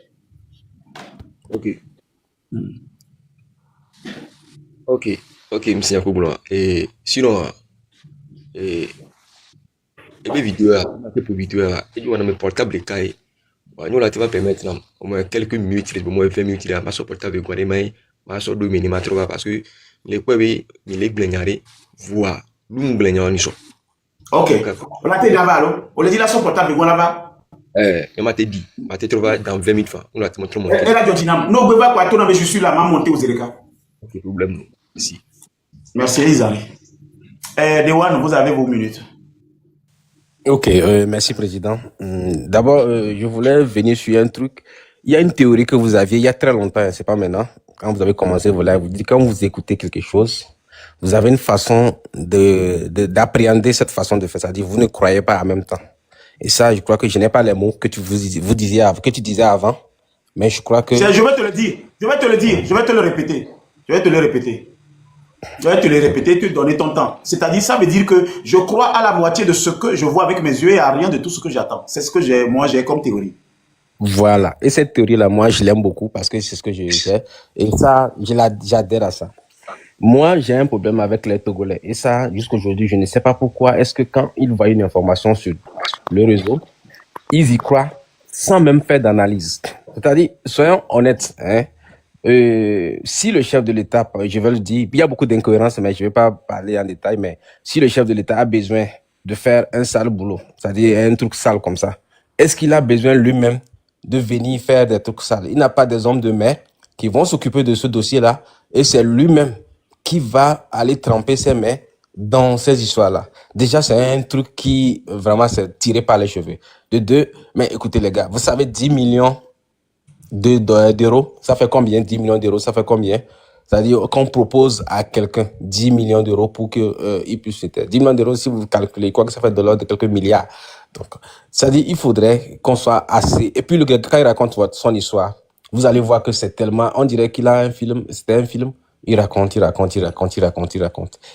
Ok. Ok, monsieur Yakouboulo. Et sinon, et mes vidéos, pour vidéo, et nous on a mes portables cahiers. Nous là tu vas permettre au moins quelques minutes, au moins 20 minutes là, ma portable quoi, ma so do minima trop parce que les quoi il est blanchari voix nous blanchari so.
Ok. On a été là-bas, on a dit la son portable là-bas.
Et m'a dit trouver dans 20 minutes on a te montrer mon.
Et là Jotinam, non on va pas toi mais je suis là, m'a monté aux Zereka.
Ok, problème ici.
Merci Isari. Dewan, vous avez vos minutes.
Ok, merci Président. D'abord, je voulais venir sur un truc. Il y a une théorie que vous aviez il y a très longtemps, c'est pas maintenant, quand vous avez commencé vos lives, vous dites quand vous écoutez quelque chose, vous avez une façon d'appréhender cette façon de faire. C'est-à-dire, vous ne croyez pas en même temps. Et ça, je crois que je n'ai pas les mots que tu disais avant, mais je crois que
Je vais te le dire, je vais te le dire, je vais te le répéter. Je vais te le répéter. Je vais te le répéter, te donner ton temps. C'est-à-dire, ça veut dire que je crois à la moitié de ce que je vois avec mes yeux et à rien de tout ce que j'attends. C'est ce que j'ai comme théorie.
voilà. Et cette théorie-là, moi, je l'aime beaucoup parce que c'est ce que je sais. Et ça, j'adhère à ça. Moi, j'ai un problème avec les Togolais. Et ça, jusqu'aujourd'hui, je ne sais pas pourquoi. Est-ce que quand ils voient une information sur le réseau, ils y croient sans même faire d'analyse. C'est-à-dire, soyons honnêtes, hein, si le chef de l'État, je vais le dire, il y a beaucoup d'incohérences, mais je ne vais pas parler en détail, mais si le chef de l'État a besoin de faire un sale boulot, c'est-à-dire un truc sale comme ça, est-ce qu'il a besoin lui-même de venir faire des trucs sales? Il n'a pas des hommes de main qui vont s'occuper de ce dossier-là, et c'est lui-même qui va aller tremper ses mains dans ces histoires-là. Déjà, c'est un truc qui, vraiment, c'est tiré par les cheveux. De deux, mais écoutez les gars, vous savez 10 millions d'euros, ça fait combien? 10 millions d'euros, ça fait combien? C'est-à-dire qu'on propose à quelqu'un 10 millions d'euros pour qu'il puisse se taire. 10 millions d'euros, si vous calculez, quoi que ça fait de l'ordre de quelques milliards. Donc, c'est-à-dire, il faudrait qu'on soit assez... Et puis, le gars, quand il raconte son histoire, vous allez voir que c'est tellement... On dirait qu'il a un film, c'était un film. Il raconte.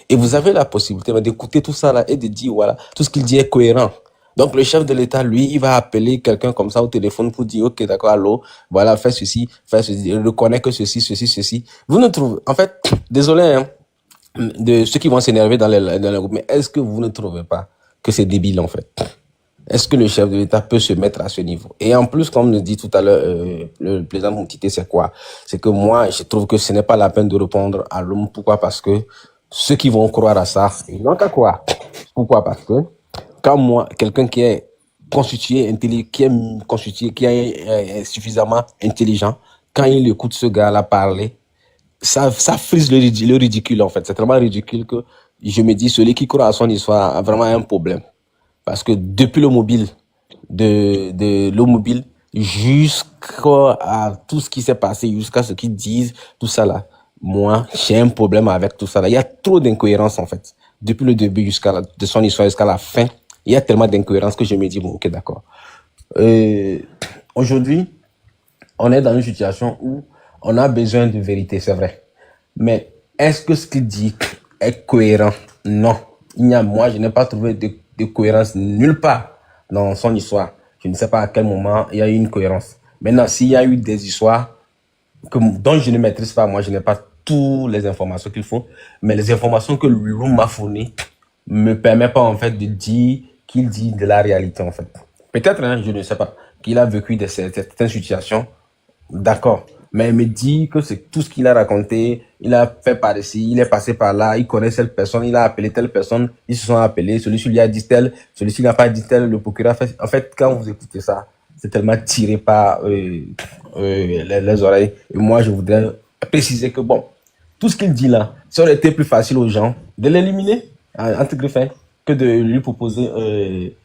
Et vous avez la possibilité d'écouter tout ça là et de dire, voilà, tout ce qu'il dit est cohérent. Donc, le chef de l'État, lui, il va appeler quelqu'un comme ça au téléphone pour dire, OK, d'accord, allô, voilà, fais ceci, il reconnaît que ceci. Vous ne trouvez, en fait, désolé, hein, de ceux qui vont s'énerver dans les groupes, mais est-ce que vous ne trouvez pas que c'est débile, en fait? Est-ce que le chef de l'État peut se mettre à ce niveau? Et en plus, comme le dit tout à l'heure le président Moutité, c'est quoi? C'est que moi, je trouve que ce n'est pas la peine de répondre à l'homme. Pourquoi? Parce que ceux qui vont croire à ça, ils n'ont qu'à croire. Pourquoi? Parce que quand moi, quelqu'un qui est constitué, qui est suffisamment intelligent, quand il écoute ce gars-là parler, ça frise le ridicule, en fait. C'est tellement ridicule que je me dis, celui qui croit à son histoire a vraiment un problème. Parce que depuis le mobile, de l'eau mobile, jusqu'à tout ce qui s'est passé, jusqu'à ce qu'ils disent, tout ça là, moi, j'ai un problème avec tout ça là. Il y a trop d'incohérences, en fait. Depuis le début de son histoire jusqu'à la fin, il y a tellement d'incohérences que je me dis, bon, ok, d'accord. Aujourd'hui, on est dans une situation où on a besoin de vérité, c'est vrai. Mais est-ce que ce qu'il dit est cohérent? Non. Moi, je n'ai pas trouvé de cohérence nulle part dans son histoire. Je ne sais pas à quel moment il y a eu une cohérence. Maintenant, s'il y a eu des histoires dont je ne maîtrise pas, moi, je n'ai pas toutes les informations qu'il faut, mais les informations que l'homme m'a fournies me permettent pas, en fait, de dire qu'il dit de la réalité, en fait. Peut-être, hein, je ne sais pas, qu'il a vécu certaines situations, d'accord. Mais il me dit que c'est tout ce qu'il a raconté, il a fait par ici, il est passé par là, il connaît cette personne, il a appelé telle personne, ils se sont appelés, celui-ci lui a dit tel, celui-ci n'a pas dit tel, le procureur a fait... En fait, quand vous écoutez ça, c'est tellement tiré par les oreilles. Et moi, je voudrais préciser que, bon, tout ce qu'il dit là, ça aurait été plus facile aux gens de l'éliminer, entre griffes, que de lui proposer